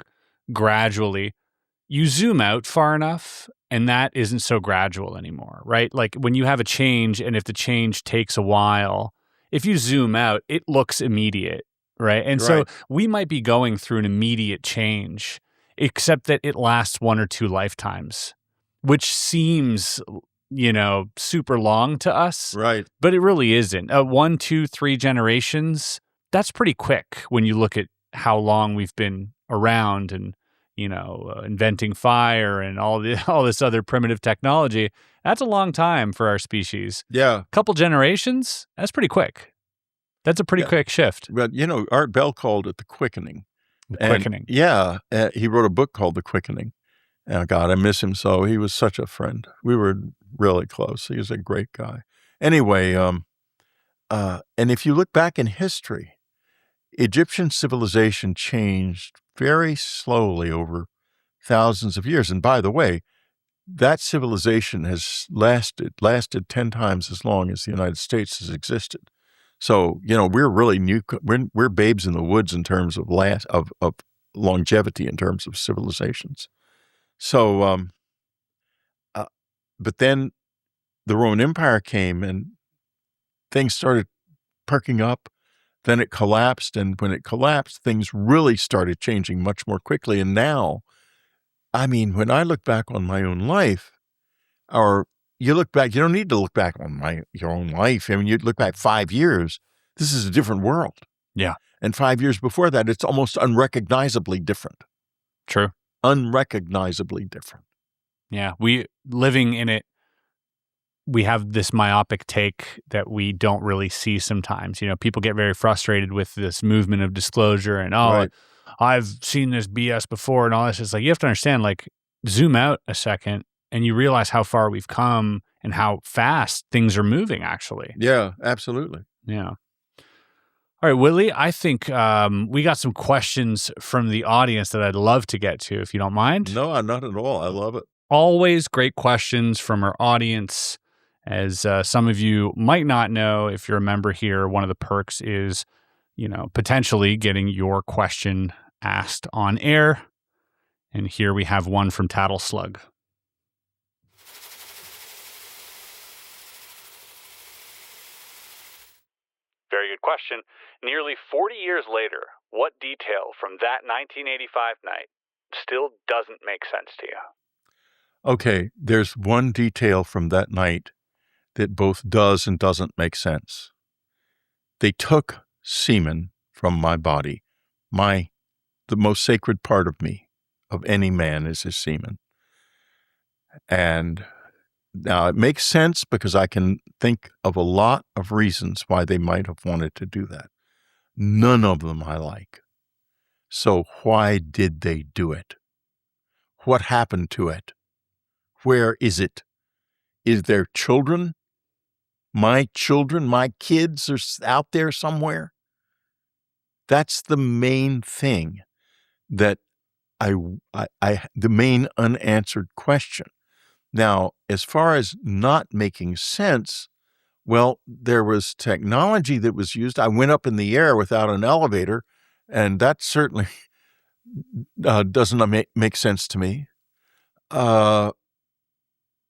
gradually, you zoom out far enough and that isn't so gradual anymore, right? Like when you have a change and if the change takes a while, if you zoom out, it looks immediate, right? And so we might be going through an immediate change, except that it lasts 1 or 2 lifetimes, which seems, super long to us. Right. But it really isn't. 1, 2, 3 generations, that's pretty quick when you look at how long we've been around and, inventing fire and all this other primitive technology. That's a long time for our species. Yeah. A couple generations, that's pretty quick. That's a pretty quick shift. But, Art Bell called it the quickening. Quickening. Yeah. He wrote a book called The Quickening. Oh, God, I miss him so. He was such a friend. We were really close. He was a great guy. Anyway, and if you look back in history, Egyptian civilization changed very slowly over thousands of years. And by the way, that civilization has lasted 10 times as long as the United States has existed. So, we're really new. We're babes in the woods in terms of longevity, in terms of civilizations. So, but then the Roman Empire came and things started perking up. Then it collapsed. And when it collapsed, things really started changing much more quickly. And now, when I look back on my own life, or you look back, you don't need to look back on your own life. You look back 5 years, this is a different world. Yeah. And 5 years before that, it's almost unrecognizably different. True. Unrecognizably different. Yeah. We living in it, we have this myopic take that we don't really see sometimes. People get very frustrated with this movement of disclosure and, I've seen this BS before and all this. It's like, you have to understand, zoom out a second and you realize how far we've come and how fast things are moving, actually. Yeah, absolutely. Yeah. All right, Whitley, I think we got some questions from the audience that I'd love to get to, if you don't mind. No, not at all. I love it. Always great questions from our audience. As some of you might not know, if you're a member here, one of the perks is, potentially getting your question asked on air. And here we have one from Tattle Slug. Very good question. Nearly 40 years later, what detail from that 1985 night still doesn't make sense to you? Okay, there's one detail from that night that both does and doesn't make sense. They took semen from my body. The most sacred part of me, of any man, is his semen. And now it makes sense because I can think of a lot of reasons why they might have wanted to do that. None of them I like. So why did they do it? What happened to it? Where is it? Is there children? My children, my kids are out there somewhere? That's the main thing that the main unanswered question. Now, as far as not making sense, well, there was technology that was used. I went up in the air without an elevator, and that certainly doesn't make sense to me.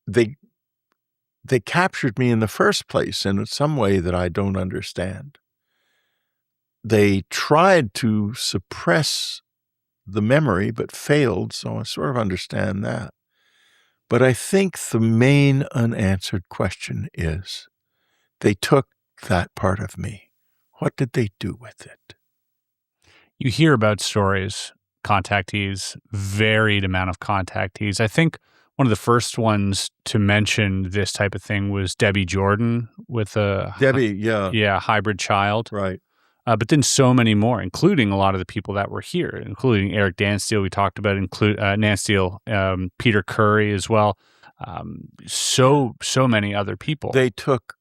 They captured me in the first place in some way that I don't understand. They tried to suppress the memory, but failed, so I sort of understand that. But I think the main unanswered question is, they took that part of me. What did they do with it? You hear about stories, contactees, varied amount of contactees. I think one of the first ones to mention this type of thing was Debbie Jordan with a hybrid child. Right. But then so many more, including a lot of the people that were here, including Eric Dansteele, we talked about, Nansteele, Peter Curry as well. So many other people. They took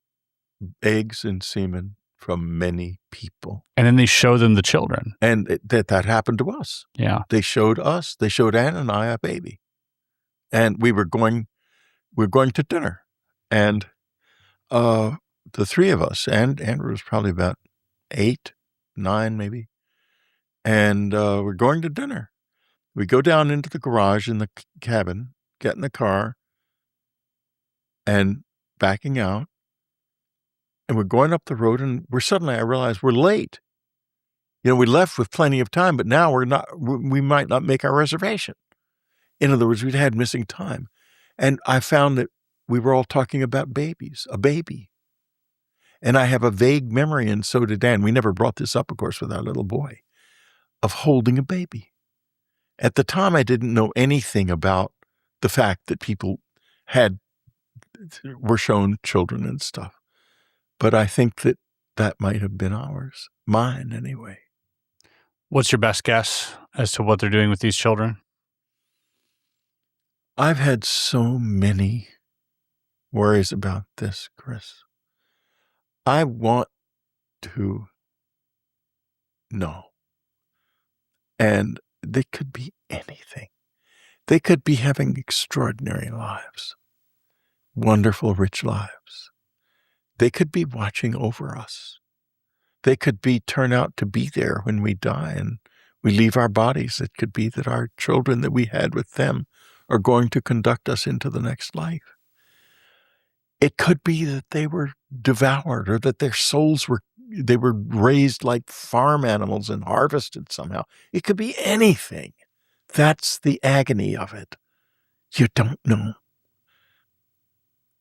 eggs and semen from many people. And then they show them the children. And that happened to us. Yeah. They showed Ann and I a baby. And we were going to dinner. And the three of us, and Andrew was probably about 8, 9 maybe. And we're going to dinner. We go down into the garage in the cabin, get in the car, and backing out. And we're going up the road, and I realize we're late. We left with plenty of time, but now we might not make our reservation. In other words, we'd had missing time. And I found that we were all talking about a baby. And I have a vague memory, and so did Dan. We never brought this up, of course, with our little boy, of holding a baby. At the time, I didn't know anything about the fact that people were shown children and stuff. But I think that might have been ours. Mine, anyway. What's your best guess as to what they're doing with these children? I've had so many worries about this, Chris. I want to know. And they could be anything. They could be having extraordinary lives, wonderful, rich lives. They could be watching over us. They could turn out to be there when we die and we leave our bodies. It could be that our children that we had with them are going to conduct us into the next life. It could be that they were devoured, or that their souls were raised like farm animals and harvested somehow. It could be anything. That's the agony of it. You don't know.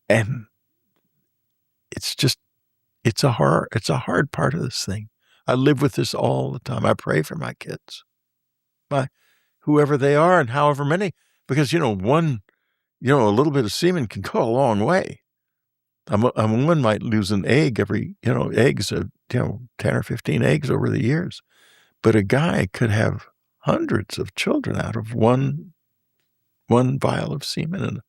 And it's a hard part of this thing. I live with this all the time. I pray for my kids, whoever they are and however many, because, a little bit of semen can go a long way. A woman might lose an egg eggs, 10 or 15 eggs over the years. But a guy could have hundreds of children out of one vial of semen. And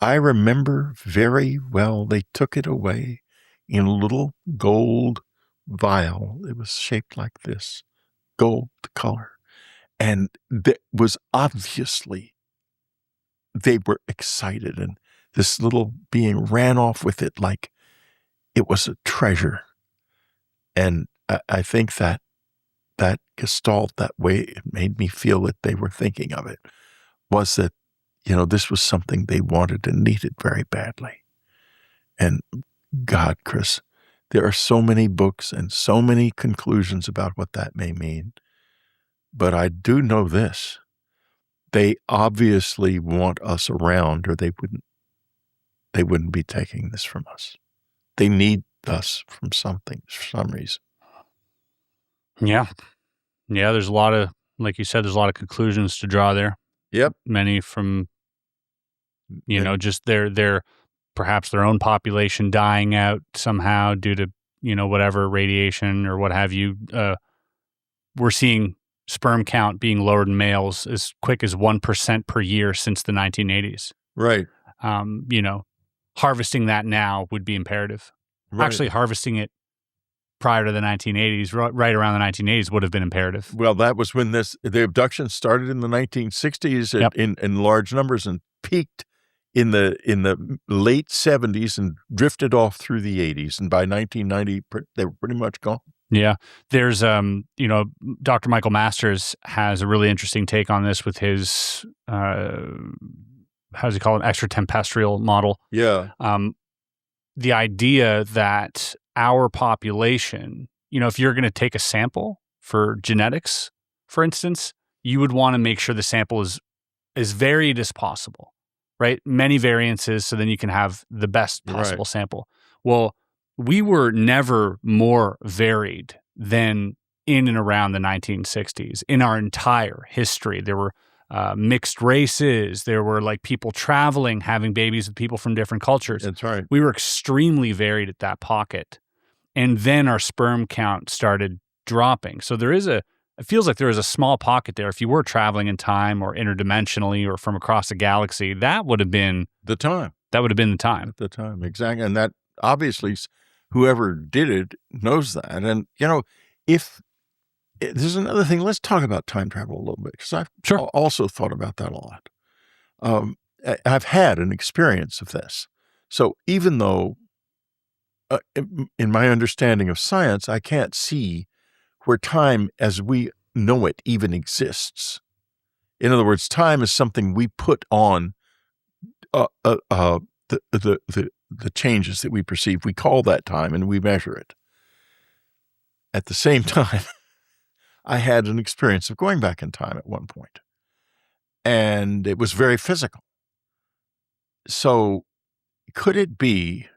I remember very well, they took it away in a little gold vial. It was shaped like this, gold color. And that was obviously, they were excited. And this little being ran off with it like it was a treasure. And I think that gestalt, that way it made me feel that they were thinking of it, was that, this was something they wanted and needed very badly. And God, Chris, there are so many books and so many conclusions about what that may mean. But I do know this. They obviously want us around, or they wouldn't be taking this from us. They need us from something, for some reason. Yeah. Yeah, there's a lot of, like you said, there's a lot of conclusions to draw there. Yep. Many from, just their perhaps their own population dying out somehow due to, whatever, radiation or what have you. We're seeing sperm count being lowered in males as quick as 1% per year since the 1980s. Right. Harvesting that now would be imperative. Right. Actually, harvesting it prior to the 1980s, right around the 1980s, would have been imperative. Well, that was when the abductions started in the 1960s Yep. in large numbers, and peaked in the late 70s and drifted off through the 80s. And by 1990, they were pretty much gone. Yeah. There's, Dr. Michael Masters has a really interesting take on this with his, how does he call it, extraterrestrial model. Yeah. The idea that our population, if you're going to take a sample for genetics, for instance, you would want to make sure the sample is as varied as possible, right? Many variances, so then you can have the best possible Right. sample. Well, we were never more varied than in and around the 1960s. In our entire history, there were mixed races. There were like people traveling, having babies with people from different cultures. That's right. We were extremely varied at that pocket. And then our sperm count started dropping. So it feels like there is a small pocket there. If you were traveling in time or interdimensionally or from across a galaxy, that would have been The time. That would have been the time. At the time, exactly. And that obviously, whoever did it knows that. And, there's another thing, let's talk about time travel a little bit, because I've also thought about that a lot. I've had an experience of this. So even though, in my understanding of science, I can't see where time as we know it even exists. In other words, time is something we put on the changes that we perceive. We call that time and we measure it. At the same time, I had an experience of going back in time at one point, and it was very physical. So could it be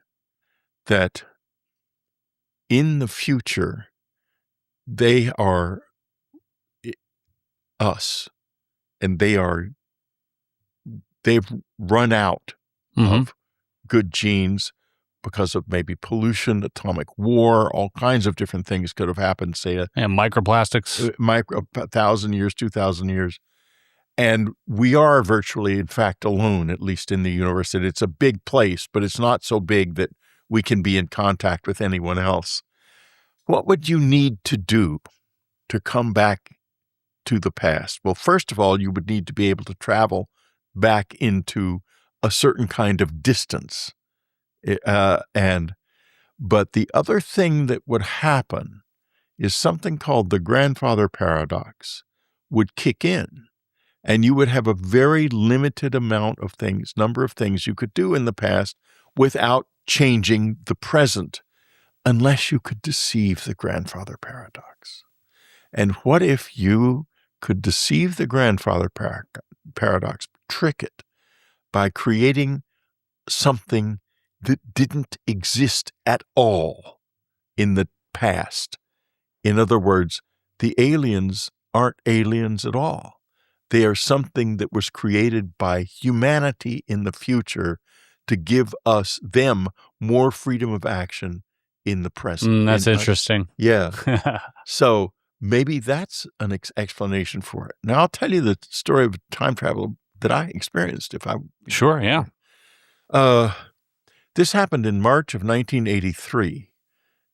that in the future, they are us, and they've run out of good genes because of maybe pollution, atomic war, all kinds of different things could have happened, say microplastics, 1,000 years, 2,000 years. And we are virtually, in fact, alone, at least in the universe. And it's a big place, but it's not so big that we can be in contact with anyone else. What would you need to do to come back to the past? Well, first of all, you would need to be able to travel back into a certain kind of distance. But the other thing that would happen is something called the grandfather paradox would kick in, and you would have a very limited number of things you could do in the past without changing the present, unless you could deceive the grandfather paradox. And what if you could deceive the grandfather paradox, trick it by creating something that didn't exist at all in the past? In other words, the aliens aren't aliens at all. They are something that was created by humanity in the future to give them more freedom of action in the present. That's interesting. Yeah. So maybe that's an explanation for it. Now, I'll tell you the story of time travel that I experienced. Sure, yeah. This happened in March of 1983.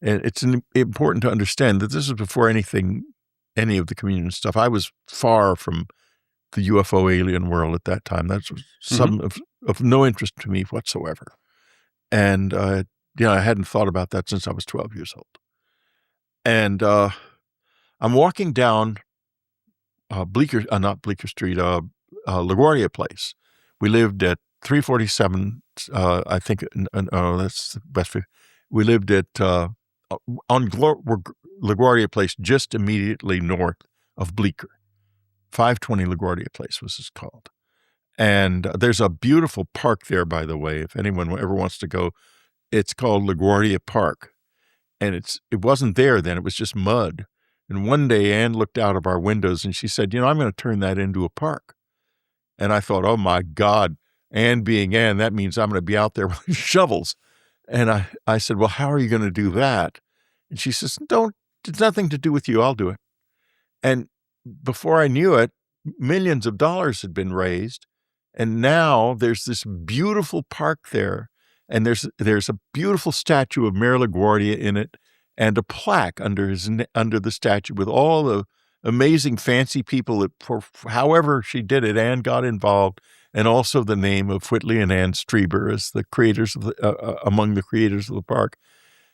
And it's important to understand that this is before any of the communion stuff. I was far from the UFO alien world at that time. That was of no interest to me whatsoever. And, I hadn't thought about that since I was 12 years old. And I'm walking down not Bleecker Street, LaGuardia Place. We lived at 347, I think, that's the best. We lived at on LaGuardia Place, just immediately north of Bleecker. 520 LaGuardia Place was it called. And there's a beautiful park there, by the way, if anyone ever wants to go. It's called LaGuardia Park. And it wasn't there then, it was just mud. And one day Ann looked out of our windows and she said, I'm going to turn that into a park. And I thought, oh my God, Ann being Ann, that means I'm going to be out there with shovels. And I said, well, how are you going to do that? And she says, it's nothing to do with you, I'll do it. And before I knew it, millions of dollars had been raised. And now there's this beautiful park there. And there's a beautiful statue of Mayor LaGuardia in it, and a plaque under the statue with all the amazing fancy people that, for however she did it, Ann got involved, and also the name of Whitley and Ann Strieber as the creators of among the creators of the park.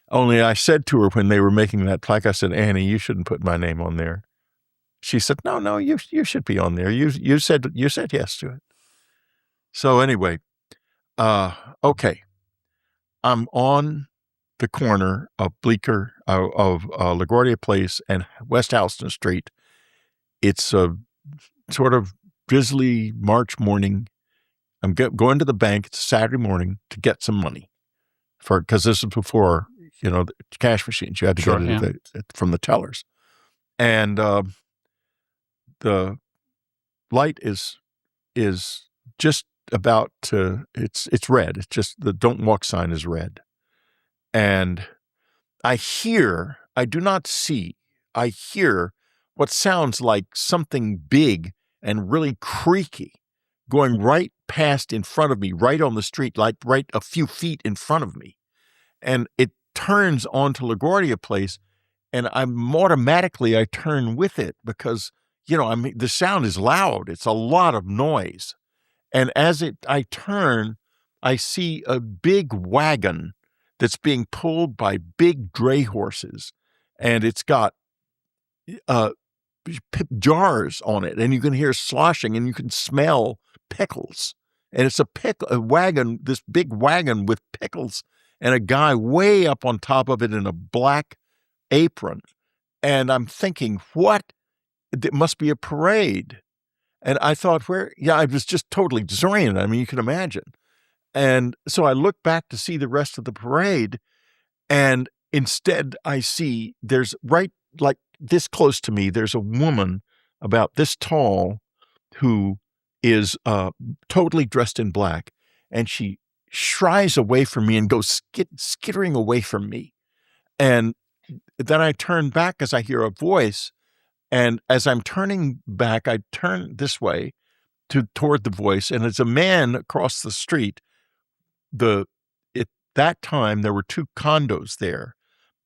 Only I said to her when they were making that plaque, I said, Annie, you shouldn't put my name on there. She said, no, you should be on there. You said yes to it. So anyway, okay. I'm on the corner of Bleecker, of LaGuardia Place and West Houston Street. It's a sort of drizzly March morning. I'm going to the bank. It's Saturday morning to get some money because this is before, the cash machines. You had to Sure, get it from the tellers. And the light is just about to, it's red. It's just the don't walk sign is red. And I do not see, I hear what sounds like something big and really creaky going right past in front of me, right on the street, like right a few feet in front of me. And it turns onto LaGuardia Place, and I turn with it because, the sound is loud. It's a lot of noise. And as I turn, I see a big wagon that's being pulled by big dray horses, and it's got jars on it, and you can hear sloshing, and you can smell pickles. And it's a wagon, this big wagon with pickles, and a guy way up on top of it in a black apron. And I'm thinking, what? It must be a parade. And I thought, I was just totally disoriented. I mean, you can imagine. And so I look back to see the rest of the parade, and instead I see there's right like this close to me, there's a woman about this tall who is totally dressed in black, and she shies away from me and goes skittering away from me. And then I turn back as I hear a voice, and as I'm turning back, I turn this way toward the voice, and it's a man across the street. At that time, there were 2 condos there.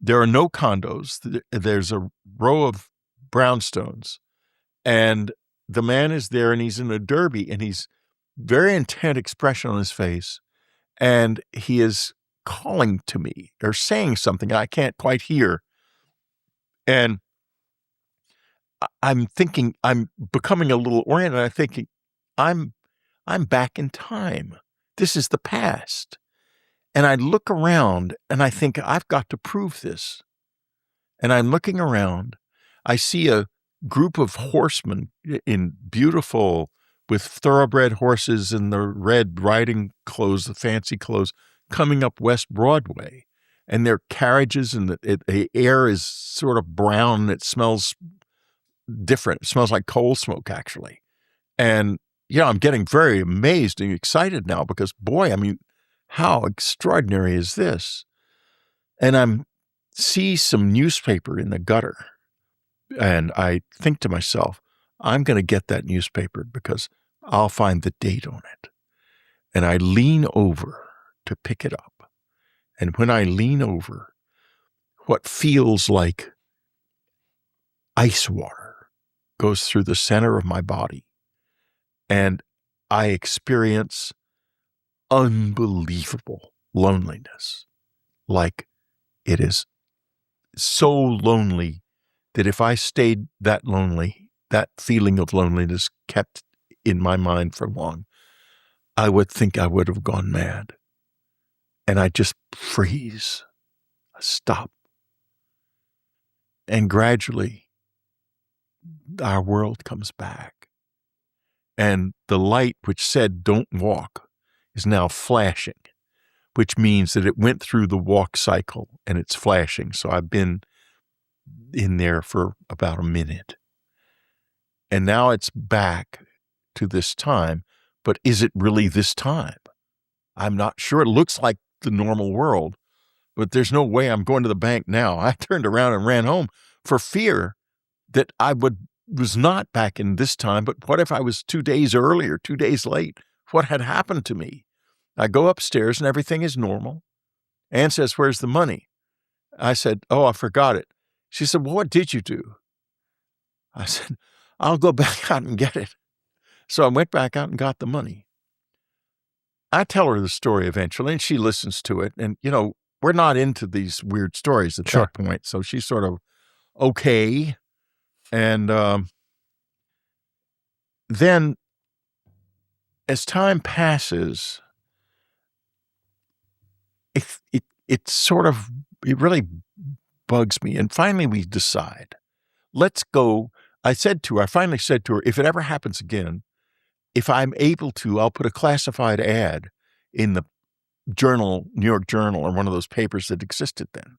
There are no condos. There's a row of brownstones, and the man is there, and he's in a derby, and he's very intent expression on his face, and he is calling to me or saying something I can't quite hear. And I'm thinking, I'm becoming a little oriented. I'm thinking, I'm back in time. This is the past. And I look around and I think, I've got to prove this. And I'm looking around. I see a group of horsemen in beautiful, with thoroughbred horses in the red riding clothes, the fancy clothes, coming up West Broadway. And their carriages, and the air is sort of brown. It smells different. It smells like coal smoke, actually. And, I'm getting very amazed and excited now because, boy, I mean, how extraordinary is this? And I see some newspaper in the gutter, and I think to myself, I'm going to get that newspaper because I'll find the date on it. And I lean over to pick it up. And when I lean over, what feels like ice water goes through the center of my body, and I experience unbelievable loneliness. Like, it is so lonely that if I stayed that lonely, that feeling of loneliness kept in my mind for long, I would think I would have gone mad. And I just freeze, I stop. And gradually, our world comes back. And the light which said, don't walk, is now flashing, which means that it went through the walk cycle and it's flashing. So I've been in there for about a minute. And now it's back to this time. But is it really this time? I'm not sure. It looks like the normal world, but there's no way I'm going to the bank now. I turned around and ran home for fear that I was not back in this time. But what if I was 2 days earlier, 2 days late? What had happened to me? I go upstairs and everything is normal. Ann says, where's the money? I said, oh, I forgot it. She said, well, what did you do? I said, I'll go back out and get it. So I went back out and got the money. I tell her the story eventually, and she listens to it. And, we're not into these weird stories at that point. So she's sort of okay. And then as time passes, it really bugs me. And finally we decide, let's go. I finally said to her, if it ever happens again, if I'm able to, I'll put a classified ad in the Journal, New York Journal, or one of those papers that existed then.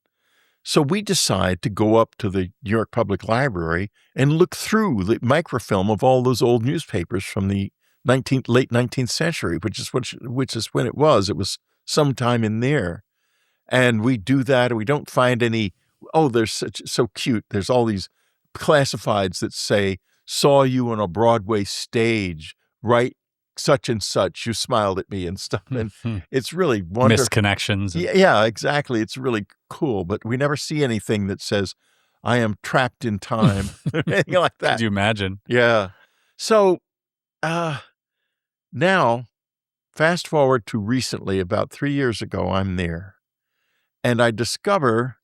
So we decide to go up to the New York Public Library and look through the microfilm of all those old newspapers from the late 19th century, which is when it was. It was sometime in there. And we do that, and we don't find any, they're so cute. There's all these classifieds that say, saw you on a Broadway stage, right? Such and such, you smiled at me and stuff. And it's really wonderful. Misconnections. Yeah, exactly. It's really cool. But we never see anything that says, I am trapped in time, or anything like that. Could you imagine? Yeah. So now, fast forward to recently, about 3 years ago, I'm there. And I discover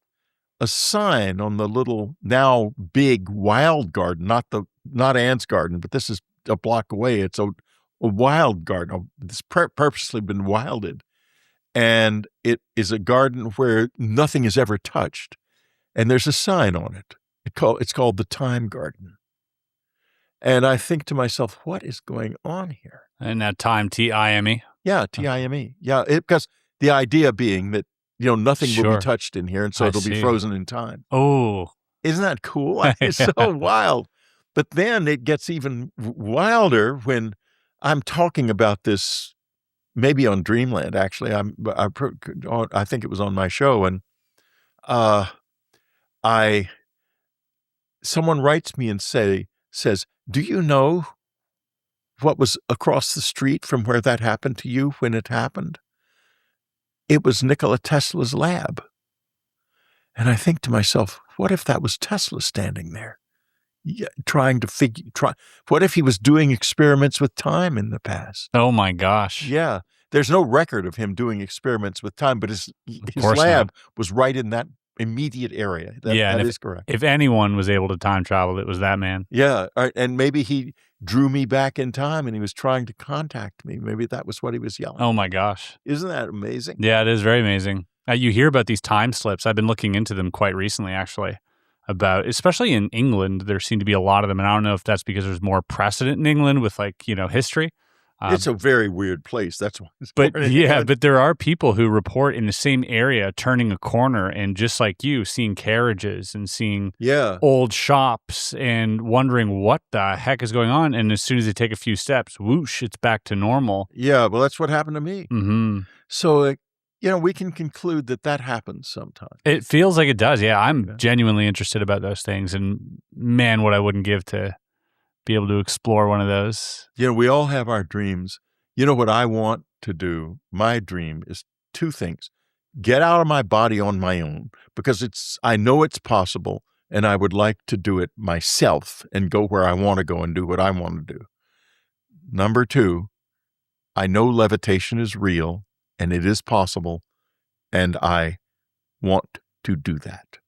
a sign on the little, now big wild garden, not Anne's garden, but this is a block away. It's a wild garden. It's purposely been wilded. And it is a garden where nothing is ever touched. And there's a sign on it. It's called the Time Garden. And I think to myself, what is going on here? And that time, T-I-M-E? Yeah, T-I-M-E. Yeah, because the idea being that, nothing will Sure. be touched in here, and so it'll be frozen in time. Oh. Isn't that cool? It's so wild. But then it gets even wilder when I'm talking about this, maybe on Dreamland, actually. I think it was on my show, and someone writes me and says, do you know what was across the street from where that happened to you when it happened? It was Nikola Tesla's lab. And I think to myself, what if that was Tesla standing there? What if he was doing experiments with time in the past? Oh my gosh. Yeah. There's no record of him doing experiments with time, but his lab was right in that immediate area. That is correct. If anyone was able to time travel, it was that man. Yeah. And maybe he drew me back in time and he was trying to contact me. Maybe that was what he was yelling. Oh my gosh. Isn't that amazing? Yeah, it is very amazing. You hear about these time slips. I've been looking into them quite recently, actually, especially in England, there seem to be a lot of them. And I don't know if that's because there's more precedent in England with history. It's a very weird place. That's why. But there are people who report in the same area turning a corner and just like you, seeing carriages and seeing old shops and wondering what the heck is going on. And as soon as they take a few steps, whoosh, it's back to normal. Yeah, well, that's what happened to me. Mm-hmm. So, we can conclude that happens sometimes. It feels like it does. Yeah, I'm genuinely interested about those things. And man, what I wouldn't give to be able to explore one of those. We all have our dreams. What I want to do, my dream is two things. Get out of my body on my own, because I know it's possible, and I would like to do it myself and go where I want to go and do what I want to do. Number two, I know levitation is real and it is possible, and I want to do that.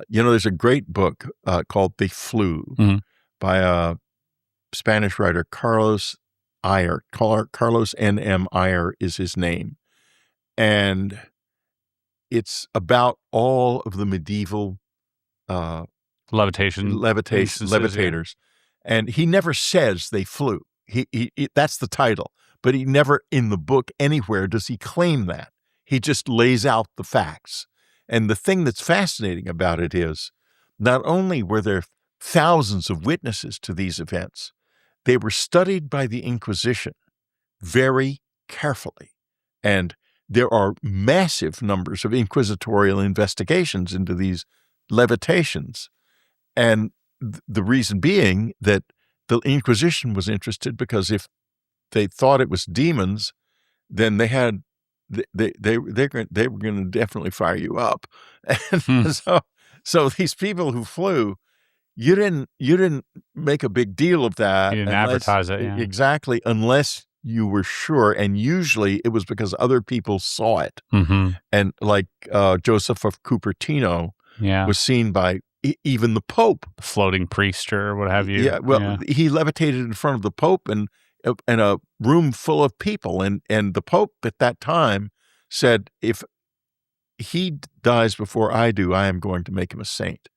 There's a great book called The Flu. Mm-hmm. By a Spanish writer, Carlos Ayer. Carlos N.M. Ayer is his name. And it's about all of the medieval levitators. And he never says they flew. He that's the title. But he never, in the book anywhere, does he claim that. He just lays out the facts. And the thing that's fascinating about it is, not only were there thousands of witnesses to these events, they were studied by the Inquisition very carefully. And there are massive numbers of inquisitorial investigations into these levitations. And the reason being that the Inquisition was interested because if they thought it was demons, then they were going to definitely fire you up. And so these people who flew, you didn't make a big deal of that. You didn't advertise it. Yeah. Exactly, unless you were sure. And usually it was because other people saw it. Mm-hmm. And like Joseph of Cupertino was seen by even the Pope. The floating priest or what have you. Yeah, well, he levitated in front of the Pope and a room full of people. And the Pope at that time said, if he dies before I do, I am going to make him a saint.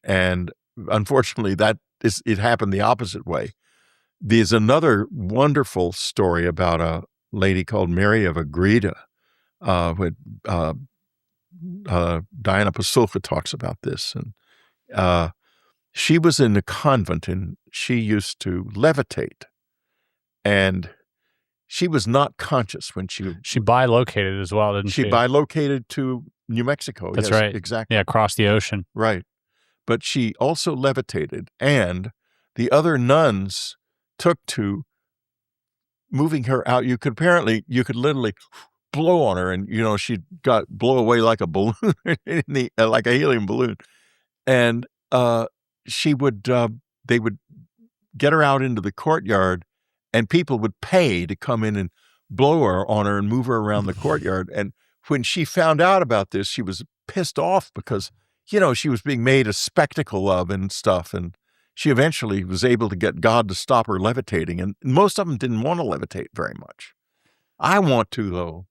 And unfortunately, it happened the opposite way. There's another wonderful story about a lady called Mary of Agreda, with Diana Pasulka talks about this. And she was in a convent, and she used to levitate. And she was not conscious when she bilocated as well, didn't she? She bilocated to New Mexico. That's yes, right. Exactly. Yeah, across the ocean. Right. But she also levitated, and the other nuns took to moving her out. You could literally blow on her, and she got blow away like a balloon, like a helium balloon. And she would, they would get her out into the courtyard, and people would pay to come in and blow her on her and move her around the courtyard. And when she found out about this, she was pissed off because, she was being made a spectacle of and stuff. And she eventually was able to get God to stop her levitating. And most of them didn't want to levitate very much. I want to, though.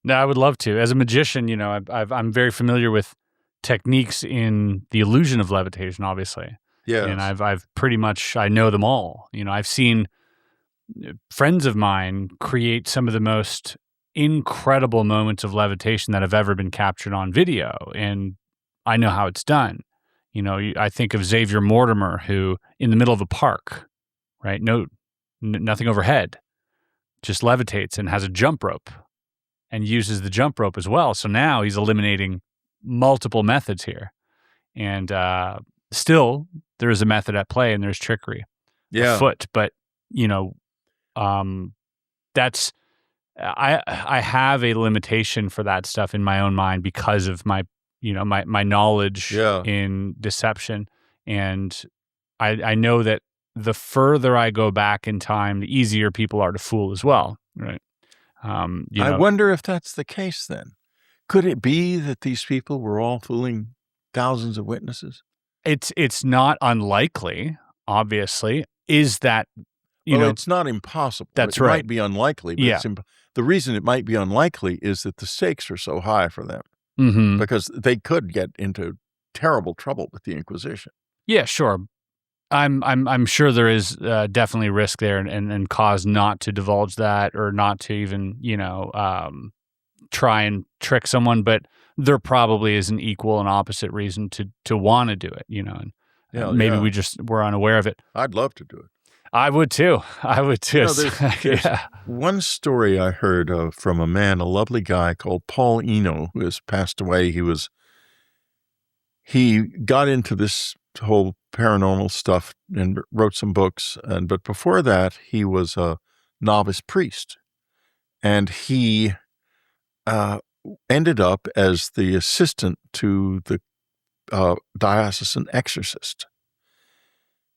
No, I would love to. As a magician, I'm very familiar with techniques in the illusion of levitation, obviously. Yeah. And I've pretty much, I know them all. I've seen friends of mine create some of the most incredible moments of levitation that have ever been captured on video. And I know how it's done. I think of Xavier Mortimer, who in the middle of a park, right? Nothing overhead, just levitates and has a jump rope and uses the jump rope as well. So now he's eliminating multiple methods here. And still, there is a method at play, and there's trickery afoot. But, that's, I have a limitation for that stuff in my own mind because of my knowledge in deception. And I know that the further I go back in time, the easier people are to fool as well, right? I wonder if that's the case then. Could it be that these people were all fooling thousands of witnesses? It's not unlikely, obviously. Is that, it's not impossible. That's it right. It might be unlikely, but the reason it might be unlikely is that the stakes are so high for them. Mm-hmm. Because they could get into terrible trouble with the Inquisition. Yeah, sure. I'm sure there is definitely risk there and cause not to divulge that or not to even try and trick someone, but there probably is an equal and opposite reason to want to do it, and maybe we're unaware of it. I'd love to do it. I would too. There's one story I heard from a man, a lovely guy called Paul Eno, who has passed away. He got into this whole paranormal stuff and wrote some books. But before that, he was a novice priest, and he ended up as the assistant to the diocesan exorcist.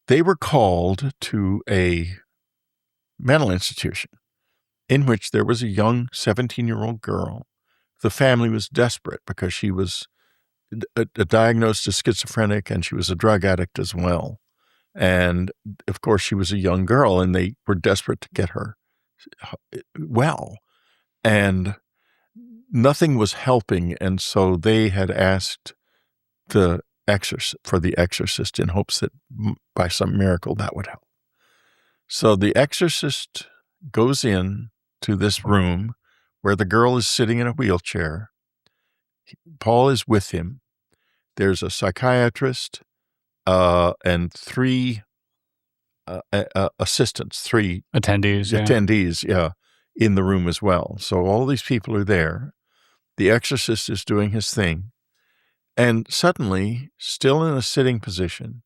They were called to a mental institution in which there was a young 17-year-old girl. The family was desperate because she was diagnosed as schizophrenic, and she was a drug addict as well. And, of course, she was a young girl, and they were desperate to get her well. And nothing was helping, and so they had asked the exorcist in hopes that by some miracle that would help. So the exorcist goes in to this room where the girl is sitting in a wheelchair. Paul is with him. There's a psychiatrist and three assistants, three attendees, in the room as well. So all these people are there. The exorcist is doing his thing. And suddenly, still in a sitting position,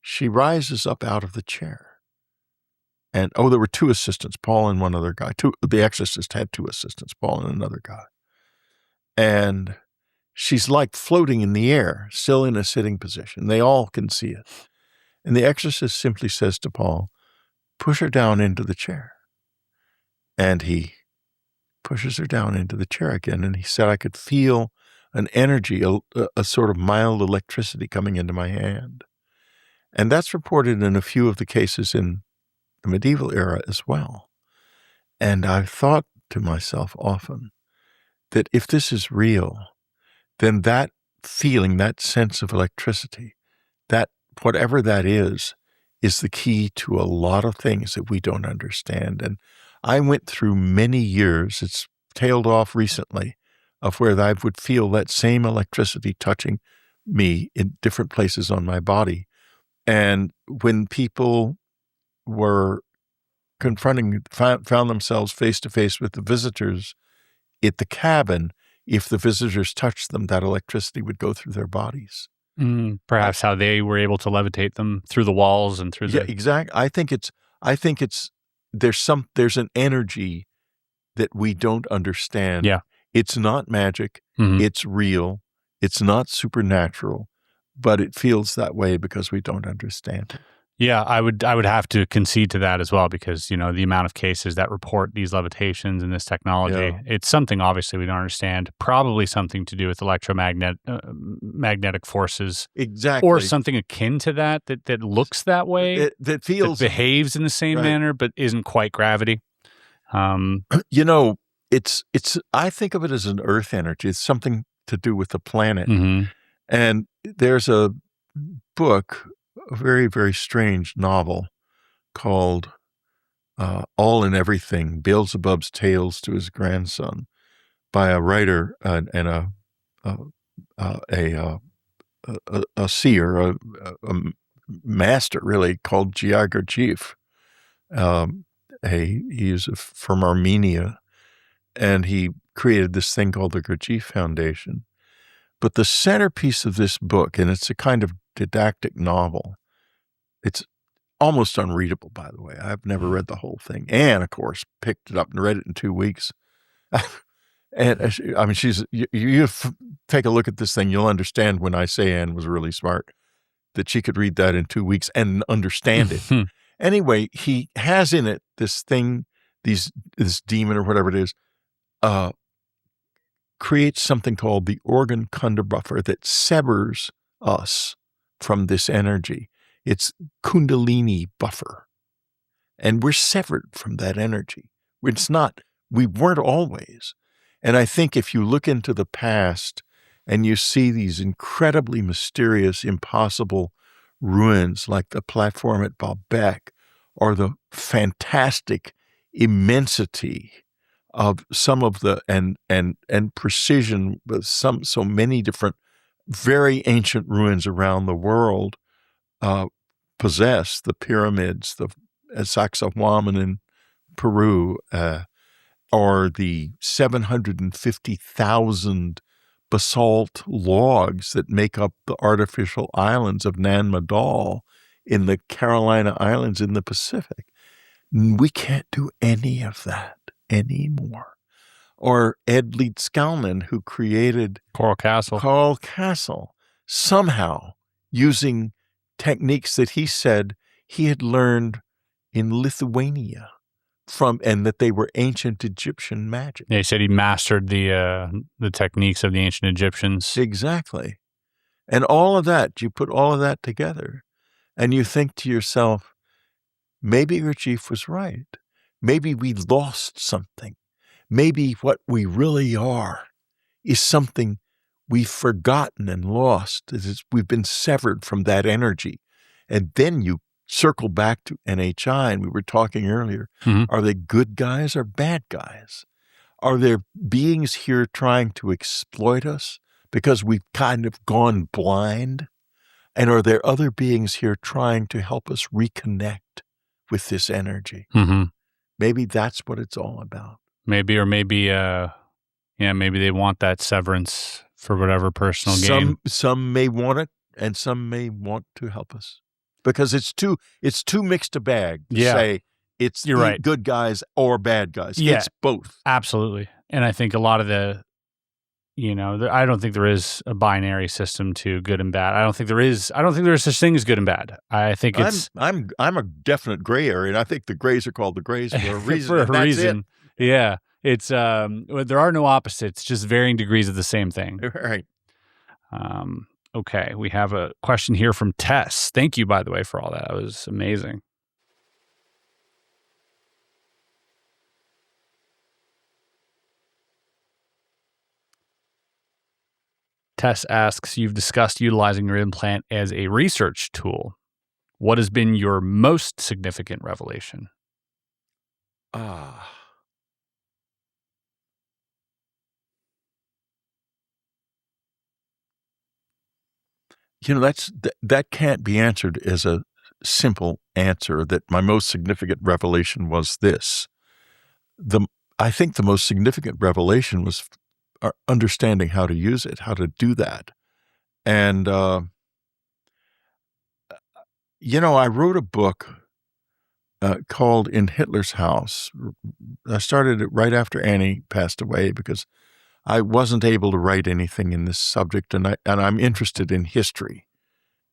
she rises up out of the chair. And, there were two assistants, Paul and one other guy. The exorcist had two assistants, Paul and another guy. And she's like floating in the air, still in a sitting position. They all can see it. And the exorcist simply says to Paul, "Push her down into the chair." And he pushes her down into the chair again. And he said, "I could feel an energy, a sort of mild electricity coming into my hand." And that's reported in a few of the cases in the medieval era as well. And I've thought to myself often that if this is real, then that feeling, that sense of electricity, that whatever that is is the key to a lot of things that we don't understand. And I went through many years, it's tailed off recently, of where I would feel that same electricity touching me in different places on my body. And when people were found themselves face to face with the visitors at the cabin, if the visitors touched them, that electricity would go through their bodies. Perhaps how they were able to levitate them through the walls and through the... exactly. I think it's there's an energy that we don't understand. Yeah. It's not magic. Mhm. It's real. It's not supernatural, but it feels that way because we don't understand it. Yeah, I would have to concede to that as well, because, you know, the amount of cases that report these levitations and this technology, it's something obviously we don't understand, probably something to do with magnetic forces. Exactly. Or something akin to that looks that way, that feels, that behaves in the same manner, but isn't quite gravity. You know, it's I think of it as an earth energy. It's something to do with the planet. Mhm. And there's a book, a very, very strange novel called All and Everything, Beelzebub's Tales to His Grandson, by a writer and a seer, a master, really, called G&G. He is from Armenia, and he created this thing called the Gurdjieff Foundation. But the centerpiece of this book, and it's a kind of didactic novel, it's almost unreadable, by the way. I've never read the whole thing. Anne, of course, picked it up and read it in 2 weeks. And I mean, you take a look at this thing, you'll understand when I say Anne was really smart, that she could read that in 2 weeks and understand it. Anyway, he has in it this thing, this demon or whatever it is, creates something called the organ kunda buffer that severs us from this energy. It's Kundalini buffer. And we're severed from that energy. We weren't always. And I think if you look into the past and you see these incredibly mysterious, impossible ruins like the platform at Baalbek, or the fantastic immensity of some of the and precision with so many different very ancient ruins around the world possess, the pyramids, the Sacsayhuaman in Peru, or the 750,000 basalt logs that make up the artificial islands of Nan Madol in the Carolina Islands in the Pacific. We can't do any of that anymore. Or Ed Leedskalnin, who created Coral Castle, somehow using techniques that he said he had learned in Lithuania and that they were ancient Egyptian magic. Yeah, he said he mastered the techniques of the ancient Egyptians. Exactly. And all of that, you put all of that together and you think to yourself, maybe Gurdjieff was right. Maybe we lost something. Maybe what we really are is something we've forgotten and lost. We've been severed from that energy. And then you circle back to NHI, and we were talking earlier. Mm-hmm. Are they good guys or bad guys? Are there beings here trying to exploit us because we've kind of gone blind? And are there other beings here trying to help us reconnect with this energy? Mm-hmm. Maybe that's what it's all about. Maybe they want that severance for whatever personal gain. Some may want it, and some may want to help us, because it's too mixed a bag to say it's right. good guys or bad guys. Yeah, it's both. Absolutely. And I think a lot of I don't think there is a binary system to good and bad. I don't think there is such thing as good and bad. I think I'm a definite gray area, and I think the grays are called the grays for a reason. For a reason. Yeah. It's there are no opposites, just varying degrees of the same thing. Right. Okay, we have a question here from Tess. Thank you, by the way, for all that. That was amazing. Tess asks, you've discussed utilizing your implant as a research tool. What has been your most significant revelation? That can't be answered as a simple answer, that my most significant revelation was this. I think the most significant revelation was understanding how to use it, how to do that. And, I wrote a book called In Hitler's House. I started it right after Annie passed away because I wasn't able to write anything in this subject, and I'm interested in history,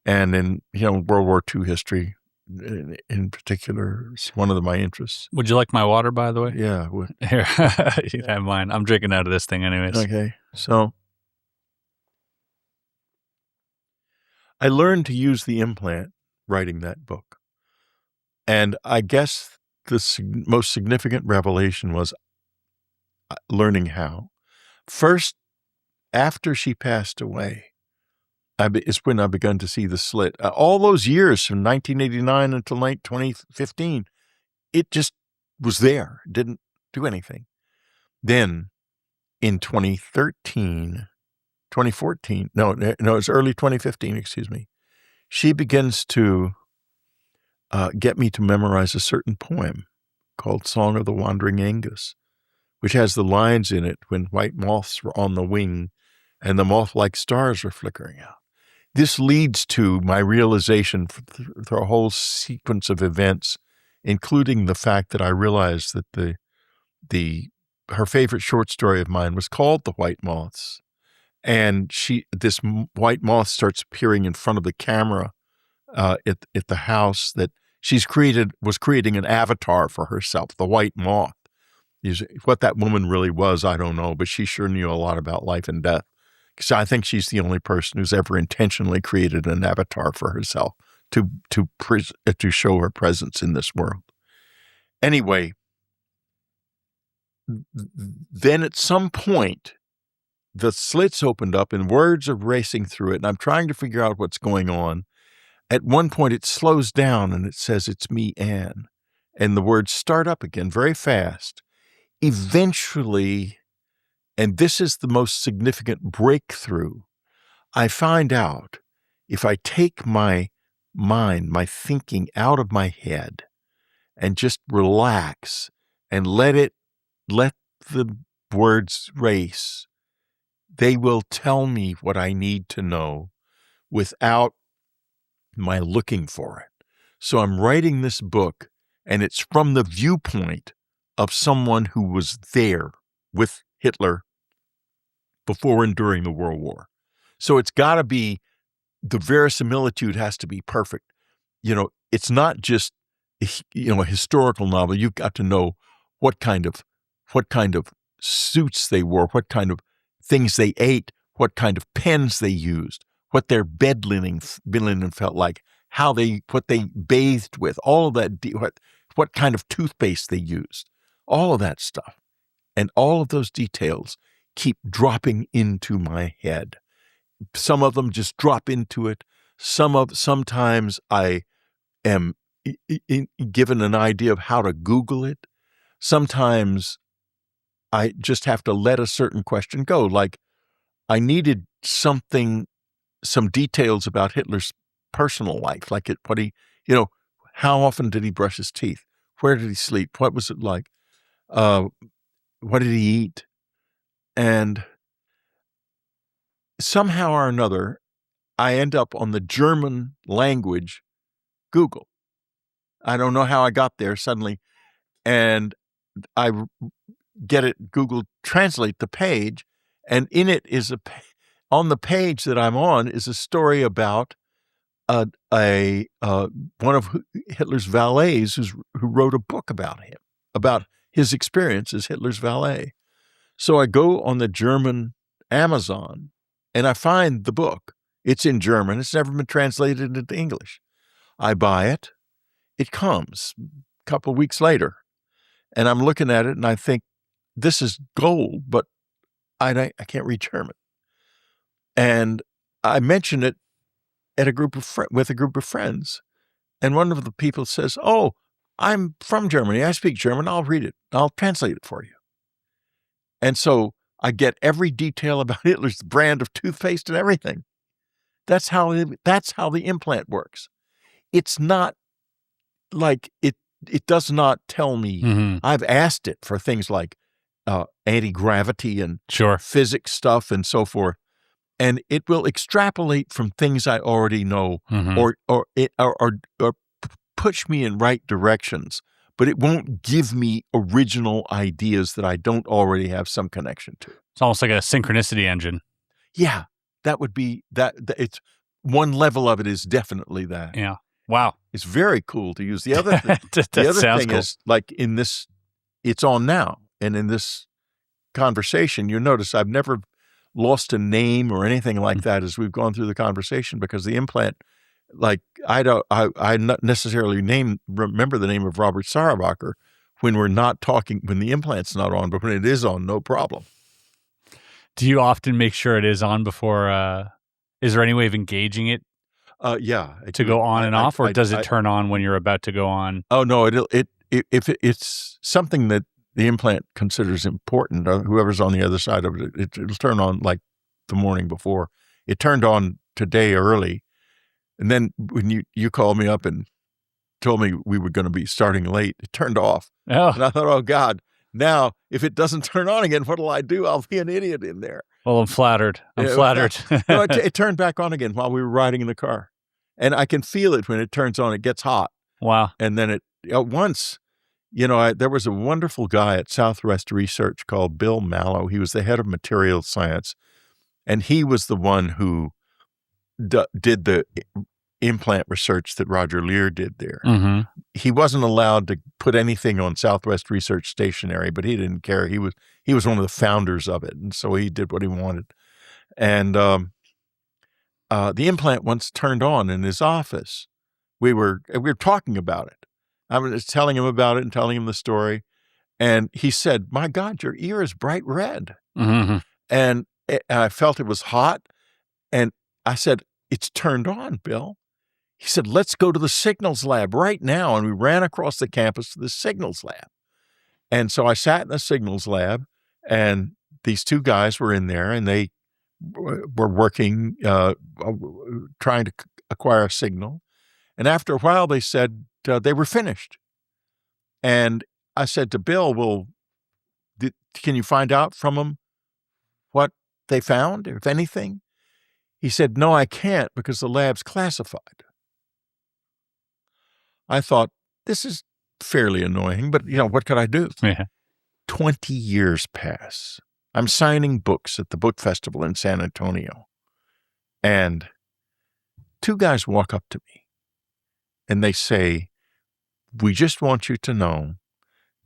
and in World War II history in particular is one of my interests. Would you like my water, by the way? Yeah. Here, you can have mine. I'm drinking out of this thing anyways. Okay. So I learned to use the implant writing that book. And I guess the most significant revelation was learning how. First, after she passed away, is when I began to see the slit. All those years from 1989 until 2015, it just was there, didn't do anything. Then in 2014, no, it was early 2015, excuse me, she begins to get me to memorize a certain poem called Song of the Wandering Aengus, which has the lines in it when white moths were on the wing and the moth-like stars were flickering out. This leads to my realization for a whole sequence of events, including the fact that I realized that her favorite short story of mine was called The White Moths. And this white moth starts appearing in front of the camera at the house that was creating an avatar for herself, the white moth. What that woman really was, I don't know, but she sure knew a lot about life and death. Because I think she's the only person who's ever intentionally created an avatar for herself to show her presence in this world. Anyway, then at some point, the slits opened up and words are racing through it, and I'm trying to figure out what's going on. At one point, it slows down and it says, "It's me, Anne." And the words start up again very fast. Eventually, and this is the most significant breakthrough, I find out if I take my mind, my thinking out of my head and just relax and let the words race, they will tell me what I need to know without my looking for it. So I'm writing this book, and it's from the viewpoint of someone who was there with Hitler before and during the World War. So it's got to be, the verisimilitude has to be perfect. It's not just, a historical novel. You've got to know what kind of suits they wore, what kind of things they ate, what kind of pens they used, what their bed linen felt like, what they bathed with, all of that, what kind of toothpaste they used, all of that stuff. And all of those details keep dropping into my head. Some of them just drop into it. Sometimes I am given an idea of how to Google it. Sometimes I just have to let a certain question go. Like I needed some details about Hitler's personal life, like how often did he brush his teeth? Where did he sleep? What was it like? What did he eat? And somehow or another, I end up on the German language Google. I don't know how I got there suddenly. And I get it, Google Translate the page, and in it is on the page that I'm on is a story about one of Hitler's valets who wrote a book about him, about his experience as Hitler's valet. So I go on the German Amazon and I find the book. It's in German. It's never been translated into English. I buy it. It comes a couple of weeks later. And I'm looking at it and I think, this is gold, but I can't read German. And I mention it at with a group of friends. And one of the people says, "Oh, I'm from Germany. I speak German. I'll read it. I'll translate it for you." And so I get every detail about Hitler's brand of toothpaste and everything. That's how the implant works. It's not like it does not tell me. I've asked it for things like anti-gravity and physics stuff and so forth, and it will extrapolate from things I already know, or push me in right directions, but it won't give me original ideas that I don't already have some connection to. It's almost like a synchronicity engine. Yeah, that would be that. It's one level of it is definitely that. Yeah. Wow. It's very cool to use. The other thing, cool. Is like in this, it's on now, and in this conversation, you notice I've never lost a name or anything like that as we've gone through the conversation, because the implant, like I not necessarily remember the name of Robert Sauerbacher when we're not talking, when the implant's not on, but when it is on, no problem. Do you often make sure it is on before? Is there any way of engaging it? Yeah, to go on and off, or does it turn on when you're about to go on? Oh no, if it's something that the implant considers important, whoever's on the other side of it, it'll turn on like the morning before. It turned on today early, and then when you called me up and told me we were going to be starting late, it turned off. Oh. And I thought, oh God, now if it doesn't turn on again, what'll I do? I'll be an idiot in there. Well, I'm flattered. Flattered. No, it turned back on again while we were riding in the car. And I can feel it when it turns on. It gets hot. Wow. And then once, there was a wonderful guy at Southwest Research called Bill Mallow. He was the head of materials science. And he was the one who did the implant research that Roger Lear did there. Mm-hmm. He wasn't allowed to put anything on Southwest Research stationery, but he didn't care. He was one of the founders of it. And so he did what he wanted. And the implant once turned on in his office. We were talking about it. I was telling him about it and telling him the story. And he said, "My God, your ear is bright red." Mm-hmm. And I felt it was hot. And I said, "It's turned on, Bill." He said, "Let's go to the signals lab right now." And we ran across the campus to the signals lab. And so I sat in the signals lab, and these two guys were in there, and they were working, trying to acquire a signal. And after a while, they said they were finished. And I said to Bill, "Well, can you find out from them what they found, if anything?" He said, "No, I can't, because the lab's classified." I thought, this is fairly annoying, but what could I do? Yeah. 20 years pass. I'm signing books at the book festival in San Antonio. And two guys walk up to me and they say, "We just want you to know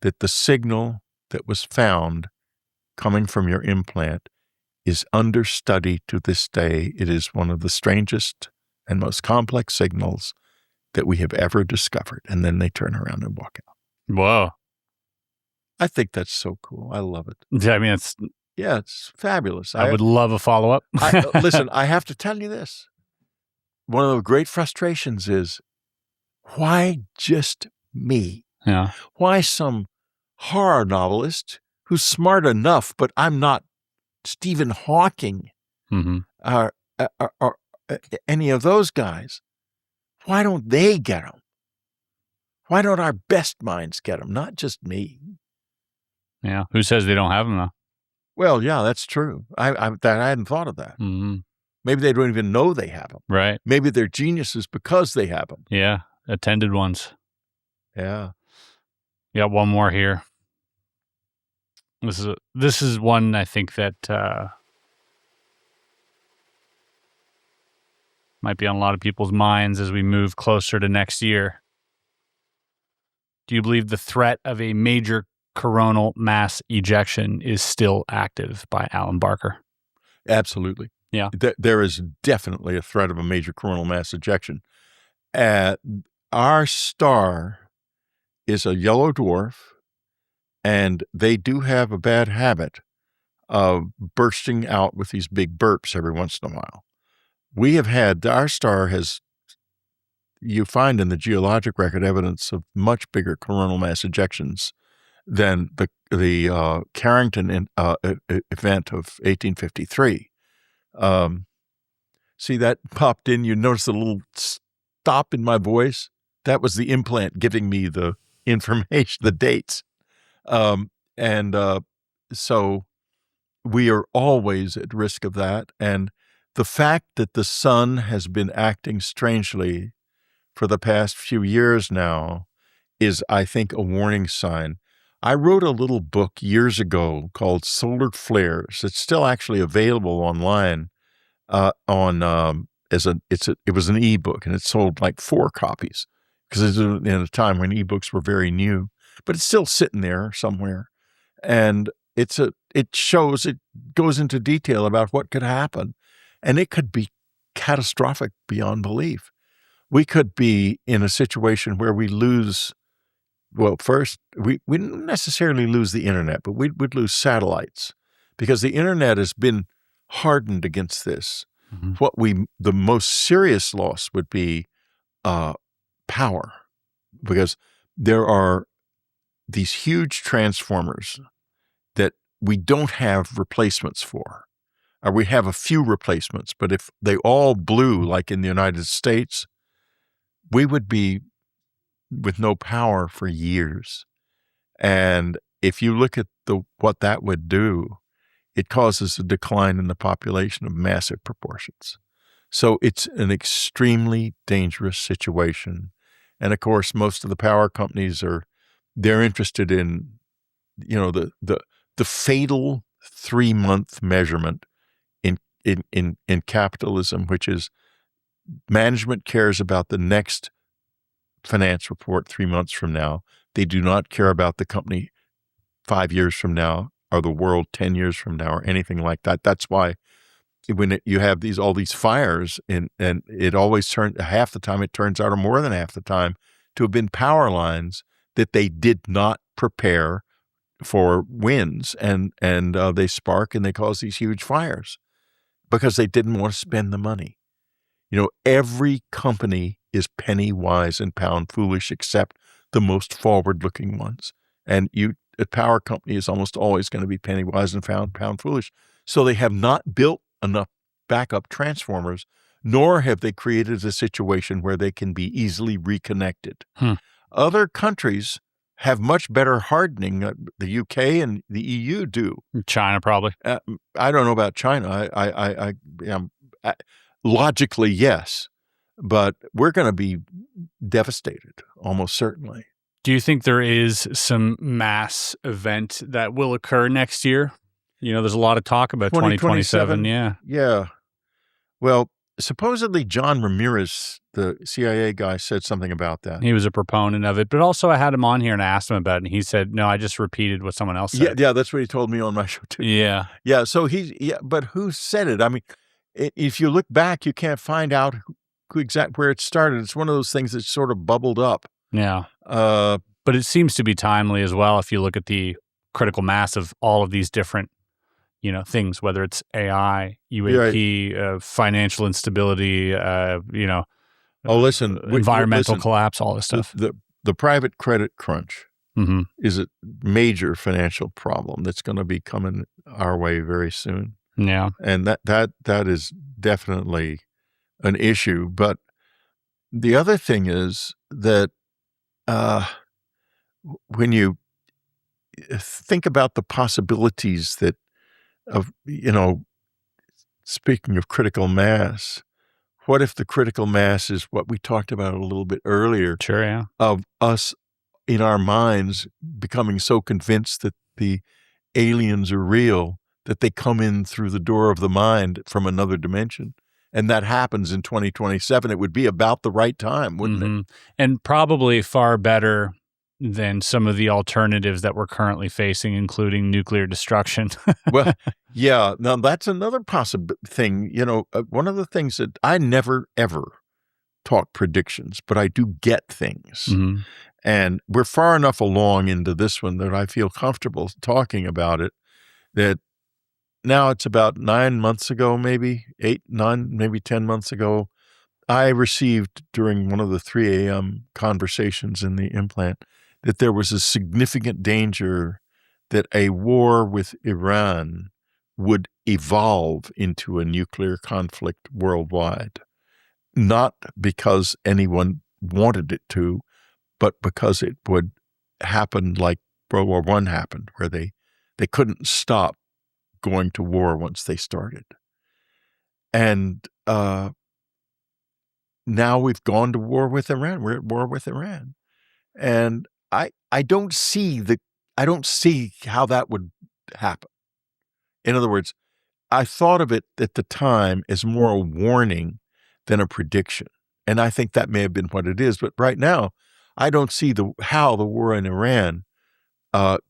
that the signal that was found coming from your implant is under study to this day. It is one of the strangest and most complex signals that we have ever discovered." And then they turn around and walk out. Whoa. I think that's so cool. I love it. Yeah, I mean, it's fabulous. I would love a follow-up. Listen, I have to tell you this. One of the great frustrations is, why just me? Yeah. Why some horror novelist who's smart enough, but I'm not Stephen Hawking, or any of those guys? Why don't they get them? Why don't our best minds get them? Not just me. Yeah. Who says they don't have them, though? Well, yeah, that's true. I hadn't thought of that. Mm-hmm. Maybe they don't even know they have them. Right. Maybe they're geniuses because they have them. Yeah. Attended ones. Yeah. Yeah. One more here. This is one I think that might be on a lot of people's minds as we move closer to next year. Do you believe the threat of a major coronal mass ejection is still active? By Alan Barker. Absolutely. Yeah. There is definitely a threat of a major coronal mass ejection. Our star is a yellow dwarf, and they do have a bad habit of bursting out with these big burps every once in a while. Our star has you find in the geologic record evidence of much bigger coronal mass ejections than the Carrington event of 1853. See, that popped in. You notice a little stop in my voice? That was the implant giving me the information, the dates. So we are always at risk of that. And the fact that the sun has been acting strangely for the past few years now is, I think, a warning sign. I wrote a little book years ago called Solar Flares. It's still actually available online it was an ebook, and it sold like 4 copies because it's in a time when ebooks were very new, but it's still sitting there somewhere. And it goes into detail about what could happen, and it could be catastrophic beyond belief. We could be in a situation where we lose, well, first, we wouldn't necessarily lose the internet, but we'd lose satellites because the internet has been hardened against this. Mm-hmm. The most serious loss would be power, because there are these huge transformers that we don't have replacements for. Or we have a few replacements, but if they all blew, like in the United States, we would be with no power for years. And if you look at what that would do, it causes a decline in the population of massive proportions. So it's an extremely dangerous situation. And of course, most of the power companies they're interested in, the fatal 3-month measurement in capitalism, which is management cares about the next finance report 3 months from now. They do not care about the company 5 years from now, or the world 10 years from now, or anything like that. That's why when you have all these fires, and it always half the time it turns out, or more than half the time, to have been power lines that they did not prepare for winds, and they spark and they cause these huge fires because they didn't want to spend the money. Every company is penny wise and pound foolish, except the most forward-looking ones. And a power company is almost always going to be penny wise and pound foolish. So they have not built enough backup transformers, nor have they created a situation where they can be easily reconnected. Other countries have much better hardening. The UK and the EU do. China, probably. I don't know about China. Logically, yes, but we're going to be devastated, almost certainly. Do you think there is some mass event that will occur next year? There's a lot of talk about 2027. Yeah. Well, supposedly John Ramirez, the CIA guy, said something about that. He was a proponent of it, but also I had him on here and asked him about it, and he said, no, I just repeated what someone else said. Yeah, that's what he told me on my show too. Yeah. Yeah, so but who said it? I mean, if you look back, you can't find out where it started. It's one of those things that sort of bubbled up. Yeah. But it seems to be timely as well if you look at the critical mass of all of these different, things, whether it's AI, UAP, financial instability, environmental collapse, all this stuff. The private credit crunch is a major financial problem that's going to be coming our way very soon. Yeah. And that is definitely an issue. But the other thing is that when you think about the possibilities speaking of critical mass, what if the critical mass is what we talked about a little bit earlier? Sure, yeah. Of us in our minds becoming so convinced that the aliens are real that they come in through the door of the mind from another dimension. And that happens in 2027. It would be about the right time, wouldn't it? And probably far better than some of the alternatives that we're currently facing, including nuclear destruction. Well, yeah. Now, that's another possible thing. One of the things that I never, ever talk predictions, but I do get things. Mm-hmm. And we're far enough along into this one that I feel comfortable talking about it, that now it's about 9 months ago, maybe 8, 9, maybe 10 months ago, I received during one of the 3 a.m. conversations in the implant that there was a significant danger that a war with Iran would evolve into a nuclear conflict worldwide, not because anyone wanted it to, but because it would happen like World War I happened, where they couldn't stop going to war once they started. And now we've gone to war with Iran. We're at war with Iran. And I don't see how that would happen. In other words, I thought of it at the time as more a warning than a prediction. And I think that may have been what it is. But right now, I don't see how the war in Iran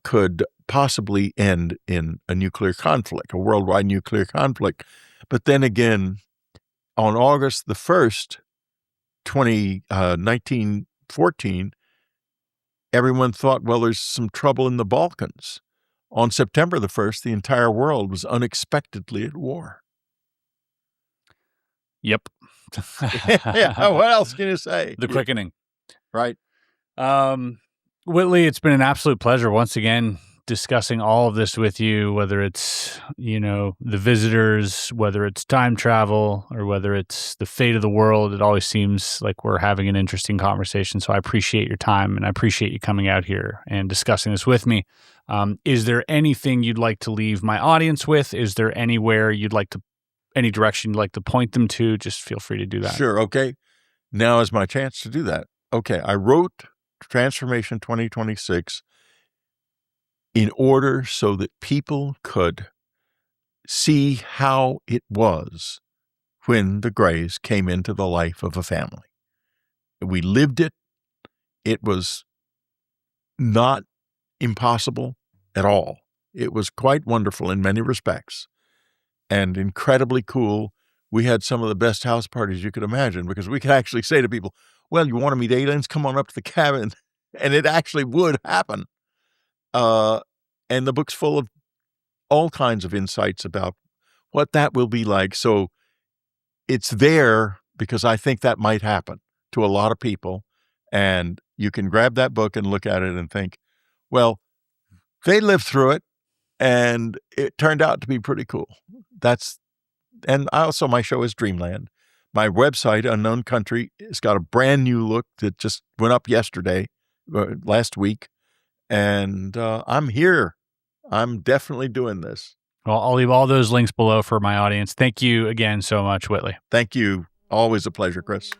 could possibly end in a nuclear conflict, a worldwide nuclear conflict. But then again, on August the 1st, 1914, everyone thought, well, there's some trouble in the Balkans. On September the 1st, the entire world was unexpectedly at war. Yep. Yeah, what else can you say? The quickening. Right. Whitley, it's been an absolute pleasure once again discussing all of this with you, whether it's, the visitors, whether it's time travel, or whether it's the fate of the world. It always seems like we're having an interesting conversation. So I appreciate your time, and I appreciate you coming out here and discussing this with me. Is there anything you'd like to leave my audience with? Is there anywhere any direction you'd like to point them to? Just feel free to do that. Sure. Okay. Now is my chance to do that. Okay. I wrote Transformation 2026 in order so that people could see how it was when the Grays came into the life of a family. We lived it. It was not impossible at all. It was quite wonderful in many respects and incredibly cool. We had some of the best house parties you could imagine because we could actually say to people, well, you want to meet aliens? Come on up to the cabin. And it actually would happen. And the book's full of all kinds of insights about what that will be like. So it's there because I think that might happen to a lot of people. And you can grab that book and look at it and think, well, they lived through it and it turned out to be pretty cool. And also my show is Dreamland. My website, Unknown Country, has got a brand new look that just went up last week. And I'm here. I'm definitely doing this. Well, I'll leave all those links below for my audience. Thank you again so much, Whitley. Thank you. Always a pleasure, Chris.